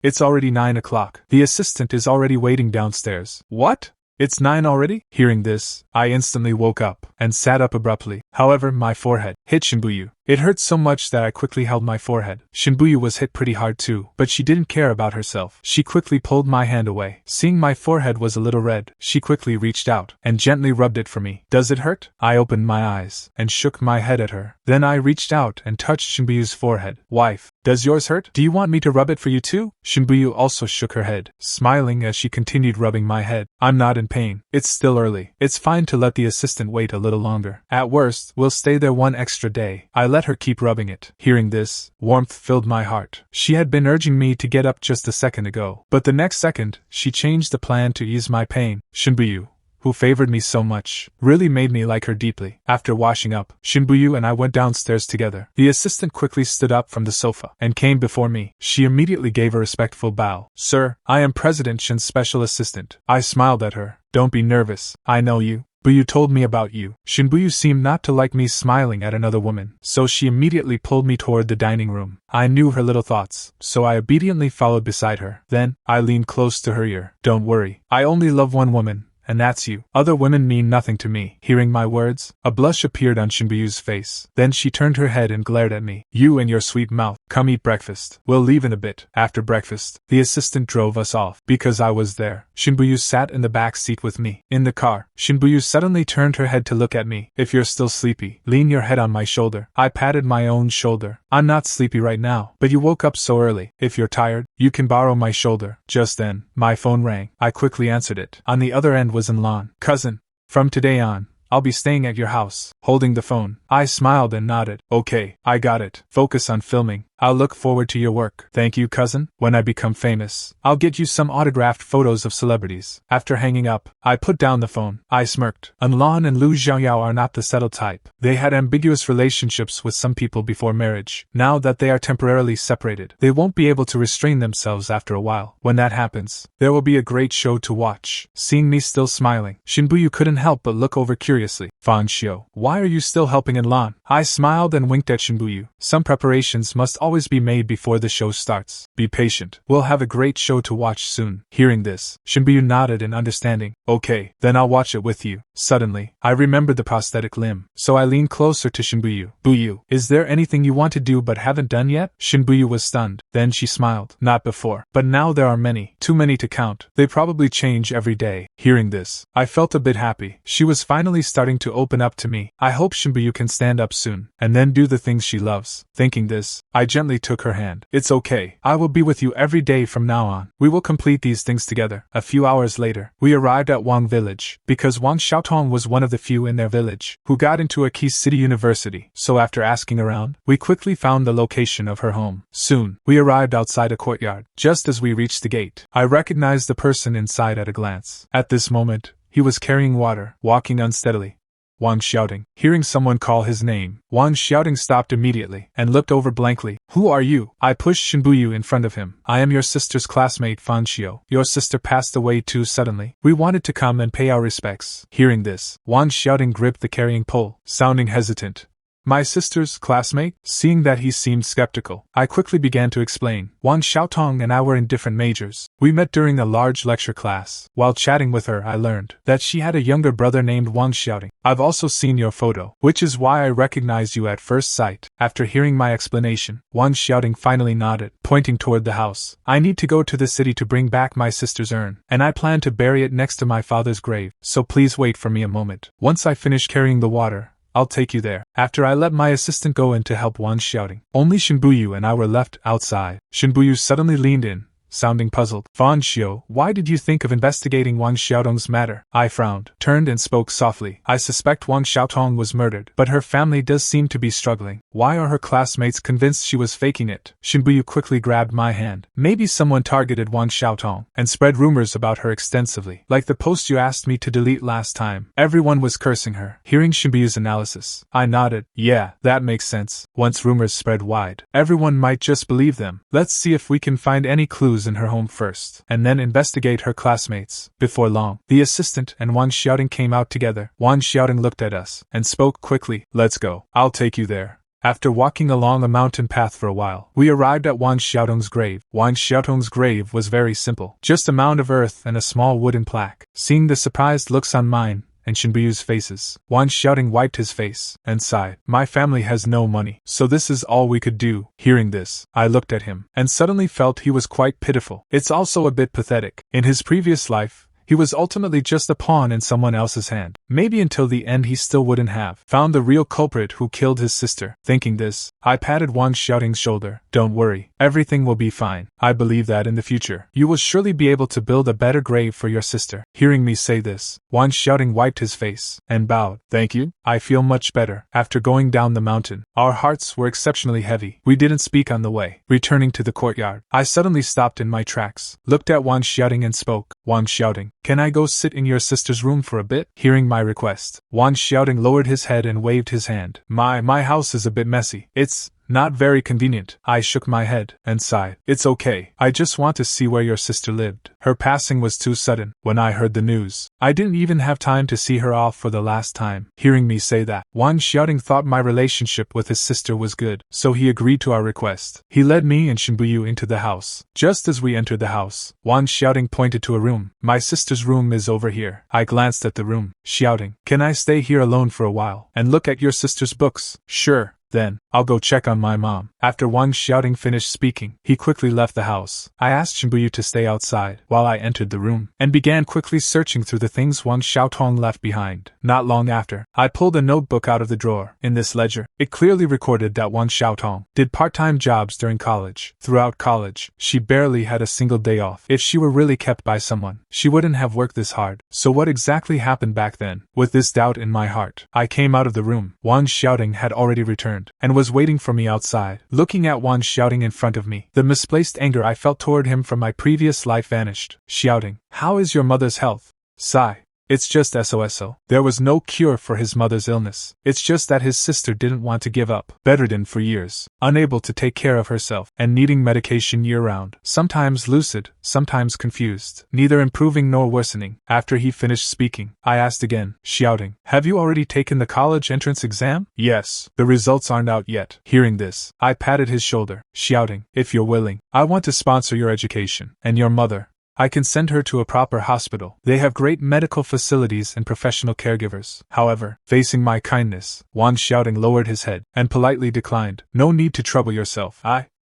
It's already 9 o'clock. The assistant is already waiting downstairs. What? It's 9 already? Hearing this, I instantly woke up and sat up abruptly. However, my forehead hit Shen Buyu. It hurt so much that I quickly held my forehead. Shen Buyu was hit pretty hard too, but she didn't care about herself. She quickly pulled my hand away. Seeing my forehead was a little red, she quickly reached out and gently rubbed it for me. Does it hurt? I opened my eyes and shook my head at her. Then I reached out and touched Shen Buyu's forehead. Wife, does yours hurt? Do you want me to rub it for you too? Shen Buyu also shook her head, smiling as she continued rubbing my head. I'm not in pain. It's still early. It's fine to let the assistant wait a little longer. At worst, we'll stay there 1 extra day. I let her keep rubbing it. Hearing this, warmth filled my heart. She had been urging me to get up just a second ago, but the next second, she changed the plan to ease my pain. Shen Buyu, who favored me so much, really made me like her deeply. After washing up, Shen Buyu and I went downstairs together. The assistant quickly stood up from the sofa and came before me. She immediately gave a respectful bow. Sir, I am President Shen's special assistant. I smiled at her. Don't be nervous. I know you. Buyu told me about you. Shen Buyu seemed not to like me smiling at another woman, so she immediately pulled me toward the dining room. I knew her little thoughts, so I obediently followed beside her. Then, I leaned close to her ear. Don't worry, I only love one woman, and that's you. Other women mean nothing to me. Hearing my words, a blush appeared on Shen Buyu's face. Then she turned her head and glared at me. You and your sweet mouth. Come eat breakfast. We'll leave in a bit. After breakfast, the assistant drove us off. Because I was there, Shen Buyu sat in the back seat with me. In the car, Shen Buyu suddenly turned her head to look at me. If you're still sleepy, lean your head on my shoulder. I patted my own shoulder. I'm not sleepy right now, but you woke up so early. If you're tired, you can borrow my shoulder. Just then, my phone rang. I quickly answered it. On the other end was Lan. Cousin, from today on, I'll be staying at your house. Holding the phone, I smiled and nodded. Okay, I got it. Focus on filming. I'll look forward to your work. Thank you, cousin. When I become famous, I'll get you some autographed photos of celebrities. After hanging up, I put down the phone. I smirked. Lan and Lu Zhaoyao are not the settled type. They had ambiguous relationships with some people before marriage. Now that they are temporarily separated, they won't be able to restrain themselves after a while. When that happens, there will be a great show to watch. Seeing me still smiling, Shen Buyu couldn't help but look over curiously. Fang Xiu, why are you still helping Lan? I smiled and winked at Shen Buyu. Some preparations must always be made before the show starts. Be patient. We'll have a great show to watch soon. Hearing this, Shen Buyu nodded in understanding. Okay, then I'll watch it with you. Suddenly, I remembered the prosthetic limb, so I leaned closer to Shen Buyu. Buyu, is there anything you want to do but haven't done yet? Shen Buyu was stunned. Then she smiled. Not before. But now there are many. Too many to count. They probably change every day. Hearing this, I felt a bit happy. She was finally starting to open up to me. I hope Shen Buyu can stand up soon, and then do the things she loves. Thinking this, I gently took her hand. It's okay. I will be with you every day from now on. We will complete these things together. A few hours later, we arrived at Wang village. Because Wang Xiaotong was one of the few in their village who got into a key city university, so after asking around, we quickly found the location of her home. Soon, we arrived outside a courtyard. Just as we reached the gate, I recognized the person inside at a glance. At this moment, he was carrying water, walking unsteadily. Wang shouting. Hearing someone call his name, Wang shouting stopped immediately and looked over blankly. Who are you? I pushed Shen Buyu in front of him. I am your sister's classmate Fang Xiu. Your sister passed away too suddenly. We wanted to come and pay our respects. Hearing this, Wang shouting gripped the carrying pole, sounding hesitant. My sister's classmate? Seeing that he seemed skeptical, I quickly began to explain. Wang Xiaotong and I were in different majors. We met during a large lecture class. While chatting with her, I learned that she had a younger brother named Wang Xiaoting. I've also seen your photo, which is why I recognized you at first sight. After hearing my explanation, Wang Xiaoting finally nodded, pointing toward the house. I need to go to the city to bring back my sister's urn, and I plan to bury it next to my father's grave, so please wait for me a moment. Once I finish carrying the water, I'll take you there. After I let my assistant go in to help Wang shouting, only Shen Buyu and I were left outside. Shen Buyu suddenly leaned in, sounding puzzled. Fang Xiu, why did you think of investigating Wang Xiaotong's matter? I frowned, turned and spoke softly. I suspect Wang Xiaotong was murdered, but her family does seem to be struggling. Why are her classmates convinced she was faking it? Shen Buyu quickly grabbed my hand. Maybe someone targeted Wang Xiaotong and spread rumors about her extensively, like the post you asked me to delete last time. Everyone was cursing her. Hearing Shen Buyu's analysis, I nodded. Yeah, that makes sense. Once rumors spread wide, everyone might just believe them. Let's see if we can find any clues in her home first, and then investigate her classmates. Before long, the assistant and Wang Xiaoting came out together. Wang Xiaoting looked at us and spoke quickly. Let's go. I'll take you there. After walking along a mountain path for a while, we arrived at Wang Xiaotong's grave. Wang Xiaotong's grave was very simple, just a mound of earth and a small wooden plaque. Seeing the surprised looks on mine and Shen Buyu's faces, Wang shouting wiped his face and sighed. My family has no money, so this is all we could do. Hearing this, I looked at him and suddenly felt he was quite pitiful. It's also a bit pathetic. In his previous life, he was ultimately just a pawn in someone else's hand. Maybe until the end he still wouldn't have found the real culprit who killed his sister. Thinking this, I patted Wang Xiaoting's shoulder. Don't worry, everything will be fine. I believe that in the future, you will surely be able to build a better grave for your sister. Hearing me say this, Wang Xiaoting wiped his face and bowed. Thank you. I feel much better. After going down the mountain, our hearts were exceptionally heavy. We didn't speak on the way. Returning to the courtyard, I suddenly stopped in my tracks, looked at Wang Xiaoting and spoke. Wang Xiaoting, can I go sit in your sister's room for a bit? Hearing my request, Wang Xiaoting lowered his head and waved his hand. My house is a bit messy. It's Not very convenient. I shook my head and sighed. It's okay. I just want to see where your sister lived. Her passing was too sudden. When I heard the news, I didn't even have time to see her off for the last time. Hearing me say that, Wang Xiaoting thought my relationship with his sister was good, so he agreed to our request. He led me and Shen Buyu into the house. Just as we entered the house, Wang Xiaoting pointed to a room. My sister's room is over here. I glanced at the room, shouting, "Can I stay here alone for a while and look at your sister's books?" "Sure. Then, I'll go check on my mom." After Wang Xiaoting finished speaking, he quickly left the house. I asked Shen Buyu to stay outside while I entered the room, and began quickly searching through the things Wang Xiaotong left behind. Not long after, I pulled a notebook out of the drawer. In this ledger, it clearly recorded that Wang Xiaotong did part-time jobs during college. Throughout college, she barely had a single day off. If she were really kept by someone, she wouldn't have worked this hard. So what exactly happened back then? With this doubt in my heart, I came out of the room. Wang Xiaoting had already returned and was waiting for me outside. Looking at Wang Xiaoting in front of me, the misplaced anger I felt toward him from my previous life vanished. Shouting, "How is your mother's health?" Sigh. "It's just SOSO. There was no cure for his mother's illness. It's just that his sister didn't want to give up. Bedridden for years, unable to take care of herself, and needing medication year-round. Sometimes lucid, sometimes confused. Neither improving nor worsening." After he finished speaking, I asked again, shouting, "Have you already taken the college entrance exam?" "Yes. The results aren't out yet." Hearing this, I patted his shoulder, shouting, "If you're willing, I want to sponsor your education. And your mother, I can send her to a proper hospital. They have great medical facilities and professional caregivers." However, facing my kindness, Wang Xiaoting lowered his head and politely declined. "No need to trouble yourself.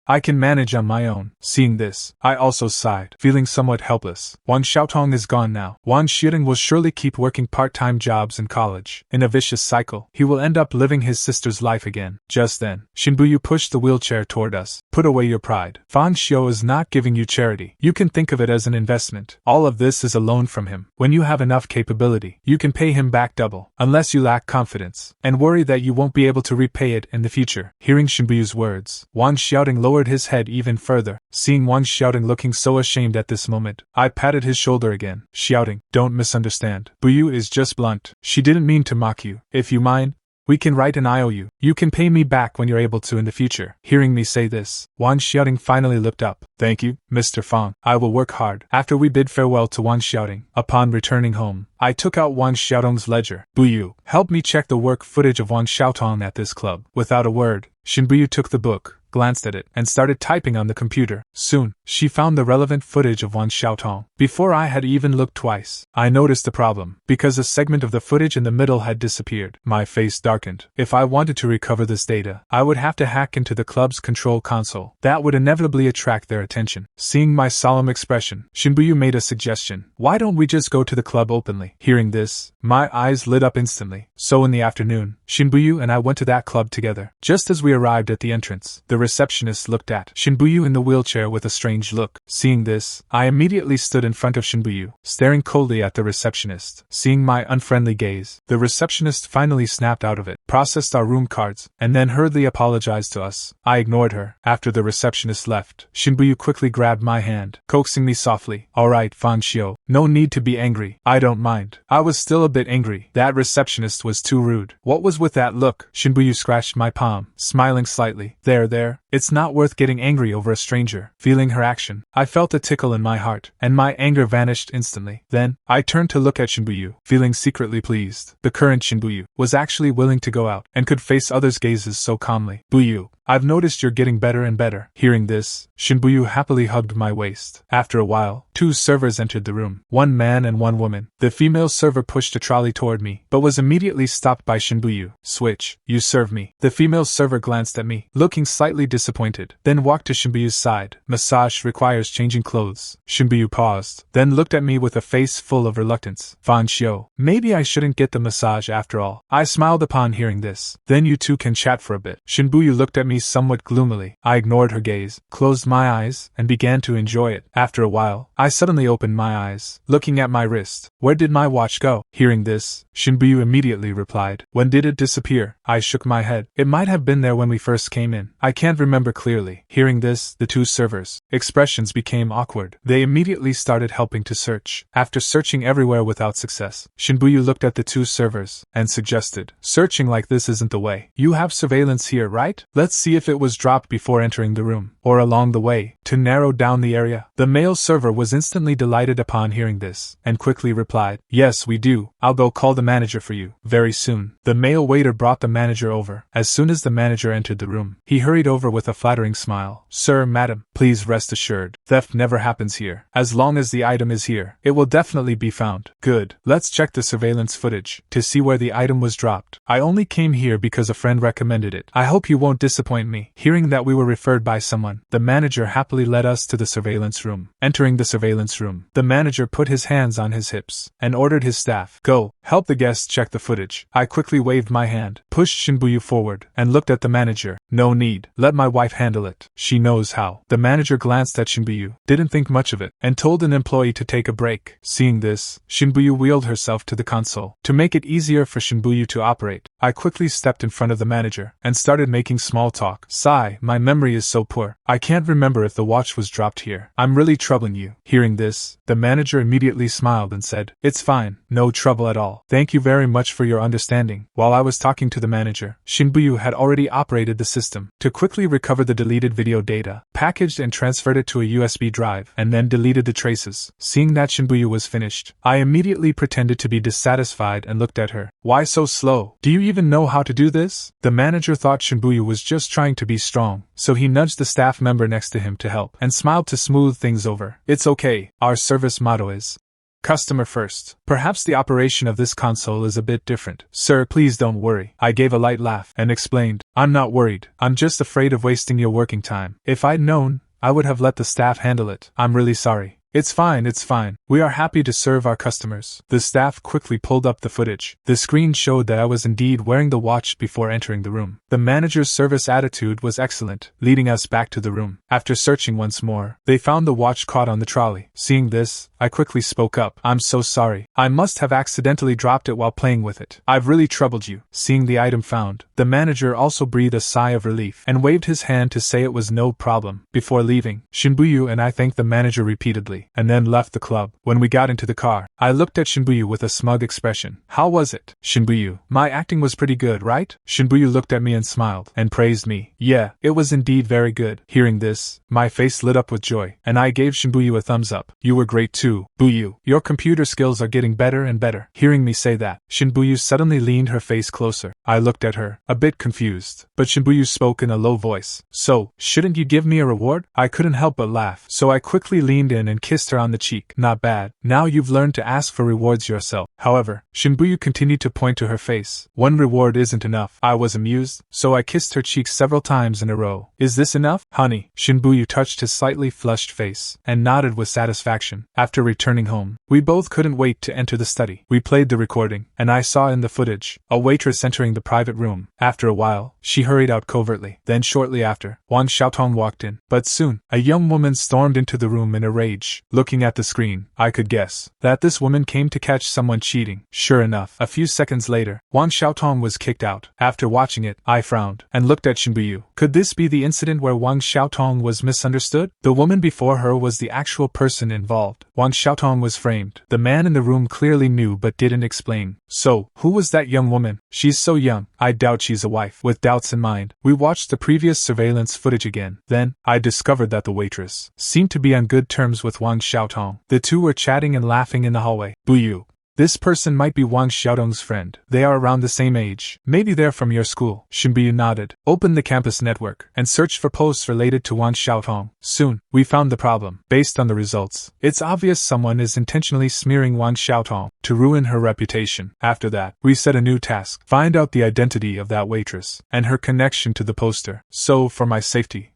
I can manage on my own." Seeing this, I also sighed, feeling somewhat helpless. Wang Xiaotong is gone now. Wang Xiaoting will surely keep working part-time jobs in college. In a vicious cycle, he will end up living his sister's life again. Just then, Shen Buyu pushed the wheelchair toward us. "Put away your pride. Fang Xiu is not giving you charity. You can think of it as an investment. All of this is a loan from him. When you have enough capability, you can pay him back double, unless you lack confidence, and worry that you won't be able to repay it in the future." Hearing Shen Buyu's words, Wang Xiaoting lowered his head even further. Seeing Wang Xiaoting looking so ashamed at this moment, I patted his shoulder again, shouting, "Don't misunderstand. Buyu is just blunt. She didn't mean to mock you. If you mind, we can write an IOU. You can pay me back when you're able to in the future." Hearing me say this, Wang Xiaoting finally looked up. "Thank you, Mr. Fang. I will work hard." After we bid farewell to Wang Xiaoting, upon returning home, I took out Wang Xiaotong's ledger. "Buyu, help me check the work footage of Wang Xiaotong at this club." Without a word, Shen Buyu took the book, glanced at it, and started typing on the computer. Soon, she found the relevant footage of Wang Xiaotong. Before I had even looked twice, I noticed the problem, because a segment of the footage in the middle had disappeared. My face darkened. If I wanted to recover this data, I would have to hack into the club's control console. That would inevitably attract their attention. Seeing my solemn expression, Shen Buyu made a suggestion. "Why don't we just go to the club openly?" Hearing this, my eyes lit up instantly. So in the afternoon, Shen Buyu and I went to that club together. Just as we arrived at the entrance, the receptionist looked at Shen Buyu in the wheelchair with a strange look. Seeing this, I immediately stood in front of Shen Buyu, staring coldly at the receptionist. Seeing my unfriendly gaze, the receptionist finally snapped out of it, processed our room cards, and then hurriedly apologized to us. I ignored her. After the receptionist left, Shen Buyu quickly grabbed my hand, coaxing me softly. "All right, Fang Xiu, no need to be angry. I don't mind." I was still a bit angry. That receptionist was too rude. What was with that look? Shen Buyu scratched my palm, smiling slightly. There. It's not worth getting angry over a stranger." Feeling her action, I felt a tickle in my heart, and my anger vanished instantly. Then, I turned to look at Shen Buyu, feeling secretly pleased. The current Shen Buyu was actually willing to go out, and could face others' gazes so calmly. "Buyu, I've noticed you're getting better and better." Hearing this, Shen Buyu happily hugged my waist. After a while, two servers entered the room, one man and one woman. The female server pushed a trolley toward me, but was immediately stopped by Shen Buyu. "Switch, you serve me." The female server glanced at me, looking slightly disappointed, then walked to Shen Buyu's side. "Massage requires changing clothes." Shen Buyu paused, then looked at me with a face full of reluctance. "Fang Xiu, maybe I shouldn't get the massage after all." I smiled upon hearing this. "Then you two can chat for a bit." Shen Buyu looked at me somewhat gloomily. I ignored her gaze, closed my eyes, and began to enjoy it. After a while, I suddenly opened my eyes, looking at my wrist. "Where did my watch go?" Hearing this, Shen Buyu immediately replied, "When did it disappear?" I shook my head. "It might have been there when we first came in. I can't remember remember clearly. Hearing this, the two servers' expressions became awkward. They immediately started helping to search. After searching everywhere without success, Shen Buyu looked at the two servers and suggested, "Searching like this isn't the way. You have surveillance here, right? Let's see if it was dropped before entering the room, or along the way, to narrow down the area." The male server was instantly delighted upon hearing this, and quickly replied, "Yes, we do. I'll go call the manager for you." Very soon, the male waiter brought the manager over. As soon as the manager entered the room, he hurried over with a flattering smile. "Sir, madam, please rest assured, theft never happens here. As long as the item is here, it will definitely be found." "Good. Let's check the surveillance footage to see where the item was dropped. I only came here because a friend recommended it. I hope you won't disappoint me." Hearing that we were referred by someone, the manager happily led us to the surveillance room. Entering the surveillance room, the manager put his hands on his hips and ordered his staff, "Go, help the guests check the footage." I quickly waved my hand, pushed Shen Buyu forward, and looked at the manager. "No need. Let my wife handle it. She knows how." The manager glanced at Shen Buyu, didn't think much of it, and told an employee to take a break. Seeing this, Shen Buyu wheeled herself to the console. To make it easier for Shen Buyu to operate, I quickly stepped in front of the manager and started making small talk. "Sigh, my memory is so poor. I can't remember if the watch was dropped here. I'm really troubling you." Hearing this, the manager immediately smiled and said, "It's fine, no trouble at all. Thank you very much for your understanding." While I was talking to the manager, Shen Buyu had already operated the system to quickly recover the deleted video data, packaged and transferred it to a USB drive, and then deleted the traces. Seeing that Shen Buyu was finished, I immediately pretended to be dissatisfied and looked at her. "Why so slow? Do you even know how to do this?" The manager thought Shen Buyu was just trying to be strong, so he nudged the staff member next to him to help, and smiled to smooth things over. "It's okay. Our service motto is customer first. Perhaps the operation of this console is a bit different. Sir, please don't worry." I gave a light laugh and explained, "I'm not worried. I'm just afraid of wasting your working time. If I'd known, I would have let the staff handle it. I'm really sorry." It's fine. We are happy to serve our customers." The staff quickly pulled up the footage. The screen showed that I was indeed wearing the watch before entering the room. The manager's service attitude was excellent, leading us back to the room. After searching once more, they found the watch caught on the trolley. Seeing this, I quickly spoke up. "I'm so sorry. I must have accidentally dropped it while playing with it. I've really troubled you." Seeing the item found, the manager also breathed a sigh of relief and waved his hand to say it was no problem. Before leaving, Shen Buyu and I thanked the manager repeatedly, and then left the club. When we got into the car, I looked at Shen Buyu with a smug expression. "How was it?" "Shen Buyu, my acting was pretty good, right?" Shen Buyu looked at me and smiled, and praised me. "Yeah, it was indeed very good." Hearing this, my face lit up with joy, and I gave Shen Buyu a thumbs up. "You were great too, Buyu. Your computer skills are getting better and better." Hearing me say that, Shen Buyu suddenly leaned her face closer. I looked at her, a bit confused, but Shen Buyu spoke in a low voice. "So, shouldn't you give me a reward?" I couldn't help but laugh, so I quickly leaned in and kissed her on the cheek. "Not bad. Now you've learned to ask for rewards yourself." However, Shen Buyu continued to point to her face. "One reward isn't enough." I was amused, so I kissed her cheek several times in a row. "Is this enough, honey?" Shen Buyu touched his slightly flushed face and nodded with satisfaction. After returning home, we both couldn't wait to enter the study. We played the recording, and I saw in the footage a waitress entering the private room. After a while, she hurried out covertly. Then shortly after, Wang Xiaotong walked in. But soon, a young woman stormed into the room in a rage. Looking at the screen, I could guess that this woman came to catch someone cheating. Sure enough, a few seconds later, Wang Xiaotong was kicked out. After watching it, I frowned and looked at Shen Buyu. Could this be the incident where Wang Xiaotong was misunderstood? The woman before her was the actual person involved. Wang Xiaotong was framed. The man in the room clearly knew but didn't explain. So, who was that young woman? She's so young. I doubt she's a wife. With doubts in mind, we watched the previous surveillance footage again. Then, I discovered that the waitress seemed to be on good terms with Wang Xiaotong. The two were chatting and laughing in the hallway. "Buyu, this person might be Wang Xiaotong's friend. They are around the same age. Maybe they're from your school." Shen Buyu nodded, opened the campus network, and searched for posts related to Wang Xiaotong. Soon, we found the problem. Based on the results, it's obvious someone is intentionally smearing Wang Xiaotong to ruin her reputation. After that, we set a new task: find out the identity of that waitress and her connection to the poster. So, for my safety,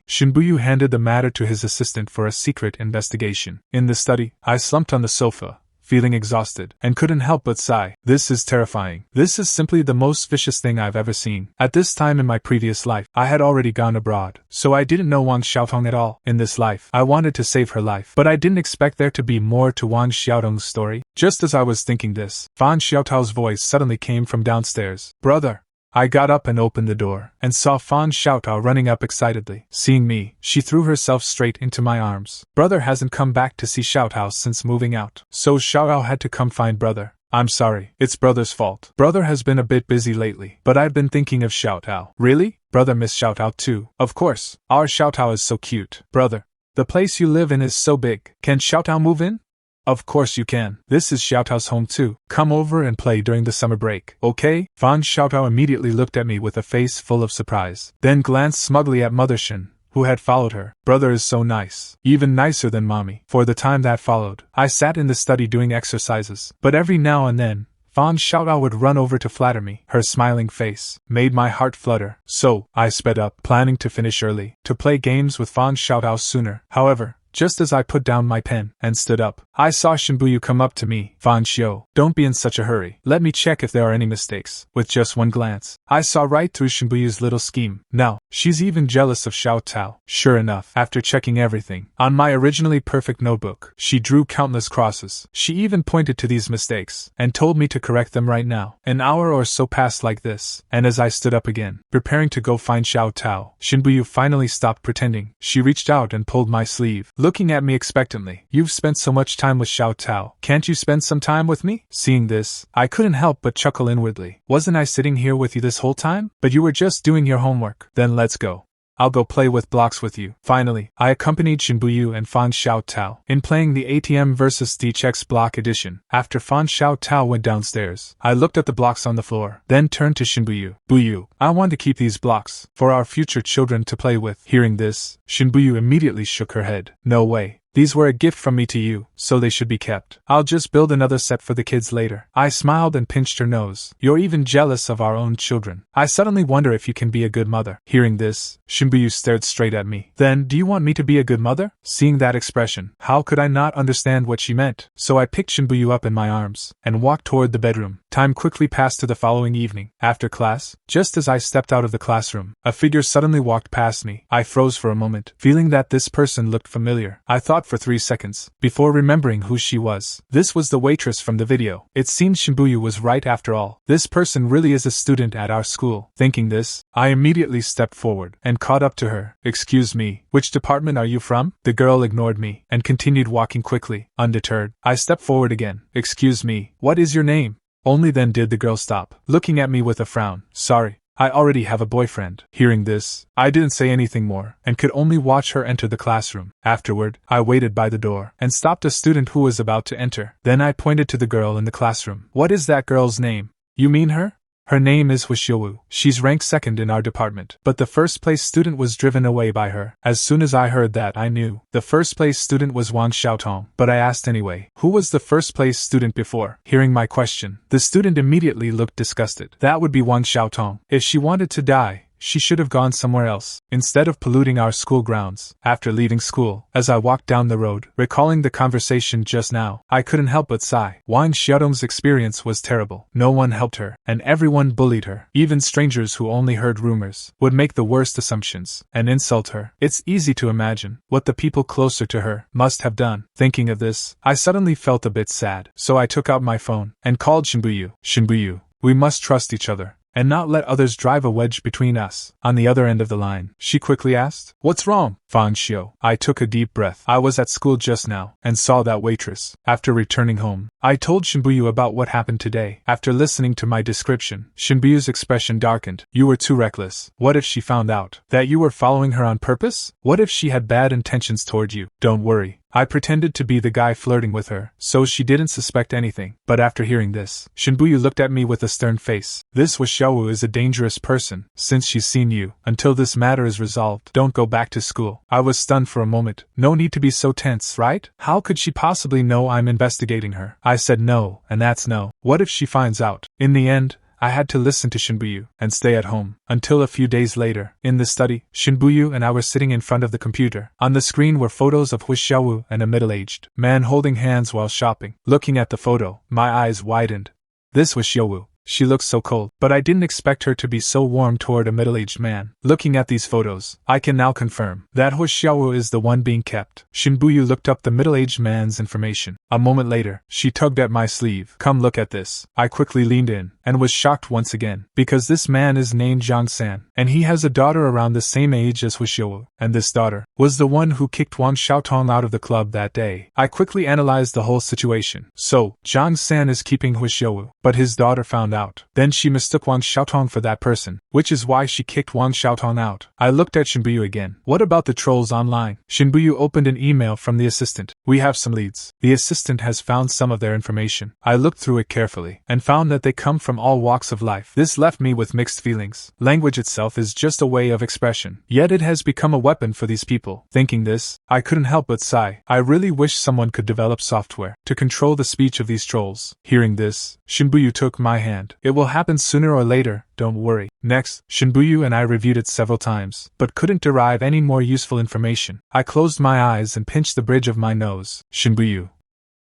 Shen Buyu handed the matter to his assistant for a secret investigation. In the study, I slumped on the sofa, feeling exhausted, and couldn't help but sigh. This is terrifying. This is simply the most vicious thing I've ever seen. At this time in my previous life, I had already gone abroad, so I didn't know Wang Xiaotong at all. In this life, I wanted to save her life, but I didn't expect there to be more to Wang Xiaotong's story. Just as I was thinking this, Fang Xiaotao's voice suddenly came from downstairs. "Brother, I got up and opened the door, and saw Fang Xiaotong running up excitedly. Seeing me, she threw herself straight into my arms. Brother hasn't come back to see Xiaotong since moving out, so Xiaowu had to come find brother. I'm sorry, it's brother's fault. Brother has been a bit busy lately, but I've been thinking of Xiaotong. Really? Brother miss Xiaotong too. Of course, our Xiaotong is so cute. Brother, the place you live in is so big. Can Xiaotong move in? Of course you can. This is Xiaotong's home too. Come over and play during the summer break, okay? Fang Xiaotong immediately looked at me with a face full of surprise, then glanced smugly at Mother Shen, who had followed her. Brother is so nice. Even nicer than mommy. For the time that followed, I sat in the study doing exercises, but every now and then, Fang Xiaotong would run over to flatter me. Her smiling face made my heart flutter, so I sped up, planning to finish early, to play games with Fang Xiaotong sooner. However, just as I put down my pen and stood up, I saw Shen Buyu come up to me. Fang Xiu, don't be in such a hurry. Let me check if there are any mistakes. With just one glance, I saw right through Shen Buyu's little scheme. Now, she's even jealous of Xiaotong. Sure enough, after checking everything on my originally perfect notebook, she drew countless crosses. She even pointed to these mistakes and told me to correct them right now. An hour or so passed like this, and as I stood up again, preparing to go find Xiaotong, Shen Buyu finally stopped pretending. She reached out and pulled my sleeve, looking at me expectantly. You've spent so much time with Xiaotong. Can't you spend some time with me? Seeing this, I couldn't help but chuckle inwardly. Wasn't I sitting here with you this whole time? But you were just doing your homework. Then let's go. I'll go play with blocks with you. Finally, I accompanied Shen Buyu and Fang Xiaotong in playing the ATM vs. DHX block edition. After Fang Xiaotong went downstairs, I looked at the blocks on the floor, then turned to Shen Buyu. Buyu, I want to keep these blocks for our future children to play with. Hearing this, Shen Buyu immediately shook her head. No way. These were a gift from me to you, so they should be kept. I'll just build another set for the kids later. I smiled and pinched her nose. You're even jealous of our own children. I suddenly wonder if you can be a good mother. Hearing this, Shen Buyu stared straight at me. Then, do you want me to be a good mother? Seeing that expression, how could I not understand what she meant? So I picked Shen Buyu up in my arms and walked toward the bedroom. Time quickly passed to the following evening. After class, just as I stepped out of the classroom, a figure suddenly walked past me. I froze for a moment, feeling that this person looked familiar. I thought for 3 seconds, before remembering who she was. This was the waitress from the video. It seemed Shen Buyu was right after all. This person really is a student at our school. Thinking this, I immediately stepped forward and caught up to her. Excuse me, which department are you from? The girl ignored me and continued walking quickly. Undeterred, I stepped forward again. Excuse me, what is your name? Only then did the girl stop, looking at me with a frown. Sorry, I already have a boyfriend. Hearing this, I didn't say anything more, and could only watch her enter the classroom. Afterward, I waited by the door, and stopped a student who was about to enter. Then I pointed to the girl in the classroom. What is that girl's name? You mean her? Her name is Xiaowu. She's ranked second in our department. But the first place student was driven away by her. As soon as I heard that, I knew. The first place student was Wang Xiaotong. But I asked anyway, who was the first place student before? Hearing my question, the student immediately looked disgusted. That would be Wang Xiaotong. If she wanted to die, she should have gone somewhere else, instead of polluting our school grounds. After leaving school, as I walked down the road, recalling the conversation just now, I couldn't help but sigh. Wang Xiaotong's experience was terrible. No one helped her, and everyone bullied her. Even strangers who only heard rumors would make the worst assumptions and insult her. It's easy to imagine what the people closer to her must have done. Thinking of this, I suddenly felt a bit sad, so I took out my phone and called Shen Buyu. Shen Buyu, we must trust each other and not let others drive a wedge between us. On the other end of the line, she quickly asked, What's wrong? Fang Xiu. I took a deep breath. I was at school just now, and saw that waitress. After returning home, I told Shen Buyu about what happened today. After listening to my description, Shen Buyu's expression darkened. You were too reckless. What if she found out that you were following her on purpose? What if she had bad intentions toward you? Don't worry. I pretended to be the guy flirting with her, so she didn't suspect anything. But after hearing this, Shen Buyu looked at me with a stern face. This Xiaowu is a dangerous person, since she's seen you. Until this matter is resolved, don't go back to school. I was stunned for a moment. No need to be so tense, right? How could she possibly know I'm investigating her? I said no, and that's no. What if she finds out? In the end, I had to listen to Shen Buyu and stay at home. Until a few days later, in the study, Shen Buyu and I were sitting in front of the computer. On the screen were photos of Xiaowu and a middle-aged man holding hands while shopping. Looking at the photo, my eyes widened. This was Xiaowu. She looked so cold, but I didn't expect her to be so warm toward a middle-aged man. Looking at these photos, I can now confirm that Xiaowu is the one being kept. Shen Buyu looked up the middle-aged man's information. A moment later, she tugged at my sleeve. Come look at this. I quickly leaned in, and was shocked once again, because this man is named Zhang San, and he has a daughter around the same age as Xiaowu, and this daughter was the one who kicked Wang Xiaotong out of the club that day. I quickly analyzed the whole situation. So, Zhang San is keeping Xiaowu, but his daughter found out. Then she mistook Wang Xiaotong for that person, which is why she kicked Wang Xiaotong out. I looked at Shen Buyu again. What about the trolls online? Shen Buyu opened an email from the assistant. We have some leads. The assistant has found some of their information. I looked through it carefully, and found that they come from all walks of life. This left me with mixed feelings. Language itself is just a way of expression, yet it has become a weapon for these people. Thinking this, I couldn't help but sigh. I really wish someone could develop software to control the speech of these trolls. Hearing this, Shen Buyu took my hand. It will happen sooner or later, don't worry. Next, Shen Buyu and I reviewed it several times, but couldn't derive any more useful information. I closed my eyes and pinched the bridge of my nose. Shen Buyu,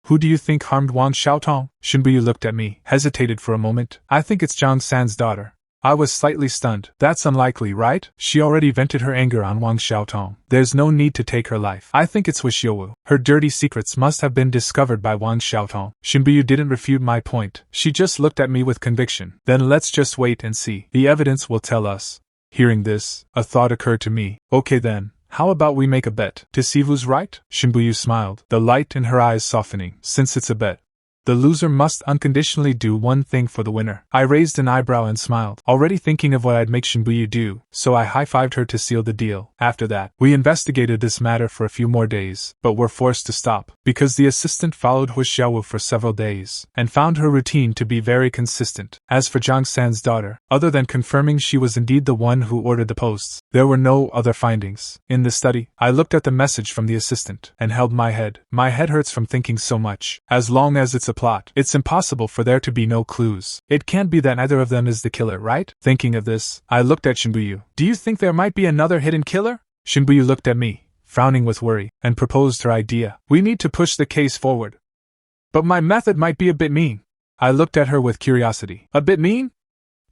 who do you think harmed Wang Xiaotong? Shen Buyu looked at me, hesitated for a moment. I think it's Zhang San's daughter. I was slightly stunned. That's unlikely, right? She already vented her anger on Wang Xiaotong. There's no need to take her life. I think it's with Xiaowu. Her dirty secrets must have been discovered by Wang Xiaotong. Shen Buyu didn't refute my point. She just looked at me with conviction. Then let's just wait and see. The evidence will tell us. Hearing this, a thought occurred to me. Okay then. How about we make a bet to see who's right? Shen Buyu smiled, the light in her eyes softening. Since it's a bet, the loser must unconditionally do one thing for the winner. I raised an eyebrow and smiled, already thinking of what I'd make Shen Buyu do, so I high-fived her to seal the deal. After that, we investigated this matter for a few more days, but were forced to stop, because the assistant followed Xiaowu for several days, and found her routine to be very consistent. As for Zhang San's daughter, other than confirming she was indeed the one who ordered the posts, there were no other findings. In the study, I looked at the message from the assistant, and held my head. My head hurts from thinking so much. As long as it's a plot, it's impossible for there to be no clues. It can't be that either of them is the killer, right? Thinking of this, I looked at Shen Buyu. Do you think there might be another hidden killer? Shen Buyu looked at me, frowning with worry, and proposed her idea. We need to push the case forward. But my method might be a bit mean. I looked at her with curiosity. A bit mean?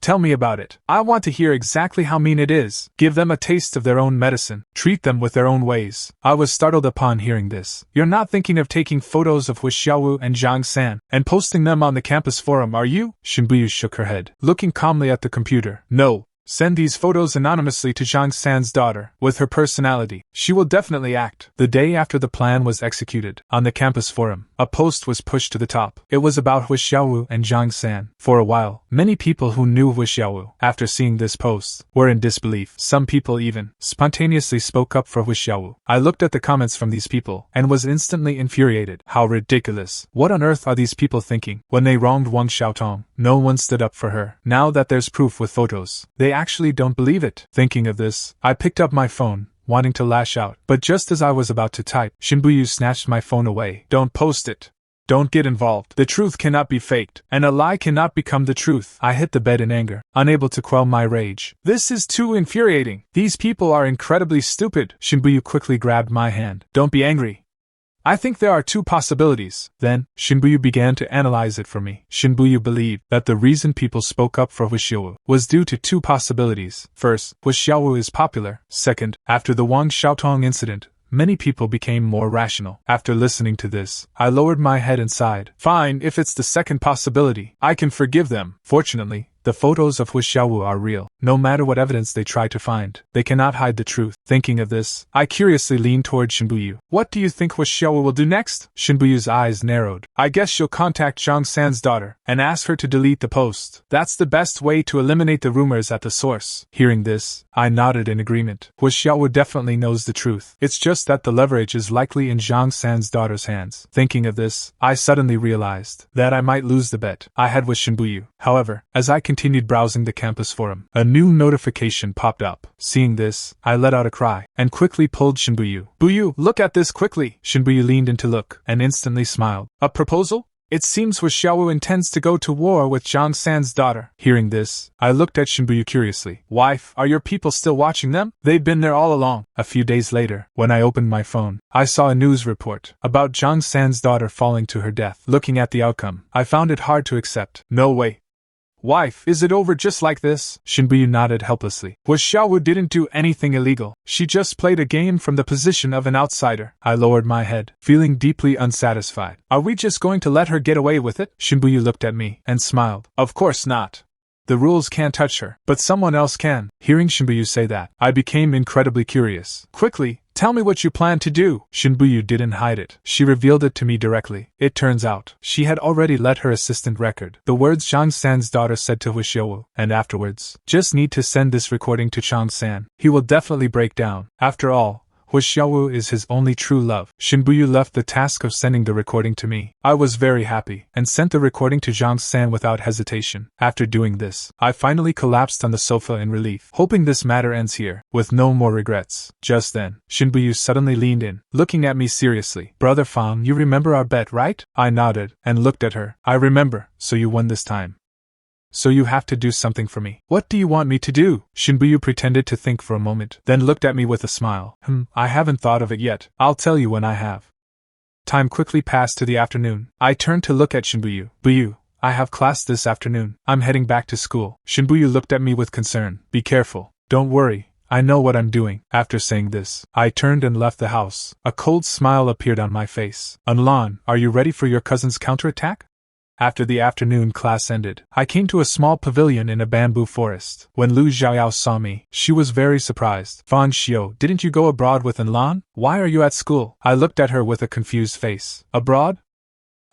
Tell me about it. I want to hear exactly how mean it is. Give them a taste of their own medicine. Treat them with their own ways. I was startled upon hearing this. You're not thinking of taking photos of Xiaowu and Zhang San and posting them on the campus forum, are you? Shen Buyu shook her head, looking calmly at the computer. No. Send these photos anonymously to Zhang San's daughter. With her personality, she will definitely act. The day after the plan was executed, on the campus forum, a post was pushed to the top. It was about Xiaowu and Zhang San. For a while, many people who knew Xiaowu, after seeing this post, were in disbelief. Some people even spontaneously spoke up for Xiaowu. I looked at the comments from these people, and was instantly infuriated. How ridiculous. What on earth are these people thinking? When they wronged Wang Xiaotong, no one stood up for her. Now that there's proof with photos, they actually don't believe it. Thinking of this, I picked up my phone, wanting to lash out, but just as I was about to type, Shen Buyu snatched my phone away. Don't post it. Don't get involved. The truth cannot be faked, and a lie cannot become the truth. I hit the bed in anger, unable to quell my rage. This is too infuriating. These people are incredibly stupid. Shen Buyu quickly grabbed my hand. Don't be angry. I think there are two possibilities. Then, Shen Buyu began to analyze it for me. Shen Buyu believed that the reason people spoke up for Xiaowu was due to two possibilities. First, Xiaowu is popular. Second, after the Wang Xiaotong incident, many people became more rational. After listening to this, I lowered my head and sighed. Fine, if it's the second possibility, I can forgive them. Fortunately, the photos of Xiaowu are real. No matter what evidence they try to find, they cannot hide the truth. Thinking of this, I curiously leaned toward Shen Buyu. What do you think Xiaowu will do next? Shen Buyu's eyes narrowed. I guess she'll contact Zhang San's daughter and ask her to delete the post. That's the best way to eliminate the rumors at the source. Hearing this, I nodded in agreement. Xiaowu definitely knows the truth. It's just that the leverage is likely in Zhang San's daughter's hands. Thinking of this, I suddenly realized that I might lose the bet I had with Shen Buyu. However, as I continued browsing the campus forum, a new notification popped up. Seeing this, I let out a cry, and quickly pulled Shen Buyu. Buyu, look at this quickly! Shen Buyu leaned in to look, and instantly smiled. A proposal? It seems Xiaowu intends to go to war with Zhang San's daughter. Hearing this, I looked at Shen Buyu curiously. Wife, are your people still watching them? They've been there all along. A few days later, when I opened my phone, I saw a news report about Zhang San's daughter falling to her death. Looking at the outcome, I found it hard to accept. No way. Wife, is it over just like this? Shen Buyu nodded helplessly. Xiaowu didn't do anything illegal. She just played a game from the position of an outsider. I lowered my head, feeling deeply unsatisfied. Are we just going to let her get away with it? Shen Buyu looked at me and smiled. Of course not. The rules can't touch her, but someone else can. Hearing Shen Buyu say that, I became incredibly curious. Quickly, tell me what you plan to do. Shen Buyu didn't hide it. She revealed it to me directly. It turns out, she had already let her assistant record the words Zhang San's daughter said to Xiaowu, and afterwards, just need to send this recording to Zhang San. He will definitely break down. After all, Xiaowu is his only true love. Shen Buyu left the task of sending the recording to me. I was very happy, and sent the recording to Zhang San without hesitation. After doing this, I finally collapsed on the sofa in relief, hoping this matter ends here, with no more regrets. Just then, Shen Buyu suddenly leaned in, looking at me seriously. Brother Fang, you remember our bet, right? I nodded, and looked at her. I remember, so you won this time. So you have to do something for me. What do you want me to do? Shen Buyu pretended to think for a moment, then looked at me with a smile. I haven't thought of it yet. I'll tell you when I have. Time quickly passed to the afternoon. I turned to look at Shen Buyu. Buyu, I have class this afternoon. I'm heading back to school. Shen Buyu looked at me with concern. Be careful. Don't worry. I know what I'm doing. After saying this, I turned and left the house. A cold smile appeared on my face. Unlan, are you ready for your cousin's counterattack? After the afternoon class ended, I came to a small pavilion in a bamboo forest. When Lu Zhaoyao saw me, she was very surprised. Fang Xiu, didn't you go abroad with Enlan? Why are you at school? I looked at her with a confused face. Abroad?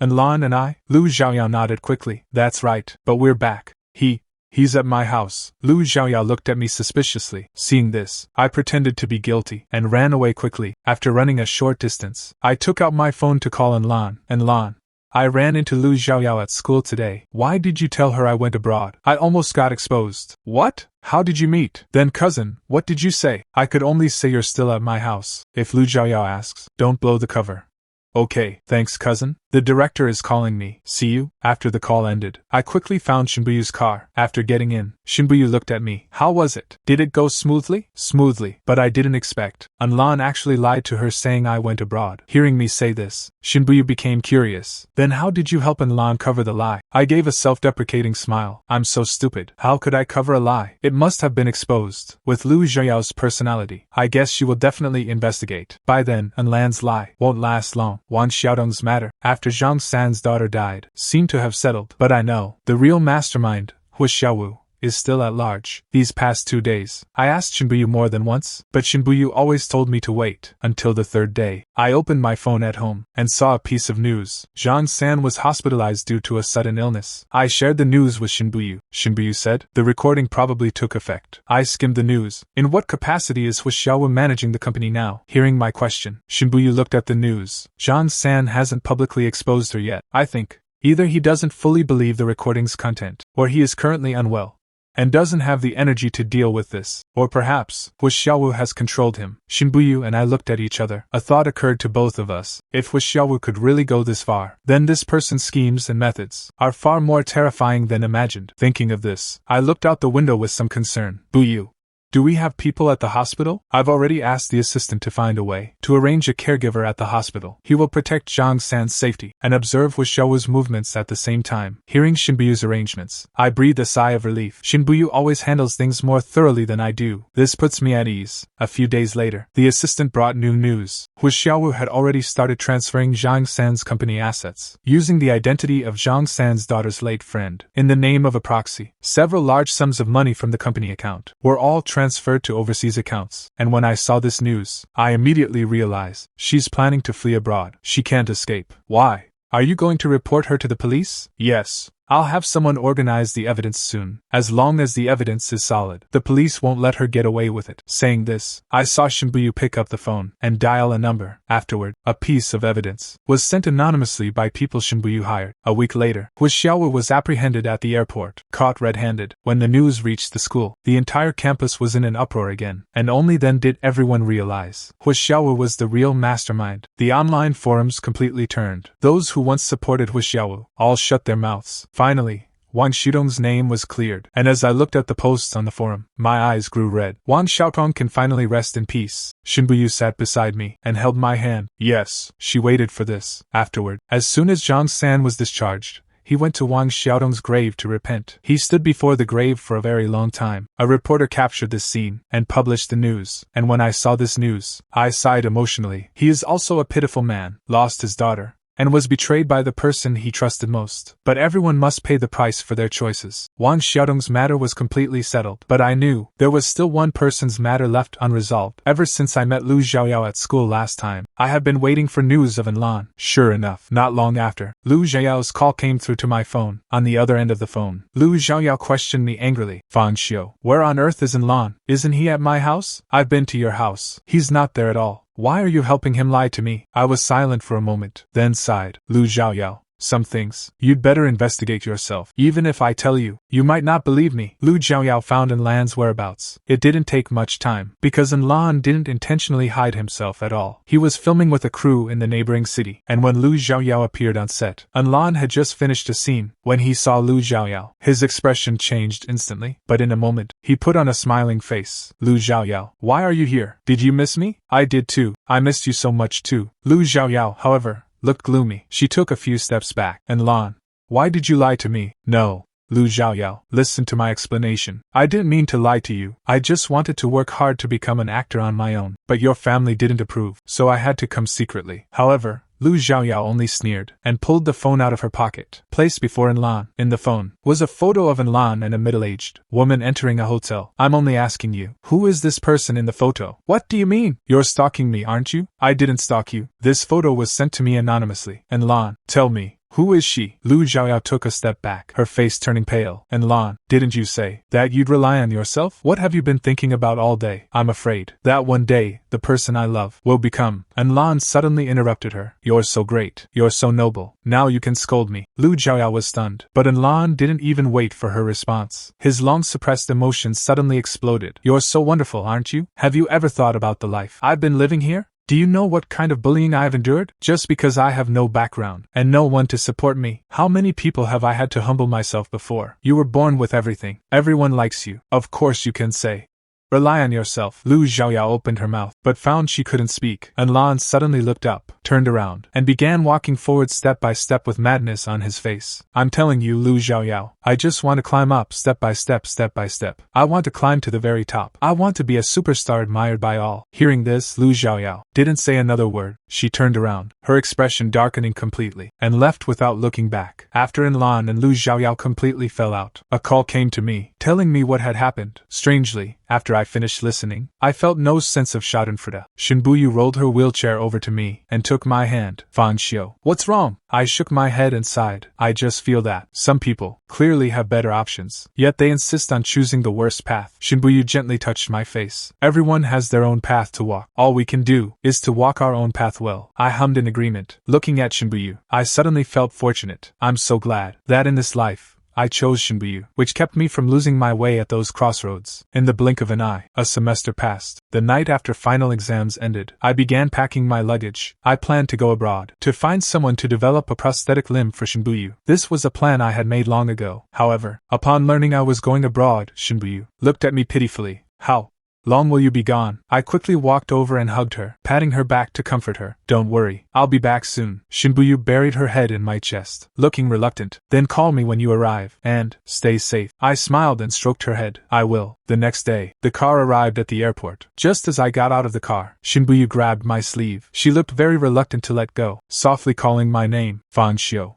Enlan and I? Lu Zhaoyao nodded quickly. That's right, but we're back. He's at my house. Lu Zhaoyao looked at me suspiciously. Seeing this, I pretended to be guilty, and ran away quickly. After running a short distance, I took out my phone to call Enlan. Enlan, I ran into Lu Zhaoyao at school today. Why did you tell her I went abroad? I almost got exposed. What? How did you meet? Then cousin, what did you say? I could only say you're still at my house. If Lu Zhaoyao asks, don't blow the cover. Okay, thanks cousin. The director is calling me. See you. After the call ended, I quickly found Shen Buyu's car. After getting in, Shen Buyu looked at me. How was it? Did it go smoothly? Smoothly, but I didn't expect. Enlan actually lied to her saying I went abroad. Hearing me say this, Shen Buyu became curious. Then how did you help Enlan cover the lie? I gave a self-deprecating smile. I'm so stupid. How could I cover a lie? It must have been exposed. With Lu Zhaoyao's personality, I guess she will definitely investigate. By then, Enlan's lie won't last long. Wan Xiaotong's matter, after Zhang San's daughter died, seemed to have settled. But I know, the real mastermind, Xiaowu, is still at large. These past 2 days, I asked Shen Buyu more than once, but Shen Buyu always told me to wait until the third day. I opened my phone at home and saw a piece of news. Zhang San was hospitalized due to a sudden illness. I shared the news with Shen Buyu. Shen Buyu said, the recording probably took effect. I skimmed the news. In what capacity is Xiaowu managing the company now? Hearing my question, Shen Buyu looked at the news. Zhang San hasn't publicly exposed her yet. I think either he doesn't fully believe the recording's content, or he is currently unwell and doesn't have the energy to deal with this. Or perhaps, Xiaowu has controlled him. Shen Buyu and I looked at each other. A thought occurred to both of us. If Xiaowu could really go this far, then this person's schemes and methods are far more terrifying than imagined. Thinking of this, I looked out the window with some concern. Buyu, do we have people at the hospital? I've already asked the assistant to find a way to arrange a caregiver at the hospital. He will protect Zhang San's safety and observe Xiaowu's movements at the same time. Hearing Shen Buyu's arrangements, I breathed a sigh of relief. Shen Buyu always handles things more thoroughly than I do. This puts me at ease. A few days later, the assistant brought new news. Xiaowu had already started transferring Zhang San's company assets, using the identity of Zhang San's daughter's late friend. In the name of a proxy, several large sums of money from the company account were all transferred to overseas accounts, and when I saw this news, I immediately realized she's planning to flee abroad. She can't escape. Why? Are you going to report her to the police? Yes. I'll have someone organize the evidence soon. As long as the evidence is solid, the police won't let her get away with it. Saying this, I saw Shen Buyu pick up the phone and dial a number. Afterward, a piece of evidence was sent anonymously by people Shen Buyu hired. A week later, Xiaowu was apprehended at the airport, caught red-handed. When the news reached the school, the entire campus was in an uproar again, and only then did everyone realize Xiaowu was the real mastermind. The online forums completely turned. Those who once supported Xiaowu all shut their mouths. Finally, Wang Xiaotong's name was cleared, and as I looked at the posts on the forum, my eyes grew red. Wang Xiaotong can finally rest in peace. Shen Buyu sat beside me and held my hand. Yes, she waited for this. Afterward, as soon as Zhang San was discharged, he went to Wang Xiaotong's grave to repent. He stood before the grave for a very long time. A reporter captured this scene and published the news, and when I saw this news, I sighed emotionally. He is also a pitiful man, lost his daughter, and was betrayed by the person he trusted most. But everyone must pay the price for their choices. Wang Xiaotong's matter was completely settled, but I knew there was still one person's matter left unresolved. Ever since I met Lu Zhaoyao at school last time, I have been waiting for news of Enlan. Sure enough, not long after, Lu Zhaoyao's call came through to my phone. On the other end of the phone, Lu Zhaoyao questioned me angrily. Fang Xiu, where on earth is Enlan? Isn't he at my house? I've been to your house. He's not there at all. Why are you helping him lie to me? I was silent for a moment, then sighed. Lu Zhaoyao, some things you'd better investigate yourself. Even if I tell you, you might not believe me. Lu Zhaoyao found Enlan's whereabouts. It didn't take much time, because Enlan didn't intentionally hide himself at all. He was filming with a crew in the neighboring city, and when Lu Zhaoyao appeared on set, Enlan had just finished a scene. When he saw Lu Zhaoyao, his expression changed instantly, but in a moment, he put on a smiling face. Lu Zhaoyao, why are you here? Did you miss me? I did too. I missed you so much too. Lu Zhaoyao, however, looked gloomy. She took a few steps back. Enlan, why did you lie to me? No. Lu Zhaoyao, listen to my explanation. I didn't mean to lie to you. I just wanted to work hard to become an actor on my own. But your family didn't approve, so I had to come secretly. However, Lu Zhaoyao only sneered and pulled the phone out of her pocket. Placed before Enlan, in the phone, was a photo of Enlan and a middle-aged woman entering a hotel. I'm only asking you, who is this person in the photo? What do you mean? You're stalking me, aren't you? I didn't stalk you. This photo was sent to me anonymously. Enlan, tell me. Who is she? Lu Zhaoyao took a step back, her face turning pale. Enlan, didn't you say that you'd rely on yourself? What have you been thinking about all day? I'm afraid that one day, the person I love will become. Enlan suddenly interrupted her. You're so great. You're so noble. Now you can scold me. Lu Zhaoyao was stunned, but Enlan didn't even wait for her response. His long-suppressed emotions suddenly exploded. You're so wonderful, aren't you? Have you ever thought about the life I've been living here? Do you know what kind of bullying I have endured? Just because I have no background, and no one to support me. How many people have I had to humble myself before? You were born with everything. Everyone likes you. Of course you can say. Rely on yourself. Lu Zhaoyao opened her mouth, but found she couldn't speak. Enlan suddenly looked up, turned around, and began walking forward step by step with madness on his face. I'm telling you, Lu Zhaoyao, I just want to climb up step by step, step by step. I want to climb to the very top. I want to be a superstar admired by all. Hearing this, Lu Zhaoyao didn't say another word. She turned around, her expression darkening completely, and left without looking back. After Enlan and Lu Zhaoyao completely fell out, a call came to me, telling me what had happened. Strangely, after I finished listening, I felt no sense of schadenfreude. Shen Buyu rolled her wheelchair over to me and took my hand. Fang Xiu, what's wrong? I shook my head and sighed. I just feel that some people clearly have better options, yet they insist on choosing the worst path. Shen Buyu gently touched my face. Everyone has their own path to walk. All we can do is to walk our own path well. I hummed in agreement. Looking at Shen Buyu, I suddenly felt fortunate. I'm so glad that in this life, I chose Shen Buyu, which kept me from losing my way at those crossroads. In the blink of an eye, a semester passed. The night after final exams ended, I began packing my luggage. I planned to go abroad, to find someone to develop a prosthetic limb for Shen Buyu. This was a plan I had made long ago. However, upon learning I was going abroad, Shen Buyu looked at me pitifully. How long will you be gone? I quickly walked over and hugged her, patting her back to comfort her. Don't worry, I'll be back soon. Shen Buyu buried her head in my chest, looking reluctant. Then call me when you arrive, and stay safe. I smiled and stroked her head. I will. The next day, the car arrived at the airport. Just as I got out of the car, Shen Buyu grabbed my sleeve. She looked very reluctant to let go, softly calling my name, Fang Xiu.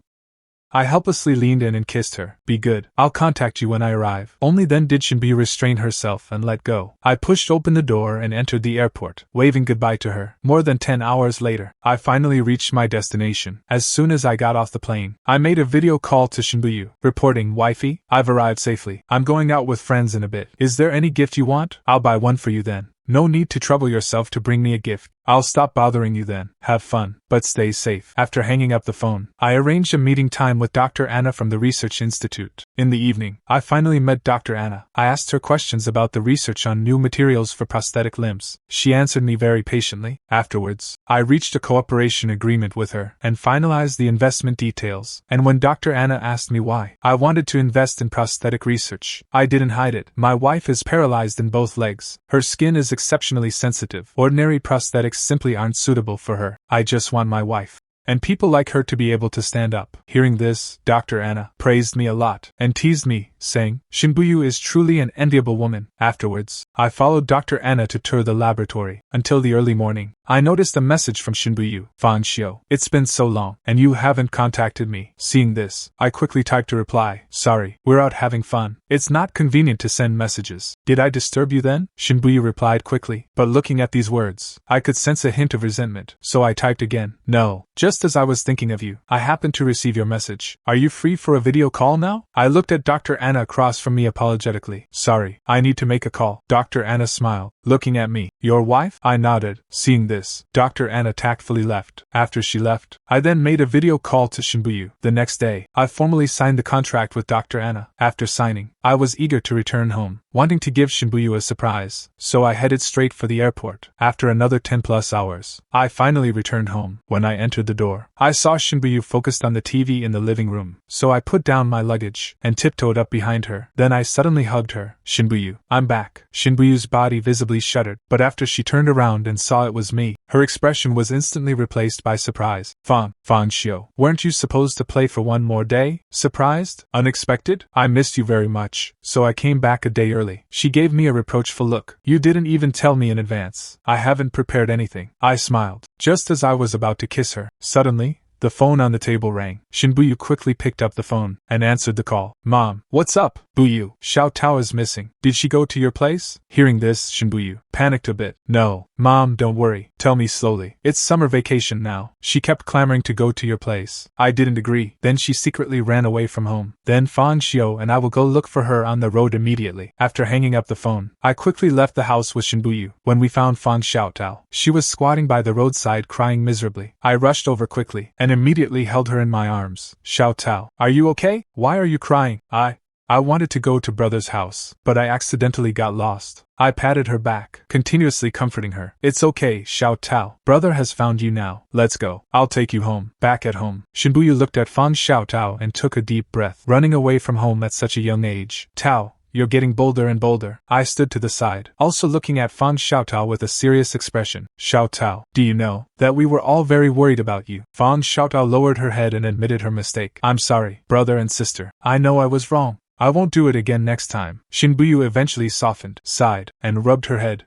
I helplessly leaned in and kissed her. Be good. I'll contact you when I arrive. Only then did Shen Buyu restrain herself and let go. I pushed open the door and entered the airport, waving goodbye to her. More than 10 hours later, I finally reached my destination. As soon as I got off the plane, I made a video call to Shen Buyu, reporting, Wifey, I've arrived safely. I'm going out with friends in a bit. Is there any gift you want? I'll buy one for you then. No need to trouble yourself to bring me a gift. I'll stop bothering you then. Have fun, but stay safe. After hanging up the phone, I arranged a meeting time with Dr. Anna from the Research Institute. In the evening, I finally met Dr. Anna. I asked her questions about the research on new materials for prosthetic limbs. She answered me very patiently. Afterwards, I reached a cooperation agreement with her and finalized the investment details. And when Dr. Anna asked me why I wanted to invest in prosthetic research, I didn't hide it. My wife is paralyzed in both legs. Her skin is exceptionally sensitive. Ordinary prosthetics simply aren't suitable for her. I just want my wife and people like her to be able to stand up. Hearing this, Dr. Anna praised me a lot and teased me, saying, Shen Buyu is truly an enviable woman. Afterwards, I followed Dr. Anna to tour the laboratory. Until the early morning, I noticed a message from Shen Buyu. Fang Xiu, it's been so long, and you haven't contacted me. Seeing this, I quickly typed a reply. Sorry, we're out having fun. It's not convenient to send messages. Did I disturb you then? Shen Buyu replied quickly, but looking at these words, I could sense a hint of resentment, so I typed again. No, just as I was thinking of you, I happened to receive your message. Are you free for a video call now? I looked at Dr. Anna across from me apologetically. Sorry, I need to make a call. Dr. Anna smiled, looking at me. Your wife? I nodded. Seeing this, Dr. Anna tactfully left. After she left, I then made a video call to Shen Buyu. The next day, I formally signed the contract with Dr. Anna. After signing, I was eager to return home, wanting to give Shen Buyu a surprise, so I headed straight for the airport. After another 10+ hours, I finally returned home. When I entered the door, I saw Shen Buyu focused on the TV in the living room, so I put down my luggage and tiptoed up behind her. Then I suddenly hugged her. Shen Buyu, I'm back. Shen Buyu's body visibly shuddered, but after she turned around and saw it was me, her expression was instantly replaced by surprise. Fang Xiu, weren't you supposed to play for one more day? Surprised? Unexpected? I missed you very much, so I came back a day early. She gave me a reproachful look. You didn't even tell me in advance. I haven't prepared anything. I smiled, just as I was about to kiss her. Suddenly, the phone on the table rang. Shen Buyu quickly picked up the phone and answered the call. Mom, what's up? Buyu, Xiaotong is missing. Did she go to your place? Hearing this, Shen Buyu panicked a bit. No, Mom, don't worry. Tell me slowly. It's summer vacation now. She kept clamoring to go to your place. I didn't agree. Then she secretly ran away from home. Then Fang Xiu and I will go look for her on the road immediately. After hanging up the phone, I quickly left the house with Shen Buyu. When we found Fang Xiaotong, she was squatting by the roadside crying miserably. I rushed over quickly and immediately held her in my arms. Xiaotong, are you okay? Why are you crying? I wanted to go to brother's house, but I accidentally got lost. I patted her back, continuously comforting her. It's okay, Xiaotong. Brother has found you now. Let's go. I'll take you home. Back at home, Shen Buyu looked at Fang Xiaotong and took a deep breath. Running away from home at such a young age. Tao, you're getting bolder and bolder. I stood to the side, also looking at Fang Xiaotong with a serious expression. Xiaotong, do you know that we were all very worried about you? Fang Xiaotong lowered her head and admitted her mistake. I'm sorry, brother and sister. I know I was wrong. I won't do it again next time. Shen Buyu eventually softened, sighed, and rubbed her head.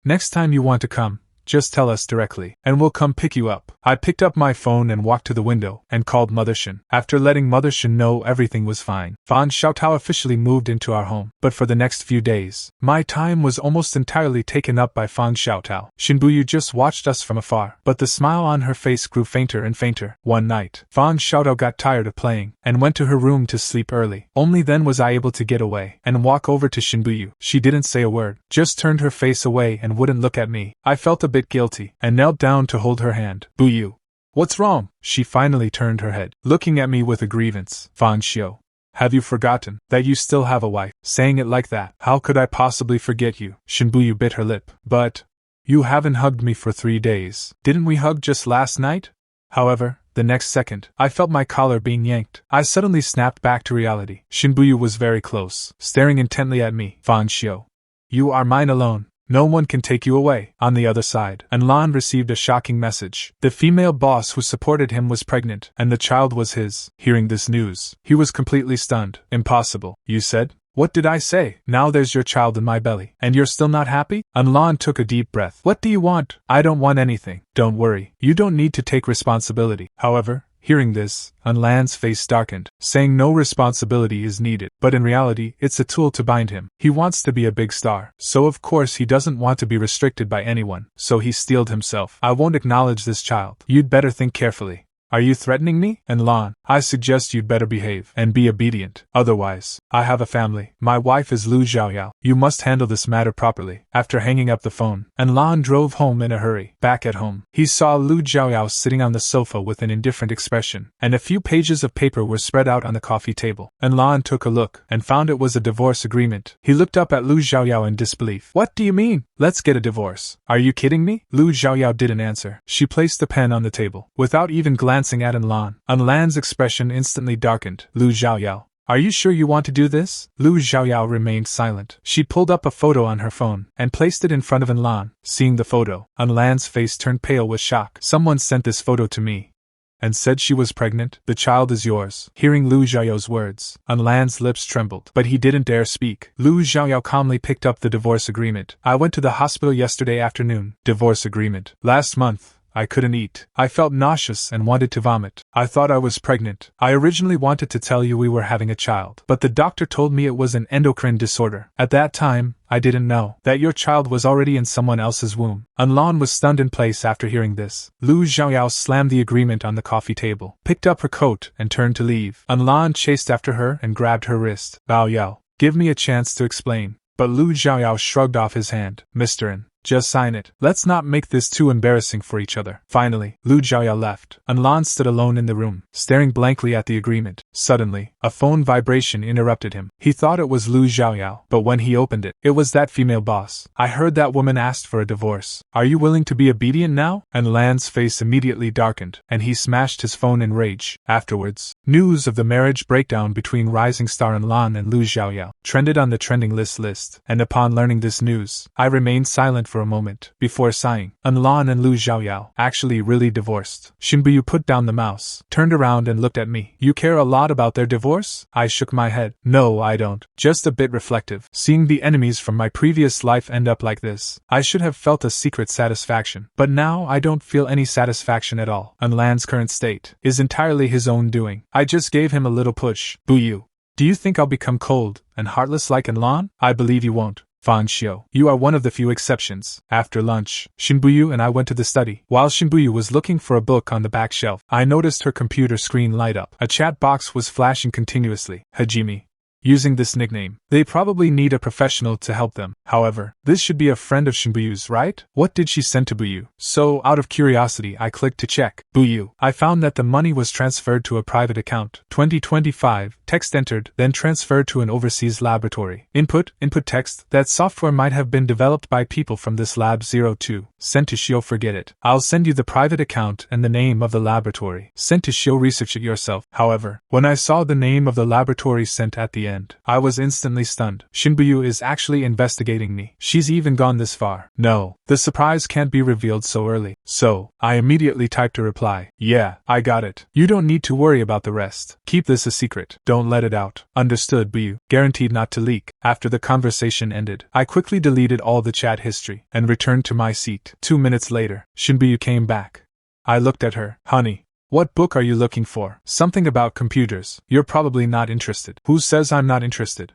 Next time you want to come, just tell us directly, and we'll come pick you up. I picked up my phone and walked to the window, and called Mother Shen. After letting Mother Shen know everything was fine, Fang Xiaotong officially moved into our home. But for the next few days, my time was almost entirely taken up by Fang Xiaotong. Shen Buyu just watched us from afar, but the smile on her face grew fainter and fainter. One night, Fang Xiaotong got tired of playing, and went to her room to sleep early. Only then was I able to get away, and walk over to Shen Buyu. She didn't say a word, just turned her face away and wouldn't look at me. I felt a bit guilty, and knelt down to hold her hand. Buyu, what's wrong? She finally turned her head, looking at me with a grievance. Fang Xiu, have you forgotten that you still have a wife? Saying it like that, how could I possibly forget you? Shen Buyu bit her lip. But you haven't hugged me for 3 days. Didn't we hug just last night? However, the next second, I felt my collar being yanked. I suddenly snapped back to reality. Shen Buyu was very close, staring intently at me. Fang Xiu, you are mine alone. No one can take you away. On the other side, Anlan received a shocking message. The female boss who supported him was pregnant, and the child was his. Hearing this news, he was completely stunned. Impossible, you said? What did I say? Now there's your child in my belly, and you're still not happy? Anlan took a deep breath. What do you want? I don't want anything. Don't worry, you don't need to take responsibility. However, hearing this, Anlan's face darkened, saying no responsibility is needed, but in reality, it's a tool to bind him. He wants to be a big star, so of course he doesn't want to be restricted by anyone, so he steeled himself. I won't acknowledge this child. You'd better think carefully. Are you threatening me? Anlan, I suggest you'd better behave and be obedient. Otherwise, I have a family. My wife is Lu Zhaoyao. You must handle this matter properly. After hanging up the phone, Anlan drove home in a hurry. Back at home, he saw Lu Zhaoyao sitting on the sofa with an indifferent expression, and a few pages of paper were spread out on the coffee table. Anlan took a look and found it was a divorce agreement. He looked up at Lu Zhaoyao in disbelief. What do you mean? Let's get a divorce. Are you kidding me? Lu Zhaoyao didn't answer. She placed the pen on the table, without even glancing at Anlan. Anlan's expression instantly darkened. Lu Zhaoyao, are you sure you want to do this? Lu Zhaoyao remained silent. She pulled up a photo on her phone and placed it in front of Anlan. Seeing the photo, Anlan's face turned pale with shock. Someone sent this photo to me. and said she was pregnant. The child is yours. Hearing Lu Zhaoyao's words, Anlan's lips trembled, but he didn't dare speak. Lu Zhaoyao calmly picked up the divorce agreement. I went to the hospital yesterday afternoon. Divorce agreement. Last month. I couldn't eat. I felt nauseous and wanted to vomit. I thought I was pregnant. I originally wanted to tell you we were having a child, but the doctor told me it was an endocrine disorder. At that time, I didn't know that your child was already in someone else's womb. Anlan was stunned in place after hearing this. Lu Zhaoyao slammed the agreement on the coffee table, picked up her coat, and turned to leave. Anlan chased after her and grabbed her wrist. Zhaoyao, give me a chance to explain. But Lu Zhaoyao shrugged off his hand. Mr. N. Just sign it. Let's not make this too embarrassing for each other. Finally, Lu Zhaoyao left. Anlan stood alone in the room, staring blankly at the agreement. Suddenly, a phone vibration interrupted him. He thought it was Lu Zhaoyao, but when he opened it, it was that female boss. I heard that woman asked for a divorce. Are you willing to be obedient now? Anlan's face immediately darkened, and he smashed his phone in rage. Afterwards, news of the marriage breakdown between rising star Anlan and Lu Zhaoyao trended on the trending list, and upon learning this news, I remained silent for a moment, before sighing. Anlan and Lu Zhaoyao actually really divorced. Shen Buyu put down the mouse, turned around and looked at me. You care a lot about their divorce? I shook my head. No, I don't. Just a bit reflective. Seeing the enemies from my previous life end up like this, I should have felt a secret satisfaction. But now I don't feel any satisfaction at all. Anlan's current state is entirely his own doing. I just gave him a little push. Buyu, do you think I'll become cold and heartless like Anlan? I believe you won't. Fang Xiu, you are one of the few exceptions. After lunch, Shen Buyu and I went to the study. While Shen Buyu was looking for a book on the back shelf, I noticed her computer screen light up. A chat box was flashing continuously. Hajime. Using this nickname, they probably need a professional to help them. However, this should be a friend of Shen Buyu's, right? What did she send to Buyu? So, out of curiosity, I clicked to check. Buyu. I found that the money was transferred to a private account. 2025, text entered, then transferred to an overseas laboratory. Input text, that software might have been developed by people from this lab 02. Sent to Xiao, forget it. I'll send you the private account and the name of the laboratory. Sent to Xiao, research it yourself. However, when I saw the name of the laboratory sent at the end, I was instantly stunned. Shen Buyu is actually investigating me. She's even gone this far. No, the surprise can't be revealed so early. So, I immediately typed a reply. Yeah, I got it. You don't need to worry about the rest. Keep this a secret. Don't let it out. Understood, Buyu. Guaranteed not to leak. After the conversation ended, I quickly deleted all the chat history and returned to my seat. 2 minutes later, Shen Buyu came back. I looked at her. Honey, what book are you looking for? Something about computers. You're probably not interested. Who says I'm not interested?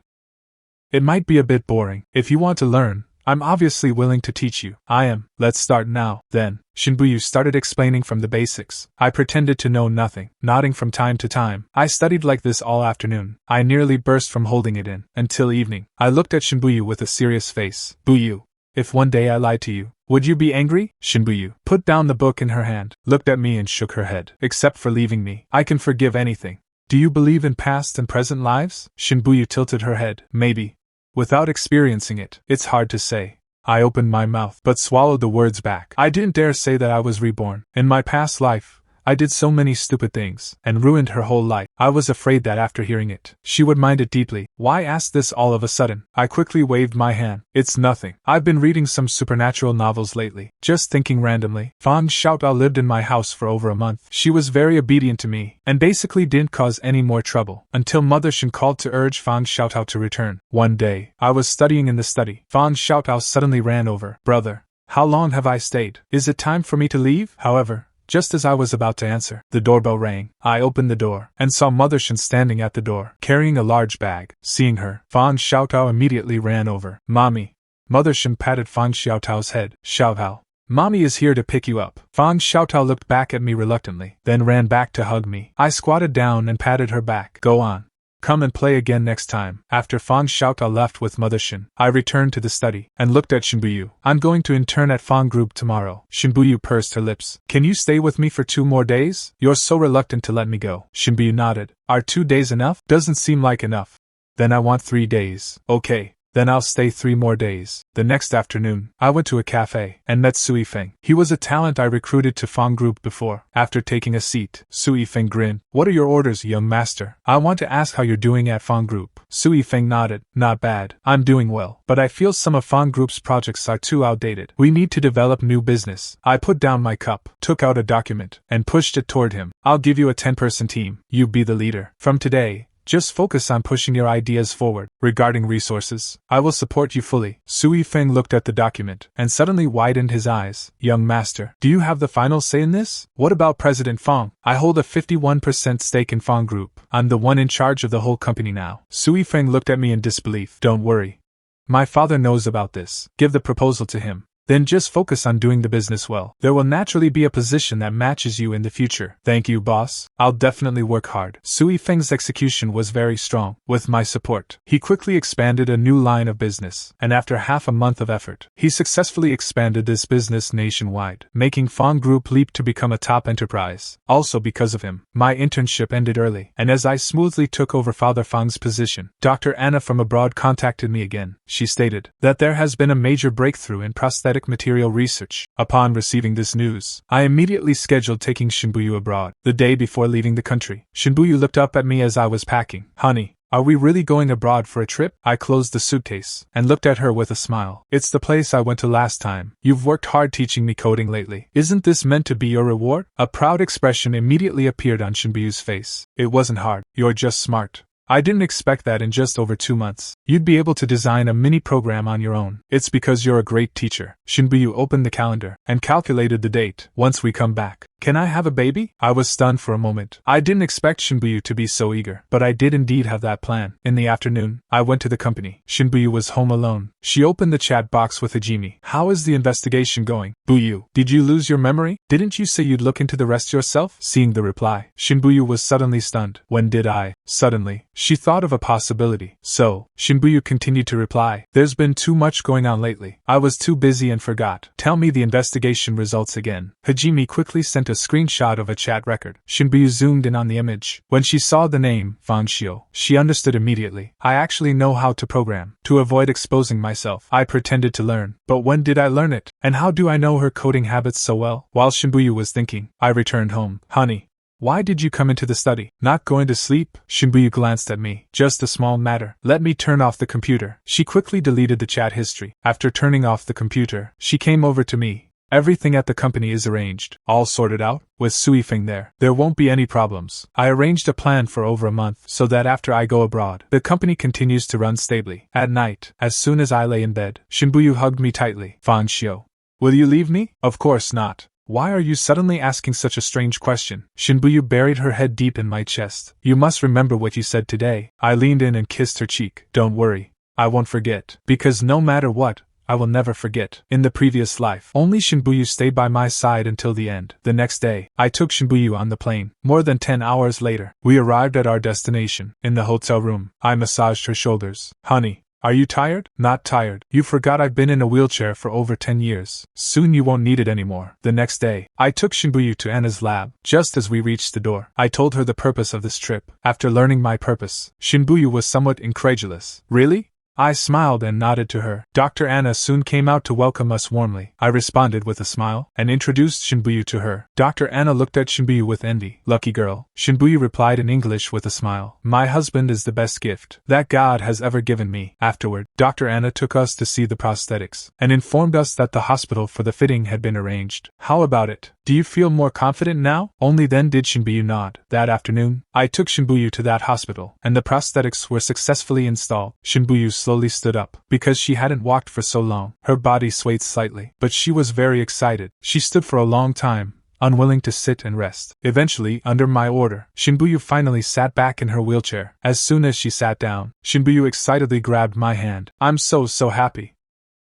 It might be a bit boring. If you want to learn, I'm obviously willing to teach you. I am. Let's start now. Then, Shen Buyu started explaining from the basics. I pretended to know nothing, nodding from time to time. I studied like this all afternoon. I nearly burst from holding it in. Until evening, I looked at Shen Buyu with a serious face. Buyu, if one day I lied to you, would you be angry? Shen Buyu put down the book in her hand, looked at me and shook her head. Except for leaving me, I can forgive anything. Do you believe in past and present lives? Shen Buyu tilted her head. Maybe. Without experiencing it, it's hard to say. I opened my mouth, but swallowed the words back. I didn't dare say that I was reborn. In my past life, I did so many stupid things, and ruined her whole life. I was afraid that after hearing it, she would mind it deeply. Why ask this all of a sudden? I quickly waved my hand. It's nothing. I've been reading some supernatural novels lately, just thinking randomly. Fang Xiaotong lived in my house for over a month. She was very obedient to me, and basically didn't cause any more trouble, until Mother Shen called to urge Fang Xiaotong to return. One day, I was studying in the study. Fang Xiaotong suddenly ran over. Brother, how long have I stayed? Is it time for me to leave? However, just as I was about to answer, the doorbell rang. I opened the door, and saw Mother Shen standing at the door, carrying a large bag. Seeing her, Fang Xiaotong immediately ran over. Mommy. Mother Shen patted Fang Xiaotong's head. Xiaotao, Mommy is here to pick you up. Fang Xiaotong looked back at me reluctantly, then ran back to hug me. I squatted down and patted her back. Go on. Come and play again next time. After Fang Xiaotong left with Mother Shen, I returned to the study, and looked at Shen Buyu. I'm going to intern at Fang Group tomorrow. Shen Buyu pursed her lips. Can you stay with me for 2 more days? You're so reluctant to let me go. Shen Buyu nodded. Are 2 days enough? Doesn't seem like enough. Then I want 3 days. Okay. Then I'll stay 3 more days. The next afternoon, I went to a cafe and met Sui Feng. He was a talent I recruited to Fang Group before. After taking a seat, Sui Feng grinned. What are your orders, young master? I want to ask how you're doing at Fang Group. Sui Feng nodded. Not bad. I'm doing well. But I feel some of Fang Group's projects are too outdated. We need to develop new business. I put down my cup, took out a document, and pushed it toward him. I'll give you a 10-person team. You be the leader. From today, just focus on pushing your ideas forward. Regarding resources, I will support you fully. Sui Feng looked at the document and suddenly widened his eyes. Young master, do you have the final say in this? What about President Fang? I hold a 51% stake in Fang Group. I'm the one in charge of the whole company now. Sui Feng looked at me in disbelief. Don't worry. My father knows about this. Give the proposal to him. Then just focus on doing the business well. There will naturally be a position that matches you in the future. Thank you, boss. I'll definitely work hard. Sui Feng's execution was very strong. With my support, he quickly expanded a new line of business, and after half a month of effort, he successfully expanded this business nationwide, making Fang Group leap to become a top enterprise. Also because of him, my internship ended early, and as I smoothly took over Father Fang's position, Dr. Anna from abroad contacted me again. She stated that there has been a major breakthrough in prosthetic material research. Upon receiving this news, I immediately scheduled taking Shen Buyu abroad. The day before leaving the country, Shen Buyu looked up at me as I was packing. Honey, are we really going abroad for a trip? I closed the suitcase and looked at her with a smile. It's the place I went to last time. You've worked hard teaching me coding lately. Isn't this meant to be your reward? A proud expression immediately appeared on Shen Buyu's face. It wasn't hard. You're just smart. I didn't expect that in just over 2 months. You'd be able to design a mini program on your own. It's because you're a great teacher. Shen Buyu opened the calendar and calculated the date. Once we come back, can I have a baby? I was stunned for a moment. I didn't expect Shen Buyu to be so eager, but I did indeed have that plan. In the afternoon, I went to the company. Shen Buyu was home alone. She opened the chat box with Hajime. How is the investigation going? Buyu, did you lose your memory? Didn't you say you'd look into the rest yourself? Seeing the reply, Shen Buyu was suddenly stunned. When did I? Suddenly, she thought of a possibility. So, Shen Buyu continued to reply. There's been too much going on lately. I was too busy and forgot. Tell me the investigation results again. Hajime quickly sent a screenshot of a chat record. Shen Buyu zoomed in on the image. When she saw the name, Fang Xiu, she understood immediately. I actually know how to program. To avoid exposing myself, I pretended to learn. But when did I learn it? And how do I know her coding habits so well? While Shen Buyu was thinking, I returned home. Honey, why did you come into the study? Not going to sleep? Shen Buyu glanced at me. Just a small matter. Let me turn off the computer. She quickly deleted the chat history. After turning off the computer, she came over to me. Everything at the company is arranged. All sorted out? With Sui Feng there. There won't be any problems. I arranged a plan for over a month so that after I go abroad, the company continues to run stably. At night, as soon as I lay in bed, Shen Buyu hugged me tightly. Fang Xiu, will you leave me? Of course not. Why are you suddenly asking such a strange question? Shen Buyu buried her head deep in my chest. You must remember what you said today. I leaned in and kissed her cheek. Don't worry. I won't forget. Because no matter what, I will never forget. In the previous life, only Shen Buyu stayed by my side until the end. The next day, I took Shen Buyu on the plane. More than 10 hours later, we arrived at our destination. In the hotel room, I massaged her shoulders. Honey, are you tired? Not tired. You forgot I've been in a wheelchair for over 10 years. Soon you won't need it anymore. The next day, I took Shen Buyu to Anna's lab. Just as we reached the door, I told her the purpose of this trip. After learning my purpose, Shen Buyu was somewhat incredulous. Really? I smiled and nodded to her. Dr. Anna soon came out to welcome us warmly. I responded with a smile and introduced Shen Buyu to her. Dr. Anna looked at Shen Buyu with envy. Lucky girl. Shen Buyu replied in English with a smile. My husband is the best gift that God has ever given me. Afterward, Dr. Anna took us to see the prosthetics and informed us that the hospital for the fitting had been arranged. How about it? Do you feel more confident now? Only then did Shen Buyu nod. That afternoon, I took Shen Buyu to that hospital, and the prosthetics were successfully installed. Shen Buyu slowly stood up. Because she hadn't walked for so long, her body swayed slightly, but she was very excited. She stood for a long time, unwilling to sit and rest. Eventually, under my order, Shen Buyu finally sat back in her wheelchair. As soon as she sat down, Shen Buyu excitedly grabbed my hand. I'm so happy.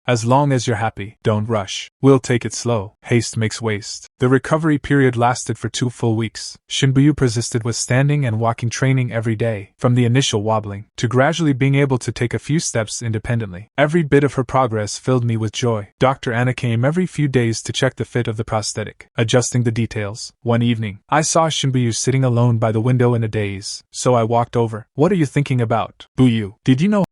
As long as you're happy, don't rush. We'll take it slow. Haste makes waste. The recovery period lasted for 2 full weeks. Shen Buyu persisted with standing and walking training every day, from the initial wobbling to gradually being able to take a few steps independently. Every bit of her progress filled me with joy. Dr. Anna came every few days to check the fit of the prosthetic, adjusting the details. One evening, I saw Shen Buyu sitting alone by the window in a daze, so I walked over. What are you thinking about? Buyu, did you know